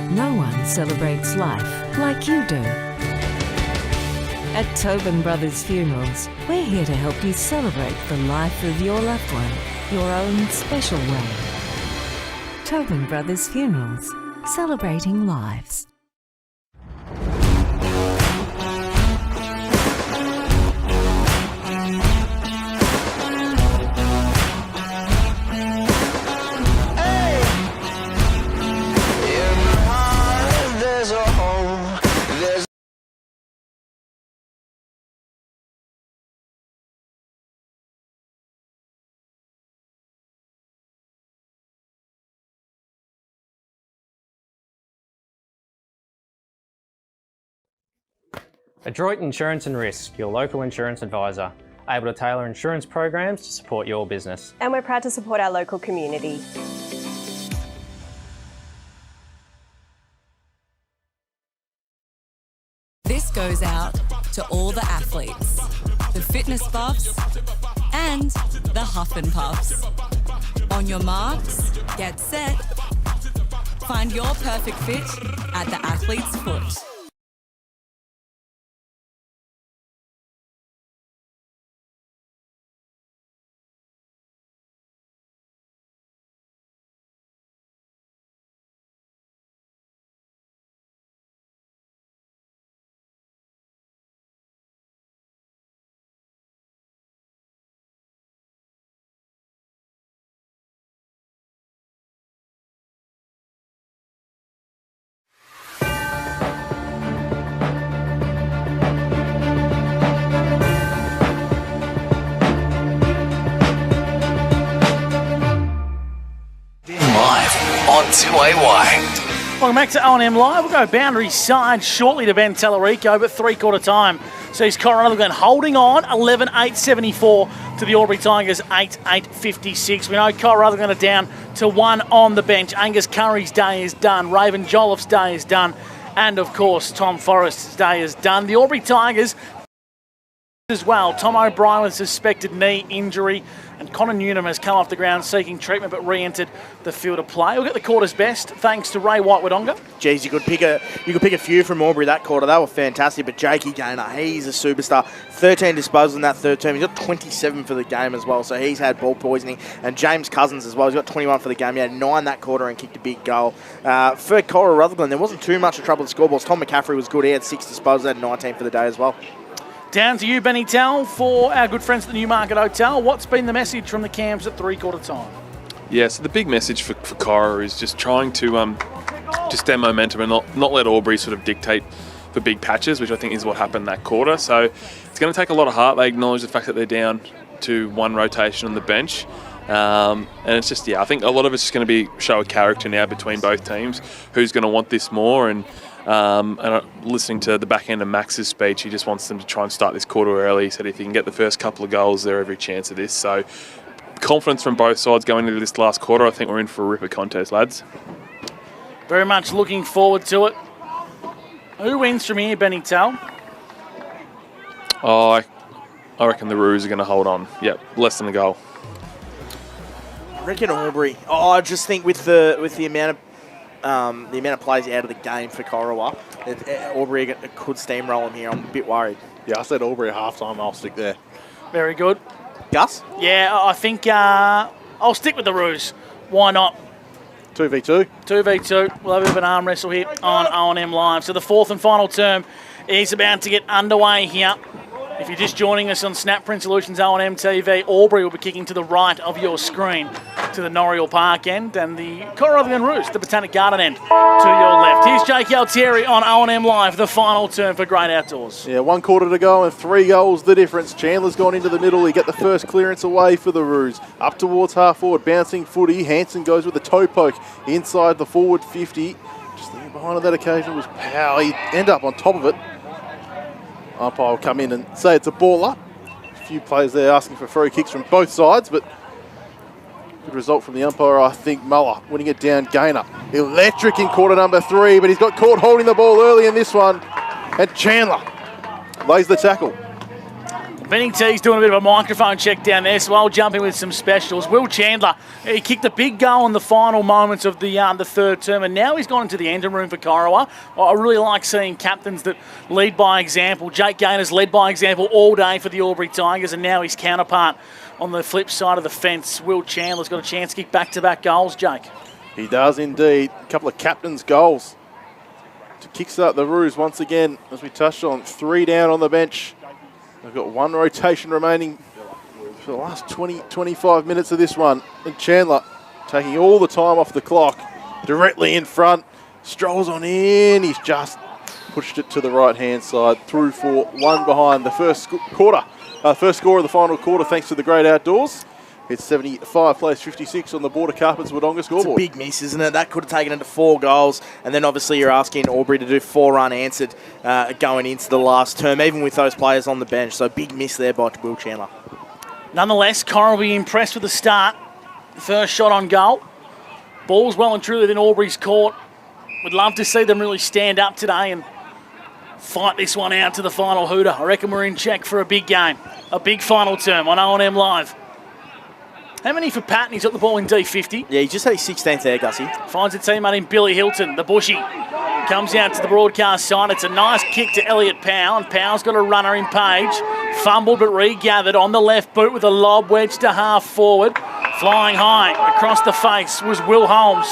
No one celebrates life like you do. At Tobin Brothers Funerals, we're here to help you celebrate the life of your loved one, your own special way. Tobin Brothers Funerals, celebrating lives. Adroit Insurance and Risk, your local insurance advisor, able to tailor insurance programs to support your business. And we're proud to support our local community. This goes out to all the athletes, the fitness buffs, and the huff and puffs. On your marks, get set. Find your perfect fit at the athlete's foot. On 2AY. Welcome back to O&M Live. We'll go boundary side shortly to Ben Tellerico, but three-quarter time sees Coronado holding on 11-8-74 to the Albury Tigers 8-8-56. We know Coronado going to down to one on the bench. Angus Curry's day is done. Raven Jolliffe's day is done. And, of course, Tom Forrest's day is done. The Albury Tigers as well. Tom O'Brien with suspected knee injury, and Connor Newnham has come off the ground seeking treatment but re-entered the field of play. We'll get the quarter's best thanks to Ray White-Wodonga. Geez, you could pick a few from Albury that quarter. They were fantastic. But Jakey Gaynor, he's a superstar. 13 disposals in that third term. He's got 27 for the game as well, so he's had ball poisoning. And James Cousins as well. He's got 21 for the game. He had 9 that quarter and kicked a big goal. For Cora Rutherglen, there wasn't too much of trouble with scoreboards. Tom McCaffrey was good. He had 6 disposals, had 19 for the day as well. Down to you, Benny Tell, for our good friends at the Newmarket Hotel. What's been the message from the camps at three-quarter time? Yeah, so the big message for Cora is just trying to just stem momentum and not let Albury sort of dictate for big patches, which I think is what happened that quarter. So it's going to take a lot of heart. They acknowledge the fact that they're down to one rotation on the bench. And it's just, I think a lot of it's just going to be show of character now between both teams. Who's going to want this more? And listening to the back end of Max's speech, he just wants them to try and start this quarter early. He said if you can get the first couple of goals, they're every chance of this. So confidence from both sides going into this last quarter. I think we're in for a ripper contest, lads. Very much looking forward to it. Who wins from here, Benny Tell? Oh, I reckon the Roos are going to hold on. Yep, less than a goal. I reckon Albury. I just think with the amount of players out of the game for Corowa, Albury could steamroll them here. I'm a bit worried. Yeah, I said Albury at halftime. I'll stick there. Very good. Gus? Yeah, I think I'll stick with the Roos. Why not? 2v2. 2v2. We'll have a bit of an arm wrestle here on O&M Live. So the fourth and final term is about to get underway here. If you're just joining us on Snapprint Solutions O&M TV, Albury will be kicking to the right of your screen to the Norriel Park end, and the Corothian Roos, the Botanic Garden end, to your left. Here's Jake Altieri on O&M Live, the final term for Great Outdoors. Yeah, 1 quarter to go and 3 goals the difference. Chandler's gone into the middle. He get the first clearance away for the Roos. Up towards half forward, bouncing footy. Hanson goes with a toe poke inside the forward 50. Just thinking behind on that occasion was Powell. He end up on top of it. Umpire will come in and say it's a ball up. A few players there asking for free kicks from both sides, but good result from the umpire, I think. Muller winning it down. Gaynor electric in quarter number 3, but he's got caught holding the ball early in this one. And Chandler lays the tackle. Benning T's doing a bit of a microphone check down there, so I'll jump in with some specials. Will Chandler, he kicked a big goal in the final moments of the third term, and now he's gone into the engine room for Corowa. I really like seeing captains that lead by example. Jake Gaynor's led by example all day for the Albury Tigers, and now his counterpart on the flip side of the fence, Will Chandler's got a chance to kick back-to-back goals, Jake. He does indeed. A couple of captain's goals to kickstart the Roos once again, as we touched on. 3 down on the bench. They've got 1 rotation remaining for the last 20-25 minutes of this one. And Chandler taking all the time off the clock, directly in front, strolls on in. He's just pushed it to the right-hand side, through for 1 behind. The first score of the final quarter, thanks to the Great Outdoors. It's 75 plays 56 on the Border Carpets Wodonga scoreboard. It's a big miss, isn't it? That could have taken it to 4 goals. And then obviously you're asking Albury to do 4 unanswered going into the last term, even with those players on the bench. So big miss there by Will Chandler. Nonetheless, Cora will be impressed with the start. First shot on goal. Ball's well and truly within Albury's court. Would love to see them really stand up today and fight this one out to the final hooter. I reckon we're in check for a big game. A big final term on O&M Live. How many for Patton? He's got the ball in D50. Yeah, he just had his 16th there, Gussie. Finds a teammate in Billy Hilton, the bushy. Comes out to the broadcast side. It's a nice kick to Elliot Powell, and Powell's got a runner in Page. Fumbled but regathered on the left boot with a lob wedge to half forward. Flying high across the face was Will Holmes.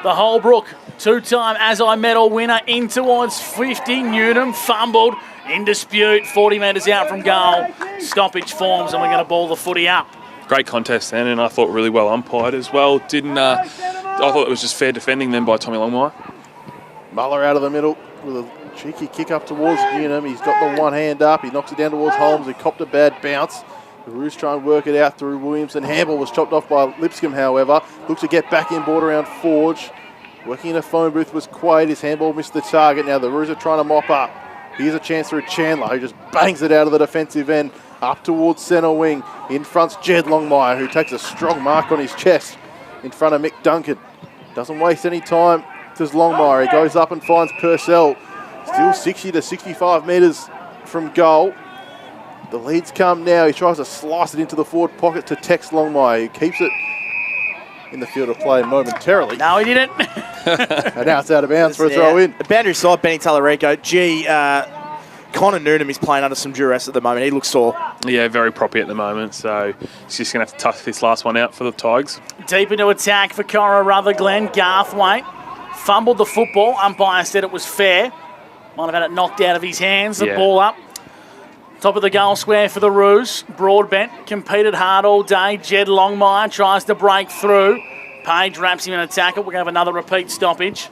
The Holbrook, 2-time As I Medal winner, in towards 50. Newton fumbled. In dispute, 40 metres out from goal. Stoppage forms, and we're going to ball the footy up. Great contest then, and I thought really well umpired as well. I thought it was just fair defending them by Tommy Longmire. Muller out of the middle with a cheeky kick up towards Unum. He's got the one hand up. He knocks it down towards Holmes. He copped a bad bounce. The Roos try and work it out through Williamson. Handball was chopped off by Lipscomb, however. Looks to get back in board around Forge. Working in a phone booth was Quaid. His handball missed the target. Now the Roos are trying to mop up. Here's a chance for Chandler, who just bangs it out of the defensive end. Up towards centre wing. In front's Jed Longmire, who takes a strong mark on his chest in front of Mick Duncan. Doesn't waste any time. Does Longmire. He goes up and finds Purcell. Still 60 to 65 metres from goal. The leads come now. He tries to slice it into the forward pocket to Tex Longmire. He keeps it in the field of play momentarily. No, he didn't. And now it's out of bounds for a throw in. The boundary side, Benny Tallarico. Connor Noonan is playing under some duress at the moment. He looks sore. Yeah, very proppy at the moment, so he's just going to have to tough this last one out for the Tigers. Deep into attack for Cora Rutherglen. Garthwaite fumbled the football. Umpire said it was fair. Might have had it knocked out of his hands. The ball up. Top of the goal square for the Roos. Broadbent competed hard all day. Jed Longmire tries to break through. Page wraps him in a tackle. We're going to have another repeat stoppage.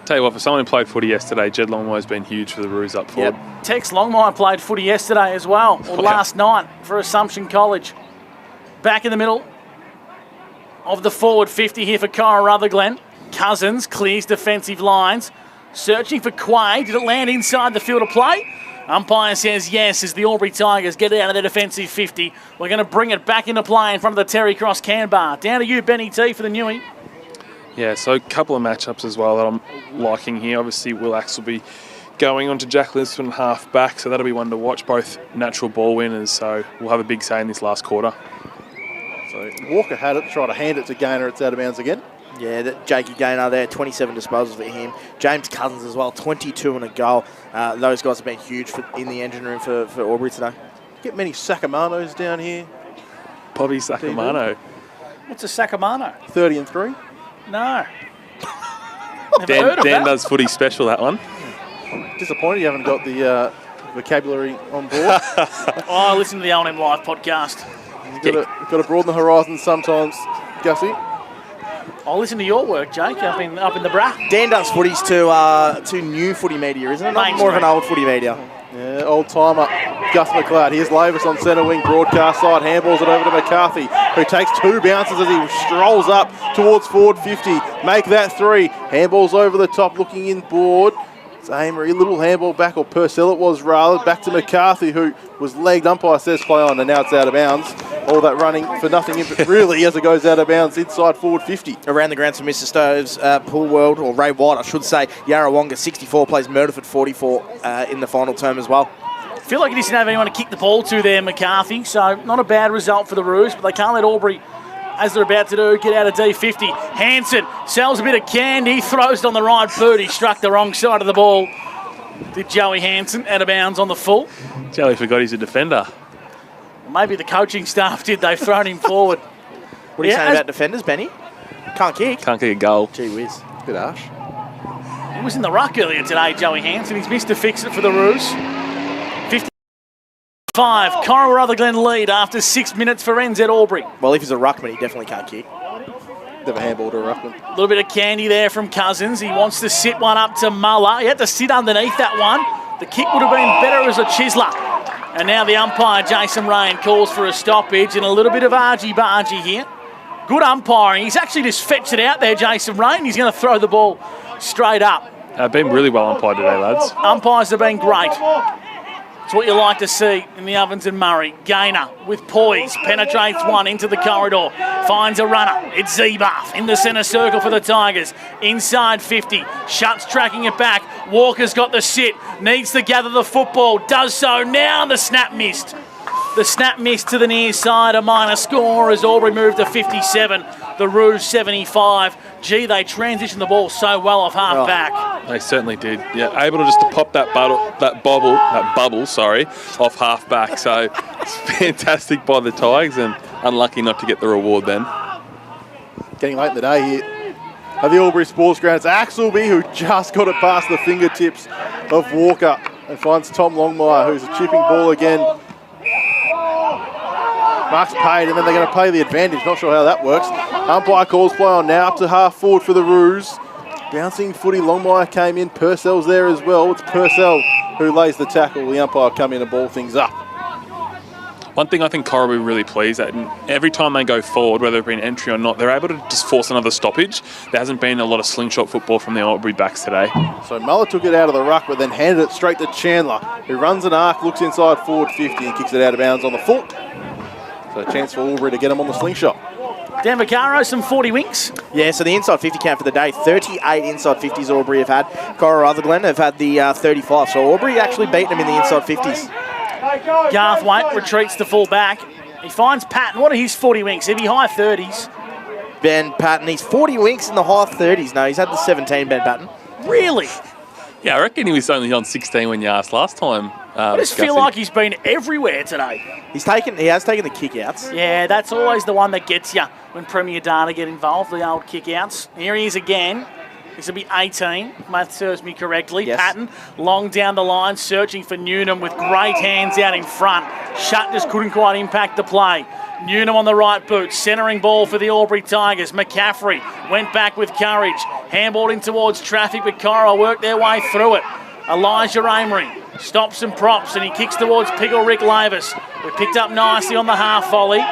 Tell you what, for someone who played footy yesterday, Jed Longmire's been huge for the Roos up forward. Yep. Tex Longmire played footy yesterday as well, or last night for Assumption College. Back in the middle of the forward 50 here for Cora Rutherglen. Cousins clears defensive lines, searching for Quay. Did it land inside the field of play? Umpire says yes as the Albury Tigers get out of their defensive 50. We're going to bring it back into play in front of the Terry Cross can bar. Down to you, Benny T, for the Newey. Yeah, so a couple of matchups as well that I'm liking here. Obviously, Will Axe will be going on to Jack Lisbon half back, so that'll be one to watch. Both natural ball winners, so we'll have a big say in this last quarter. So Walker had it, tried to hand it to Gaynor. It's out of bounds again. Yeah, Jakey Gaynor there, 27 disposals for him. James Cousins as well, 22 and a goal. Those guys have been huge in the engine room for Albury today. Get many Sacamanos down here. Bobby Sacamano. What's a Sacamano? 30 and 3. No. Dan does footy special, that one. Disappointed you haven't got the vocabulary on board. I listen to the O&M Live podcast. You've got to broaden the horizon sometimes, Gussie. I'll listen to your work, Jake, up in the bra. Dan does footies to new footy media, isn't it? Not more of an old footy media. Yeah, old timer. Gus McLeod. Here's Lavis on centre wing, broadcast side, handballs it over to McCarthy, who takes 2 bounces as he strolls up towards forward 50. Make that 3. Handballs over the top, looking in board. It's Amory, little handball back, or Purcell it was rather, back to McCarthy, who was legged. Umpire says play on, and now it's out of bounds. All that running for nothing, really, as it goes out of bounds inside forward 50. Around the grounds for Mr. Stove's Pool World, or Ray White, I should say. Yarrawonga 64 plays Murderford 44 in the final term as well. I feel like he doesn't have anyone to kick the ball to there, McCarthy, so not a bad result for the Roos, but they can't let Albury, as they're about to do, get out of D50. Hanson sells a bit of candy, throws it on the right boot. He struck the wrong side of the ball. Did Joey Hanson, out of bounds on the full. Joey forgot he's a defender. Maybe the coaching staff did. They've thrown him forward. What are you saying about defenders, Benny? Can't kick. Can't kick a goal. Gee whiz. Bit harsh. He was in the ruck earlier today, Joey Hanson. He's missed a fix it for the Roos. 55. Cora Rutherglen lead after 6 minutes for NZ Albury. Well, if he's a ruckman, he definitely can't kick. Never handball to a ruckman. A little bit of candy there from Cousins. He wants to sit one up to Muller. He had to sit underneath that one. The kick would have been better as a chiseler. And now the umpire, Jason Rain, calls for a stoppage and a little bit of argy-bargy here. Good umpiring. He's actually just fetched it out there, Jason Rain. He's going to throw the ball straight up. Been really well umpired today, lads. Umpires have been great. It's what you like to see in the Ovens and Murray. Gaynor with poise, penetrates one into the corridor, finds a runner. It's Zebuff in the centre circle for the Tigers. Inside 50, Shutt's tracking it back. Walker's got the sit, needs to gather the football, does so now. The snap missed. The snap missed to the near side, a minor score as Albury moved to 57. The Roos 75. Gee, they transitioned the ball so well off half back. They certainly did. Yeah, able to just to pop that bubble, off half back. So it's fantastic by the Tigers and unlucky not to get the reward then. Getting late in the day here at the Albury Sports Ground. It's Axelby who just got it past the fingertips of Walker and finds Tom Longmire, who's a chipping ball again. Mark's paid, and then they're going to play the advantage. Not sure how that works. Umpire calls play on now, up to half forward for the Roos. Bouncing footy, Longmire came in. Purcell's there as well. It's Purcell who lays the tackle. The umpire come in and ball things up. One thing I think Cora will be really pleased at, and every time they go forward, whether it be an entry or not, they're able to just force another stoppage. There hasn't been a lot of slingshot football from the Albury backs today. So Muller took it out of the ruck, but then handed it straight to Chandler, who runs an arc, looks inside forward 50 and kicks it out of bounds on the full. So a chance for Albury to get him on the slingshot. Dan Vaccaro, some 40 winks. Yeah, so the inside 50 count for the day. 38 inside 50s Albury have had. Cora Rutherglen have had the 35. So Albury actually beat them in the inside 50s. Garthwaite retreats to full back. He finds Patton. What are his 40 winks? He'd be high 30s. Ben Patton, he's 40 winks in the high 30s. No, he's had the 17, Ben Patton. Really? Yeah, I reckon he was only on 16 when you asked last time. I just feel like he's been everywhere today. He has taken the kick-outs. Yeah, that's always the one that gets you when Premier Data get involved, the old kick-outs. Here he is again. This will be 18, if math serves me correctly. Yes. Patton, long down the line, searching for Newnham with great hands out in front. Shutt just couldn't quite impact the play. Newnham on the right boot. Centering ball for the Albury Tigers. McCaffrey went back with courage. Handballed in towards traffic, but Cora worked their way through it. Elijah Amory stops and props, and he kicks towards Pickle Rick Lavis, who picked up nicely on the half volley.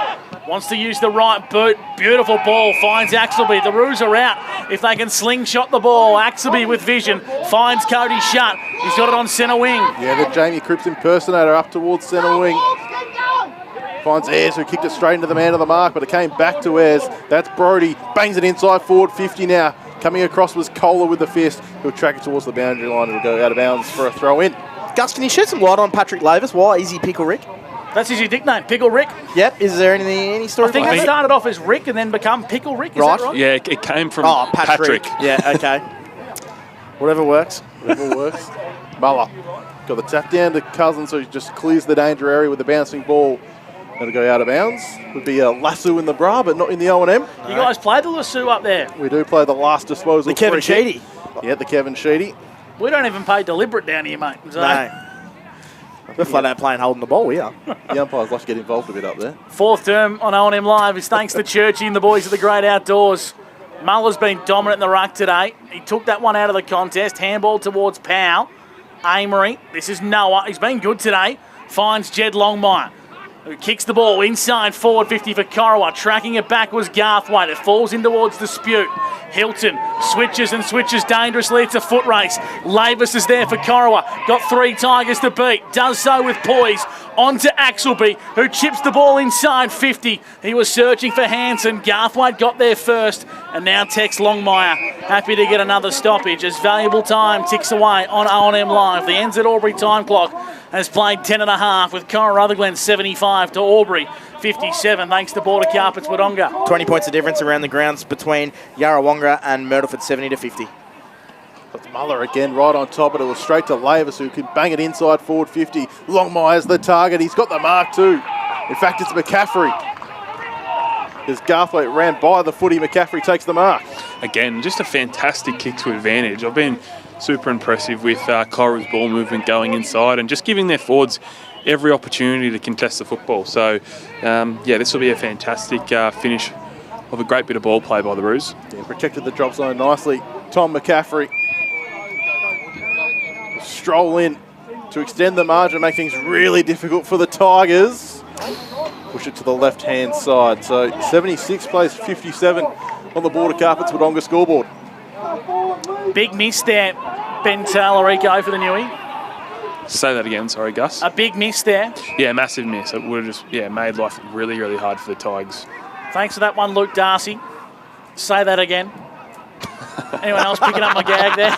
Wants to use the right boot. Beautiful ball. Finds Axelby. The Roos are out if they can slingshot the ball. Axelby with vision. Finds Cody Shutt. He's got it on centre wing. Yeah, the Jamie Cripps impersonator up towards centre wing. Finds Ayres, who kicked it straight into the man of the mark, but it came back to Ayres. That's Brody. Bangs it inside forward 50 now. Coming across was Kohler with the fist. He'll track it towards the boundary line. It'll go out of bounds for a throw in. Gus, can you shed some light on Patrick Lavis? Why is he Pickle Rick? That's his nickname, Pickle Rick. Yep. Is there any story? I think it started off as Rick and then become Pickle Rick. Is that right? Yeah, it came from Patrick. Yeah, okay. Whatever works. Whatever works. Muller got the tap down to Cousins, so he just clears the danger area with the bouncing ball. It'll go out of bounds. Would be a lasso in the bra, but not in the O&M. You guys play the lasso up there? We do play the last disposal. The Kevin Sheedy. Yeah, the Kevin Sheedy. We don't even pay deliberate down here, mate. So. No. We're flat out playing holding the ball, we are. The umpires like to get involved a bit up there. Fourth term on O&M Live is thanks to Churchy and the boys of the Great Outdoors. Muller's been dominant in the ruck today. He took that one out of the contest. Handball towards Powell. Amory. This is Noah. He's been good today. Finds Jed Longmire, who kicks the ball inside forward 50 for Corowa. Tracking it back was Garthwaite. It falls in towards Dispute. Hilton switches and switches dangerously. It's a foot race. Lavis is there for Corowa. Got 3 Tigers to beat. Does so with poise. On to Axelby, who chips the ball inside 50. He was searching for Hanson. Garthwaite got there first. And now Tex Longmire happy to get another stoppage as valuable time ticks away on O&M Live. The NZ Albury time clock has played 10.5 with Cora Rutherglen 75 to Albury 57 thanks to Border Carpets Wodonga. 20 points of difference around the grounds between Yarrawonga and Myrtleford 70 to 50. But Muller again right on top, but it was straight to Lavis, who can bang it inside forward 50. Longmire's the target. He's got the mark too. In fact, it's McCaffrey. As Garthwaite ran by the footy, McCaffrey takes the mark. Again, just a fantastic kick to advantage. I've been super impressive with Cora's ball movement going inside and just giving their forwards every opportunity to contest the football. So, yeah, this will be a fantastic finish of a great bit of ball play by the Roos. Yeah, protected the drop zone nicely. Tom McCaffrey. Stroll in to extend the margin, make things really difficult for the Tigers. Push it to the left-hand side. So 76 plays 57 on the Border Carpets Wodonga scoreboard. Big miss there, Ben Talarico for the Newie. Say that again, sorry, Gus. A big miss there. Yeah, massive miss. It would have just made life really, really hard for the Tigers. Thanks for that one, Luke Darcy. Say that again. Anyone else picking up my gag there?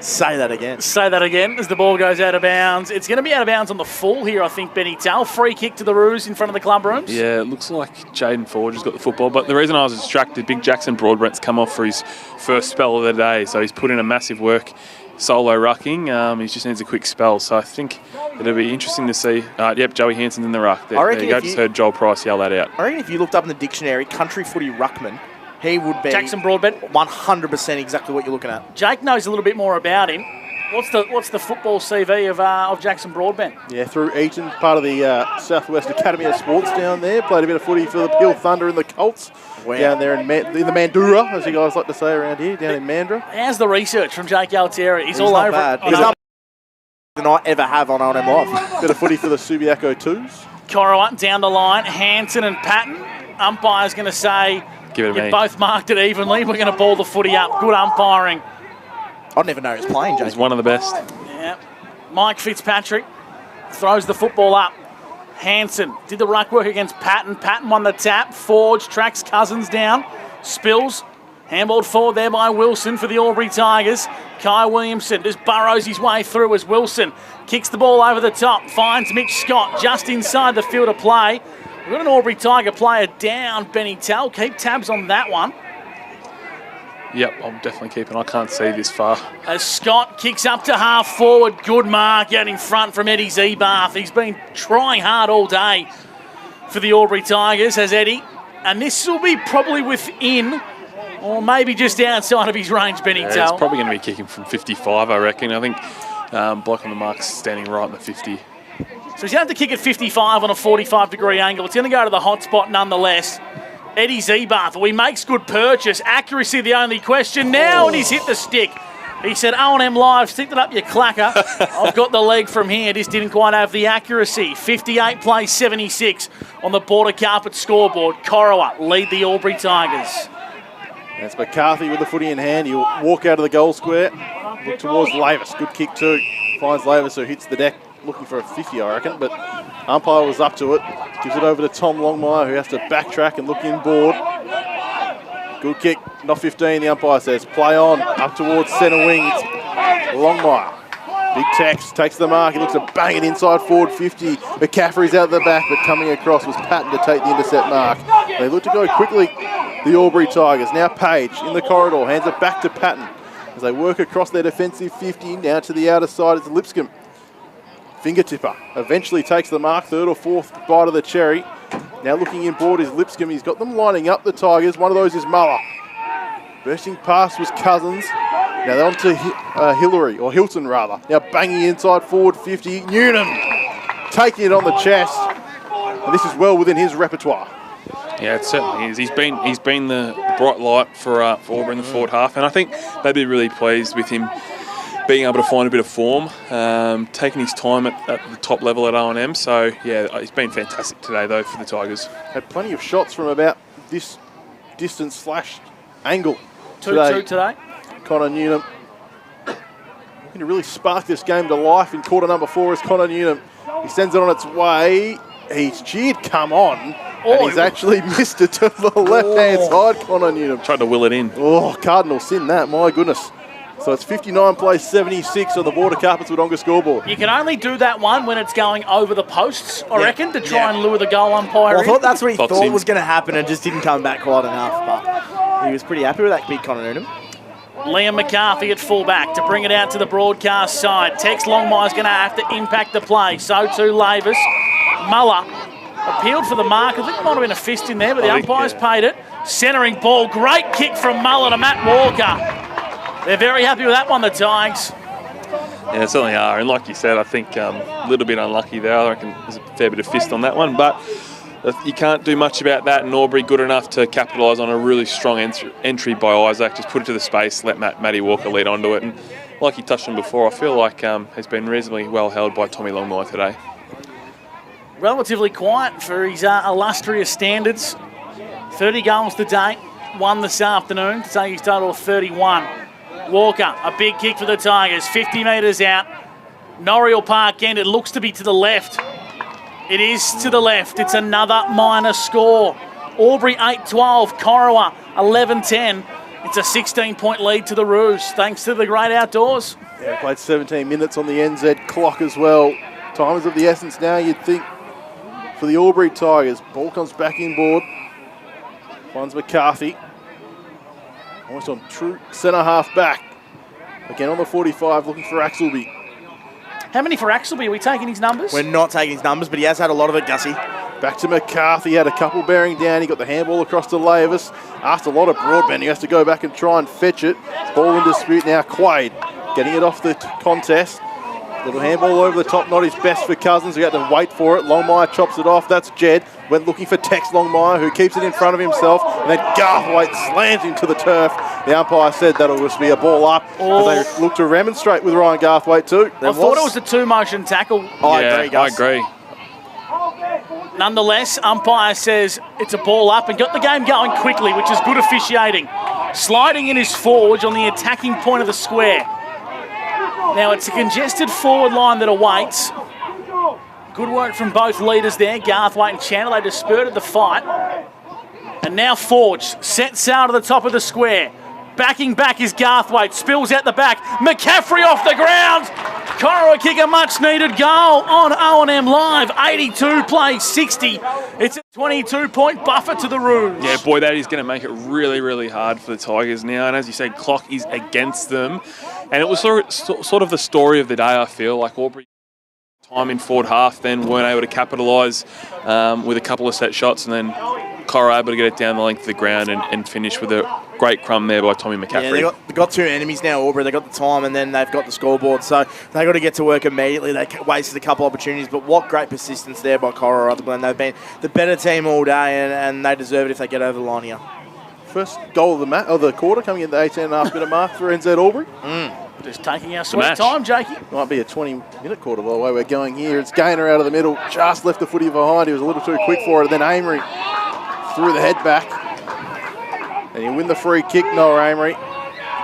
Say that again. Say that again as the ball goes out of bounds. It's going to be out of bounds on the full here, I think, Benny Tal. Free kick to the Roos in front of the club rooms. Yeah, it looks like Jaden Forge has got the football. But the reason I was distracted, Big Jackson Broadbrent's come off for his first spell of the day. So he's put in a massive work solo rucking. He just needs a quick spell. So I think it'll be interesting to see. Yep, Joey Hanson's in the ruck. There you go. Just heard Joel Price yell that out. I reckon if you looked up in the dictionary, country footy ruckman, he would be Jackson Broadbent. 100% exactly what you're looking at. Jake knows a little bit more about him. What's the football CV of Jackson Broadbent? Yeah, through Eton, part of the Southwest Academy of Sports down there. Played a bit of footy for the Peel Thunder and the Colts. Wow. Down there in the Mandurah, as you guys like to say around here, down in Mandurah. How's the research from Jake Altieri? He's all over bad. it. He's not than I ever have on O&M Live. Bit of footy for the Subiaco 2s. Corowa down the line. Hanson and Patton. Umpire's going to say, give it you both marked it evenly. We're going to ball the footy up. Good umpiring. I'd never know he was playing, Jason. He's one of the best. Yeah. Mike Fitzpatrick throws the football up. Hanson did the ruck work against Patton. Patton won the tap. Forge tracks Cousins down. Spills. Handballed forward there by Wilson for the Albury Tigers. Kai Williamson just burrows his way through as Wilson kicks the ball over the top. Finds Mitch Scott just inside the field of play. We've got an Albury Tiger player down, Benny Tell. Keep tabs on that one. Yep, I'm definitely keeping. I can't see this far. As Scott kicks up to half forward. Good mark out in front from Eddie Zebath. He's been trying hard all day for the Albury Tigers, has Eddie. And this will be probably within or maybe just outside of his range, Benny Tell. He's probably going to be kicking from 55, I reckon. I think block on the mark's standing right in the 50. So he's going to kick at 55 on a 45-degree angle. It's going to go to the hot spot nonetheless. Eddie Zeebarth, he makes good purchase. Accuracy the only question now, and he's hit the stick. He said, O&M Live, stick it up, you clacker. I've got the leg from here. Just didn't quite have the accuracy. 58 plays 76 on the border carpet scoreboard. Corowa lead the Albury Tigers. That's McCarthy with the footy in hand. He'll walk out of the goal square. Look towards Lavis. Good kick too. Finds Lavis, who hits the deck. Looking for a 50, I reckon, but umpire was up to it. Gives it over to Tom Longmire, who has to backtrack and look inboard. Good kick, not 15, the umpire says. Play on, up towards centre wing. It's Longmire. Big Tex takes the mark. He looks to bang it inside forward 50. McCaffrey's out the back, but coming across was Patton to take the intercept mark. They look to go quickly, the Albury Tigers. Now Page in the corridor, hands it back to Patton. As they work across their defensive 50, now to the outer side, it's Lipscomb. Fingertipper eventually takes the mark, third or fourth bite of the cherry. Now looking inboard is Lipscomb. He's got them lining up, the Tigers. One of those is Muller. Bursting past was Cousins. Now they're on to Hillary, or Hilton rather. Now banging inside forward 50. Newnham taking it on the chest. And this is well within his repertoire. Yeah, it certainly is. He's been the bright light for Auburn in the forward half, and I think they'd be really pleased with him being able to find a bit of form, taking his time at the top level at O&M. So, yeah, he's been fantastic today, though, for the Tigers. Had plenty of shots from about this distance / angle 2-2 today. Connor Newnham looking to really spark this game to life in quarter number 4 is Connor Newnham. He sends it on its way. He's cheered, come on. And he's actually missed it to the left-hand side, Connor Newnham. Tried to will it in. Oh, Cardinal sin that, my goodness. So it's 59 plays 76 on the border carpets Wodonga scoreboard. You can only do that one when it's going over the posts, I reckon, to try and lure the goal umpire I in. thought that's what he thought was going to happen and just didn't come back quite enough. But he was pretty happy with that big Connor Newnham. Liam McCarthy at fullback to bring it out to the broadcast side. Tex Longmire's going to have to impact the play. So too Lavis. Muller appealed for the mark. I think there might have been a fist in there, but the umpire's paid it. Centering ball. Great kick from Muller to Matt Walker. They're very happy with that one, the Tigers. Yeah, they certainly are. And like you said, I think a little bit unlucky there. I reckon there's a fair bit of fist on that one. But you can't do much about that. And Albury good enough to capitalise on a really strong entry by Isaac. Just put it to the space, let Matty Walker lead onto it. And like he touched on before, I feel like he's been reasonably well held by Tommy Longmire today. Relatively quiet for his illustrious standards. 30 goals to date, 1 this afternoon to take his total of 31. Walker, a big kick for the Tigers, 50 metres out. Norriel Park end, it looks to be to the left. It is to the left. It's another minor score. Albury 8-12, Corowa 11-10. It's a 16-point lead to the Roos, thanks to the great outdoors. Yeah, played 17 minutes on the NZ clock as well. Time is of the essence now, you'd think, for the Albury Tigers. Ball comes back inboard. Finds McCarthy. Almost on true centre half back. Again on the 45, looking for Axelby. How many for Axelby? Are we taking his numbers? We're not taking his numbers, but he has had a lot of it, Gussie. Back to McCarthy, had a couple bearing down. He got the handball across to Lavis. Asked a lot of broadband. He has to go back and try and fetch it. Ball in dispute now. Quaid getting it off the contest. Little handball over the top, not his best for Cousins. We had to wait for it. Longmire chops it off. That's Jed. Went looking for Tex Longmire, who keeps it in front of himself. And then Garthwaite slams into the turf. The umpire said that'll just be a ball up. But they look to remonstrate with Ryan Garthwaite too. I thought it was a 2-motion tackle. I agree, Gus. I agree. Nonetheless, umpire says it's a ball up and got the game going quickly, which is good officiating. Sliding in his forward on the attacking point of the square. Now it's a congested forward line that awaits. Good work from both leaders there, Garthwaite and Chandler. They just spurted the fight. And now Forge sets out to the top of the square. Backing back is Garthwaite, spills out the back. McCaffrey off the ground. Corowa kick a much needed goal on O&M Live. 82 plays 60. It's a 22-point buffer to the Roos. Yeah, boy, that is going to make it really, really hard for the Tigers now. And as you said, clock is against them. And it was sort of the story of the day, I feel. Like Albury time in forward half, then weren't able to capitalise with a couple of set shots, and then Corowa able to get it down the length of the ground and finish with a great crumb there by Tommy McCaffrey. Yeah, they've got two enemies now, Albury. They've got the time and then they've got the scoreboard. So they've got to get to work immediately. They wasted a couple opportunities, but what great persistence there by Cora Rutherglen. They've been the better team all day and they deserve it if they get over the line here. First goal of the quarter coming at the 18.5 minute mark for NZ Albury. Just taking our sweet time, Jakey. Might be a 20-minute quarter by the way we're going here. It's Gaynor out of the middle, just left the footy behind. He was a little too quick for it. And then Amory threw the head back. And he'll win the free kick, Noah Amory.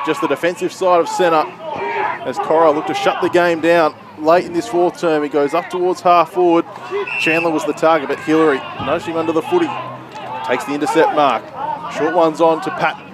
Just the defensive side of centre as Cora looked to shut the game down late in this fourth term. He goes up towards half forward. Chandler was the target, but Hillary nudged him under the footy. Takes the intercept mark. Short one's on to Patton.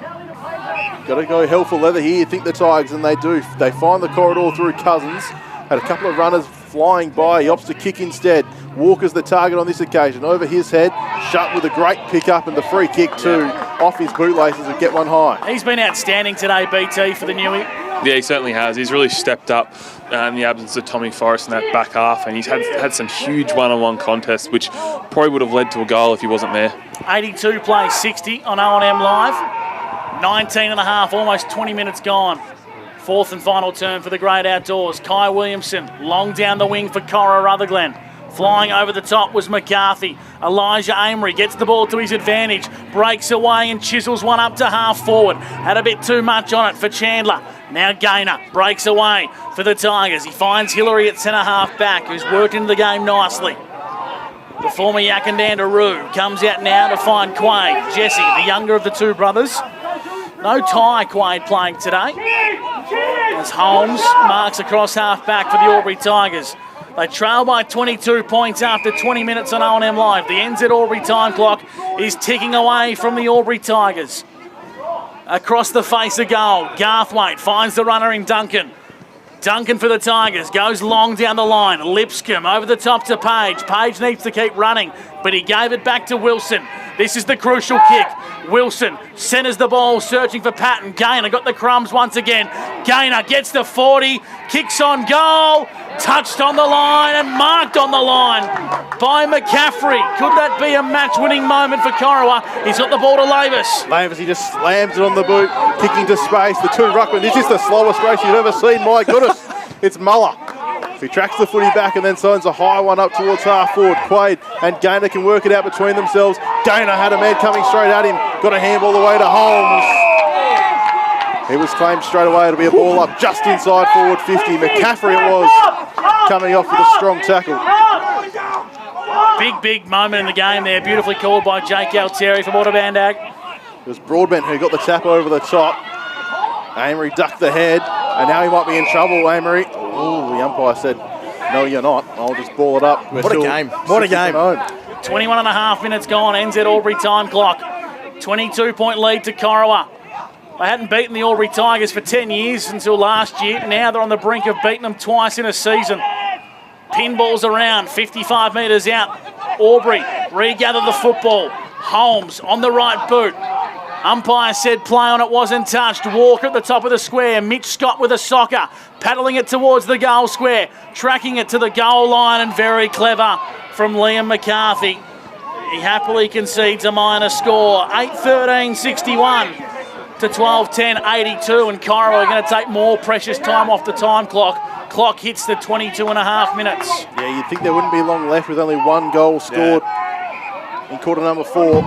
Got to go hell for leather here, you think the Tigers, and they do. They find the corridor through Cousins. Had a couple of runners flying by. He opts to kick instead. Walker's the target on this occasion. Over his head, shut with a great pick-up and the free kick too. Off his bootlaces and get one high. He's been outstanding today, BT, for the Newie. Yeah, he certainly has. He's really stepped up in the absence of Tommy Forrest in that back half, and he's had some huge one-on-one contests, which probably would have led to a goal if he wasn't there. 82 plays 60 on O&M Live. 19 and a half, almost 20 minutes gone. Fourth and final turn for the Great Outdoors. Kai Williamson, long down the wing for Cora Rutherglen. Flying over the top was McCarthy. Elijah Amory gets the ball to his advantage, breaks away and chisels one up to half forward. Had a bit too much on it for Chandler. Now Gaynor breaks away for the Tigers. He finds Hillary at centre half back, who's worked into the game nicely. The former Yakandanda Roo comes out now to find Quaid. Jesse, the younger of the two brothers. No Ty Quaid playing today. As Holmes marks across half back for the Albury Tigers. They trail by 22 points after 20 minutes on O&M Live. The NZ Albury time clock is ticking away from the Albury Tigers. Across the face of goal, Garthwaite finds the runner in Duncan. Duncan for the Tigers, goes long down the line. Lipscomb over the top to Page. Page needs to keep running, but he gave it back to Wilson. This is the crucial kick. Wilson centres the ball, searching for Patton. Gaynor got the crumbs once again. Gaynor gets the 40, kicks on goal, touched on the line and marked on the line by McCaffrey. Could that be a match-winning moment for Corowa? He's got the ball to Lavis. Lavis, he just slams it on the boot, kicking to space. The two ruckmen, this is the slowest race you've ever seen, my goodness. It's Muller. He tracks the footy back and then signs a high one up towards half forward. Quaid and Gaynor can work it out between themselves. Gaynor had a man coming straight at him. Got a handball the way to Holmes. He was claimed straight away. It'll be a ball up just inside forward 50. McCaffrey it was, coming off with a strong tackle. Big moment in the game there. Beautifully called by Jake Altieri from Waterbandag. It was Broadbent who got the tap over the top. Amory ducked the head, and now he might be in trouble, Amory. Oh, the umpire said, no, you're not. I'll just ball it up. What a game. What a game. 21 and a half minutes gone, NZ Albury time clock. 22-point lead to Corowa. They hadn't beaten the Albury Tigers for 10 years until last year. Now they're on the brink of beating them twice in a season. Pinballs around, 55 metres out. Albury regather the football. Holmes on the right boot. Umpire said play on it, wasn't touched. Walker at the top of the square. Mitch Scott with a soccer. Paddling it towards the goal square. Tracking it to the goal line, and very clever from Liam McCarthy. He happily concedes a minor score. 8-13-61 to 12-10-82, and Corowa are going to take more precious time off the time clock. Clock hits the 22 and a half minutes. Yeah, you'd think there wouldn't be long left with only one goal scored in quarter number 4.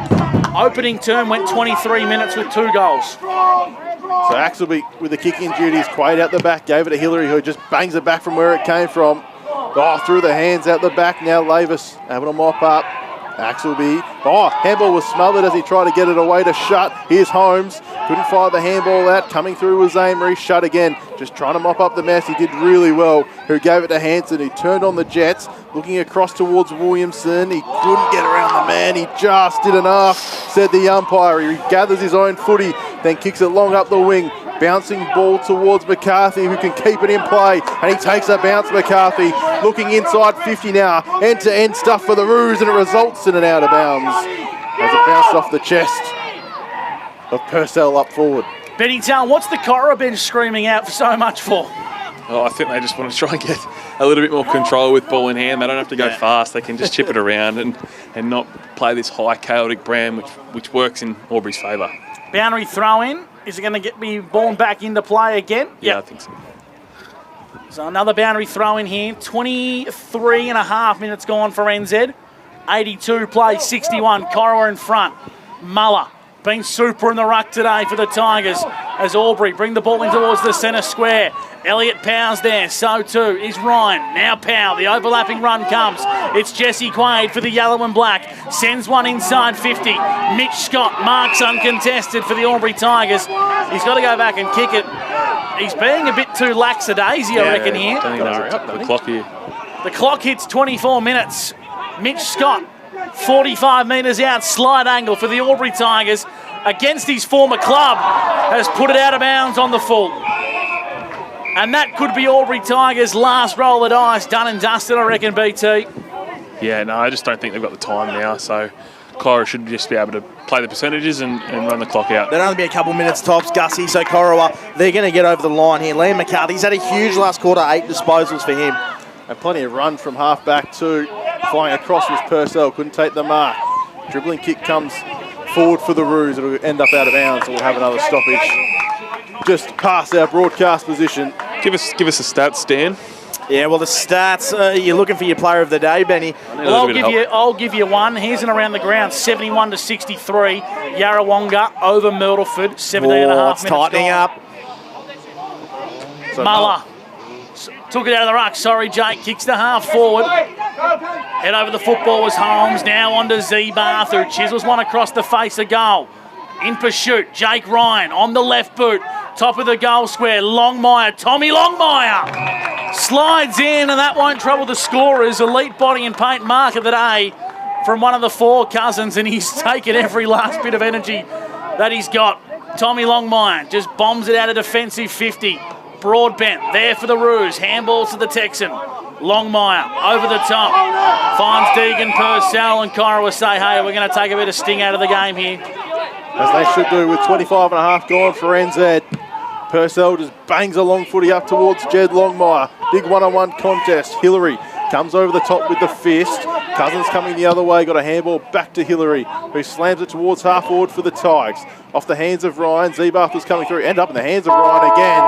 Opening term went 23 minutes with 2 goals. So Axelby with the kicking duties. Quaid out the back, gave it to Hillary, who just bangs it back from where it came from. Oh, through the hands out the back. Now Lavis able to mop up. Axelby. Oh, handball was smothered as he tried to get it away to Shut. Here's Holmes. Couldn't fire the handball out. Coming through was Amory. Shut again. Just trying to mop up the mess. He did really well. Who gave it to Hanson. He turned on the Jets. Looking across towards Williamson. He couldn't get around the man. He just did enough, said the umpire. He gathers his own footy, then kicks it long up the wing. Bouncing ball towards McCarthy, who can keep it in play. And he takes a bounce, McCarthy. Looking inside 50 now. End-to-end stuff for the Roos, and it results in an out of bounds as it bounced off the chest of Purcell up forward. Benny Town, what's the Corowa bench screaming out for so much for? Oh, I think they just want to try and get a little bit more control with ball in hand. They don't have to go fast. They can just chip it around and not play this high chaotic brand, which works in Albury's favour. Boundary throw in. Is it going to be born back into play again? Yeah, I think so. So another boundary throw in here. 23 and a half minutes gone for NZ. 82 play, 61. Corowa in front. Muller been super in the ruck today for the Tigers as Albury bring the ball in towards the centre square. Elliott Powell's there, so too is Ryan. Now Powell, the overlapping run comes. It's Jesse Quaid for the yellow and black. Sends one inside 50. Mitch Scott marks uncontested for the Albury Tigers. He's got to go back and kick it. He's being a bit too lackadaisy, I reckon, here. The clock here. The clock hits 24 minutes. Mitch Scott, 45 metres out, slide angle for the Albury Tigers against his former club, has put it out of bounds on the full. And that could be Albury Tigers' last roll of dice, done and dusted, I reckon, BT. Yeah, no, I just don't think they've got the time now, so Corowa should just be able to play the percentages and run the clock out. There'll only be a couple minutes tops, Gussie, so Corowa, they're going to get over the line here. Liam McCarthy's had a huge last quarter, 8 disposals for him. And plenty of run from half-back too. Flying across was Purcell, couldn't take the mark. Dribbling kick comes forward for the Roos. It'll end up out of bounds, so we'll have another stoppage. Just past our broadcast position. Give us the stats, Dan. Yeah, well, the stats, you're looking for your player of the day, Benny. Well, I'll give you one. Here's and around the ground, 71 to 63. Yarrawonga over Myrtleford, 17 and a half minutes tightening gone. up. So Muller took it out of the ruck. Sorry, Jake. Kicks the half forward. Head over the football was Holmes. Now on to Zeebarth, who chisels one across the face of goal. In pursuit, Jake Ryan on the left boot. Top of the goal square, Longmire. Tommy Longmire slides in, and that won't trouble the scorers. Elite body and paint mark of the day from one of the four cousins, and he's taken every last bit of energy that he's got. Tommy Longmire just bombs it out of defensive 50. Broadbent there for the Roos. Handballs to the Texan. Longmire over the top. Finds Deegan, Purcell, and Corowa say, hey, we're going to take a bit of sting out of the game here. As they should do with 25 and a half gone for NZ. Purcell just bangs a long footy up towards Jed Longmire. Big one-on-one contest. Hillary comes over the top with the fist. Cousins coming the other way. Got a handball back to Hillary, who slams it towards half forward for the Tigers. Off the hands of Ryan. Zeebarth was coming through. End up in the hands of Ryan again.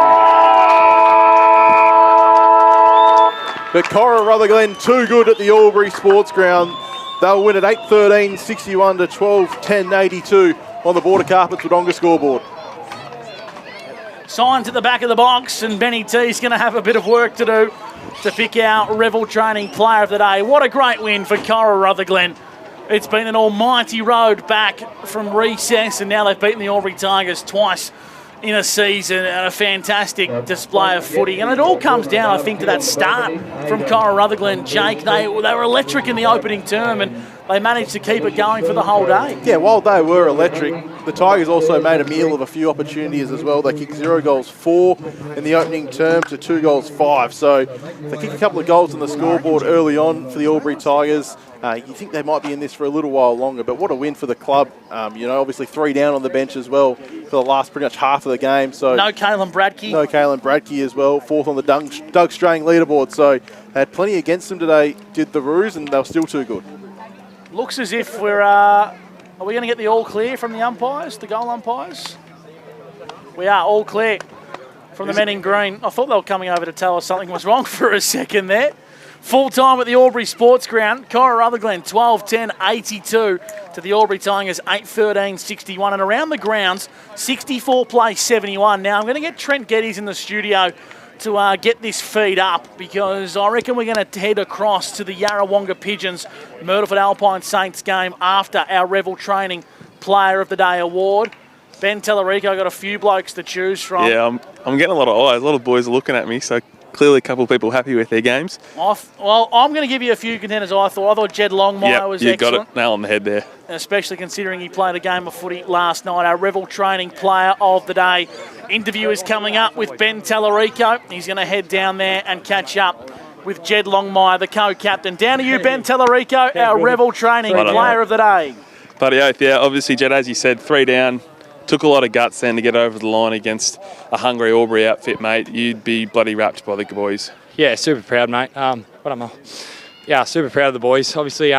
But Corowa Rutherglen too good at the Albury Sports Ground. They'll win at 8-13, 61 to 12-10, 82 on the border carpets Wodonga scoreboard. Signs at the back of the box, and Benny T's going to have a bit of work to do to pick our Revel Training Player of the Day. What a great win for Corowa Rutherglen. It's been an almighty road back from recess, and now they've beaten the Albury Tigers twice in a season, and a fantastic display of footy. And it all comes down, I think, to that start from Corowa Rutherglen. Jake, they were electric in the opening term, and they managed to keep it going for the whole day. Yeah, while they were electric, the Tigers also made a meal of a few opportunities as well. They kicked 0 goals 4 in the opening term to 2 goals 5. So they kicked a couple of goals on the scoreboard early on for the Albury Tigers. You think they might be in this for a little while longer, but what a win for the club. Obviously 3 down on the bench as well for the last pretty much half of the game. So no Kalen Bradkey. No Kalen Bradkey as well, 4th on the Doug Strang leaderboard. So they had plenty against them today, did the Roos, and they were still too good. Looks as if are we going to get the all clear from the umpires, the goal umpires? We are all clear from the men in green. I thought they were coming over to tell us something was wrong for a second there. Full time at the Albury Sports Ground. Corowa Rutherglen 12-10-82 to the Albury Tigers 8-13-61. And around the grounds, 64 play 71. Now I'm going to get Trent Geddes in the studio to get this feed up, because I reckon we're going to head across to the Yarrawonga Pigeons Myrtleford Alpine Saints game after our Revel Training Player of the Day award. Ben Tellerico got a few blokes to choose from. Yeah, I'm getting a lot of eyes. A lot of boys are looking at me, so clearly a couple of people happy with their games. Well, I'm going to give you a few contenders I thought Jed Longmire was excellent. You got it, nail on the head there. Especially considering he played a game of footy last night. Our Revel Training Player of the Day. Interview is coming up with Ben Tellerico. He's going to head down there and catch up with Jed Longmire, the co-captain. Down to you, Ben Tellerico, our Revel Training Player of the Day. Bloody oath, yeah. Obviously, Jed, as you said, 3 down. Took a lot of guts then to get over the line against a hungry Albury outfit, mate. You'd be bloody wrapped by the boys. Yeah, super proud, mate. Super proud of the boys. Obviously,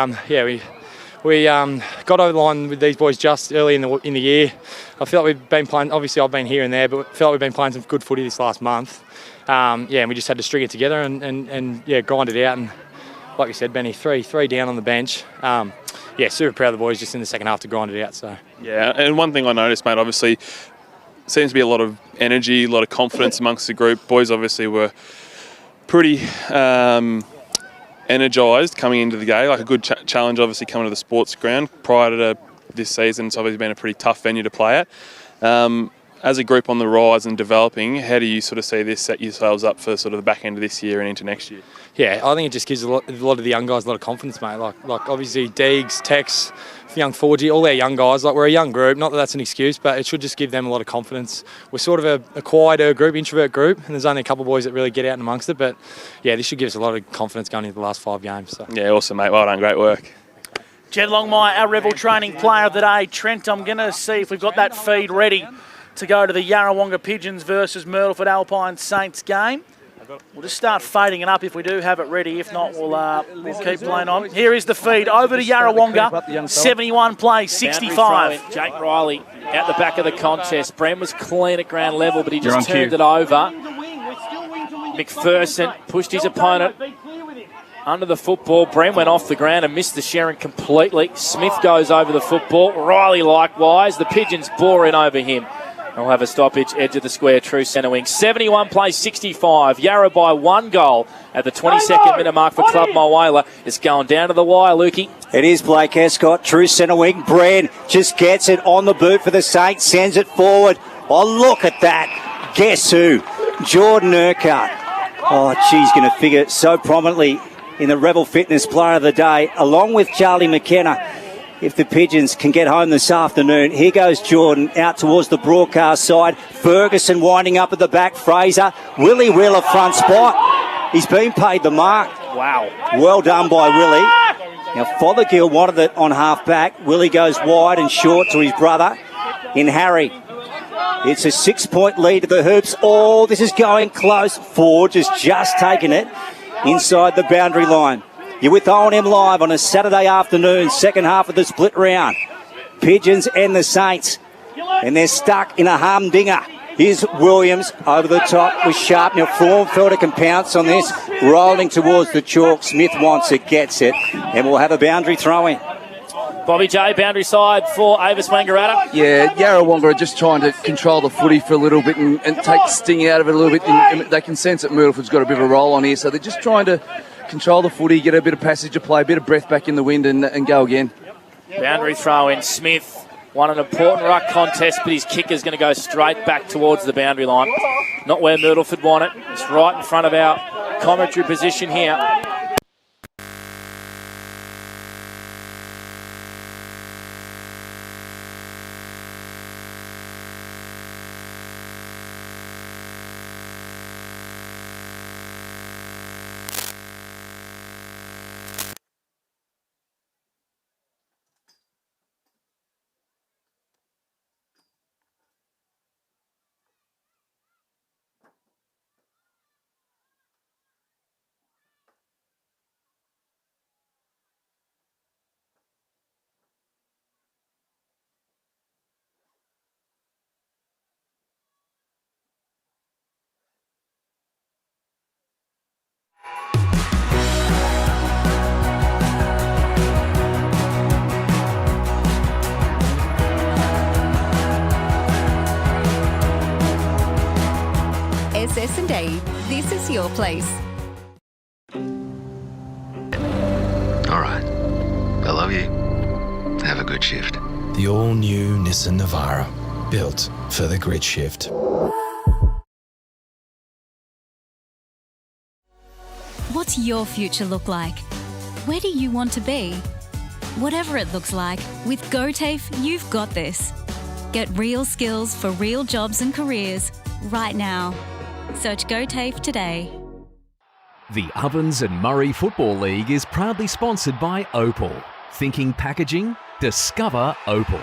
we We got over the line with these boys just early in the year. I feel like we've been playing, obviously I've been here and there, but I feel like we've been playing some good footy this last month. And we just had to string it together and grind it out. And like you said, Benny, three down on the bench. Super proud of the boys just in the second half to grind it out. So yeah, and one thing I noticed, mate, obviously seems to be a lot of energy, a lot of confidence amongst the group. Boys obviously were pretty energised coming into the game, like a good challenge obviously coming to the sports ground. Prior to this season, it's obviously been a pretty tough venue to play at. As a group on the rise and developing, how do you sort of see this set yourselves up for sort of the back end of this year and into next year? Yeah, I think it just gives a lot of the young guys a lot of confidence, mate. Like obviously Deegs, Tex, young Forgy, all our young guys. Like we're a young group, not that that's an excuse, but it should just give them a lot of confidence. We're sort of a quieter group, introvert group, and there's only a couple of boys that really get out and amongst it. But yeah, this should give us a lot of confidence going into the last 5 games. So. Yeah, awesome, mate. Well done, great work. Jed Longmire, our Rebel training player of the day. Trent, I'm going to see if we've got that feed ready to go to the Yarrawonga Pigeons versus Myrtleford Alpine Saints game. We'll just start fading it up if we do have it ready. If not, we'll keep playing on. Here is the feed over to Yarrawonga. 71 plays, 65. Jake Riley out the back of the contest. Brem was clean at ground level, but he just turned it over. McPherson pushed his opponent under the football. Brem went off the ground and missed the Sharon completely. Smith goes over the football. Riley likewise. The Pigeons bore in over him. We'll have a stoppage, edge of the square, true centre wing. 71 plays 65. Yarra by 1 goal at the 22nd minute mark for Club Mulwala. It's going down to the wire, Lukey. It is Blake Escott, true centre wing. Brand just gets it on the boot for the Saints, sends it forward. Oh, look at that. Guess who? Jordan Urquhart. Oh, geez, going to figure so prominently in the Rebel Fitness Player of the Day, along with Charlie McKenna. If the Pigeons can get home this afternoon. Here goes Jordan out towards the broadcast side. Ferguson winding up at the back. Fraser. Willie Wheeler front spot. He's been paid the mark. Wow. Well done by Willie. Now Fothergill wanted it on half back. Willie goes wide and short to his brother in Harry. It's a 6-point lead to the Hoops. Oh, this is going close. Forge has just taken it inside the boundary line. You're with O&M Live on a Saturday afternoon, second half of the split round. Pigeons and the Saints, and they're stuck in a humdinger. Here's Williams over the top with Sharp. Now Frauenfelder can pounce on this, rolling towards the chalk. Smith wants it, gets it, and we'll have a boundary throw-in. Bobby J, boundary side for Avis Wangaratta. Yeah, Yarrawonga are just trying to control the footy for a little bit and take sting out of it a little bit. And they can sense that Myrtleford's got a bit of a roll on here, so they're just trying to control the footy, get a bit of passage of play, a bit of breath back in the wind and go again. Boundary throw in. Smith won an important ruck contest, but his kick is going to go straight back towards the boundary line. Not where Myrtleford want it. It's right in front of our commentary position here. SS&A, this is your place. All right. I love you. Have a good shift. The all-new Nissan Navara, built for the grid shift. What's your future look like? Where do you want to be? Whatever it looks like, with GoTAFE, you've got this. Get real skills for real jobs and careers right now. Search GoTAFE today. The Ovens and Murray Football League is proudly sponsored by Opal. Thinking packaging? Discover Opal.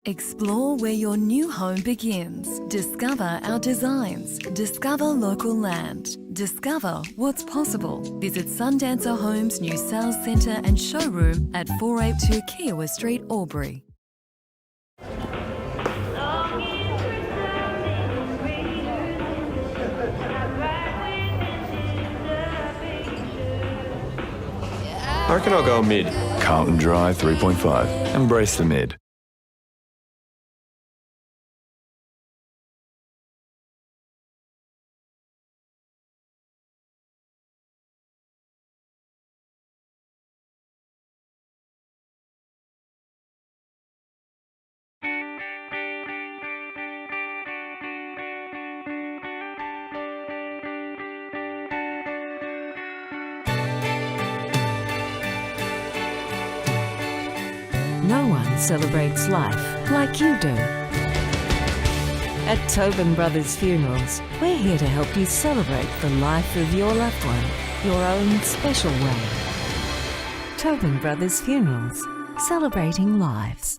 Explore where your new home begins. Discover our designs. Discover local land. Discover what's possible. Visit Sundancer Homes new sales centre and showroom at 482 Kiowa Street, Albury. I reckon I'll go mid. Carlton Drive 3.5. Embrace the mid. No one celebrates life like you do. At Tobin Brothers Funerals, we're here to help you celebrate the life of your loved one, your own special way. Tobin Brothers Funerals, celebrating lives.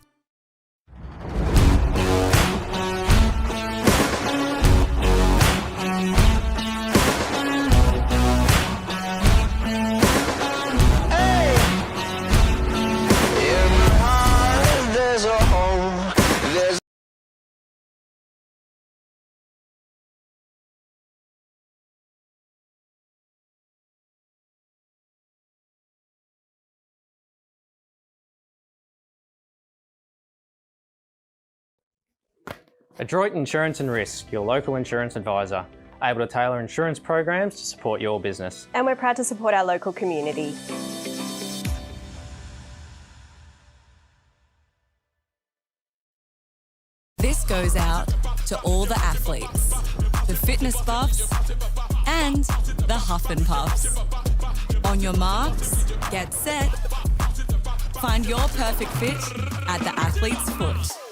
Adroit Insurance and Risk, your local insurance advisor, able to tailor insurance programs to support your business. And we're proud to support our local community. This goes out to all the athletes, the fitness buffs, and the huff and puffs. On your marks, get set. Find your perfect fit at the athlete's foot.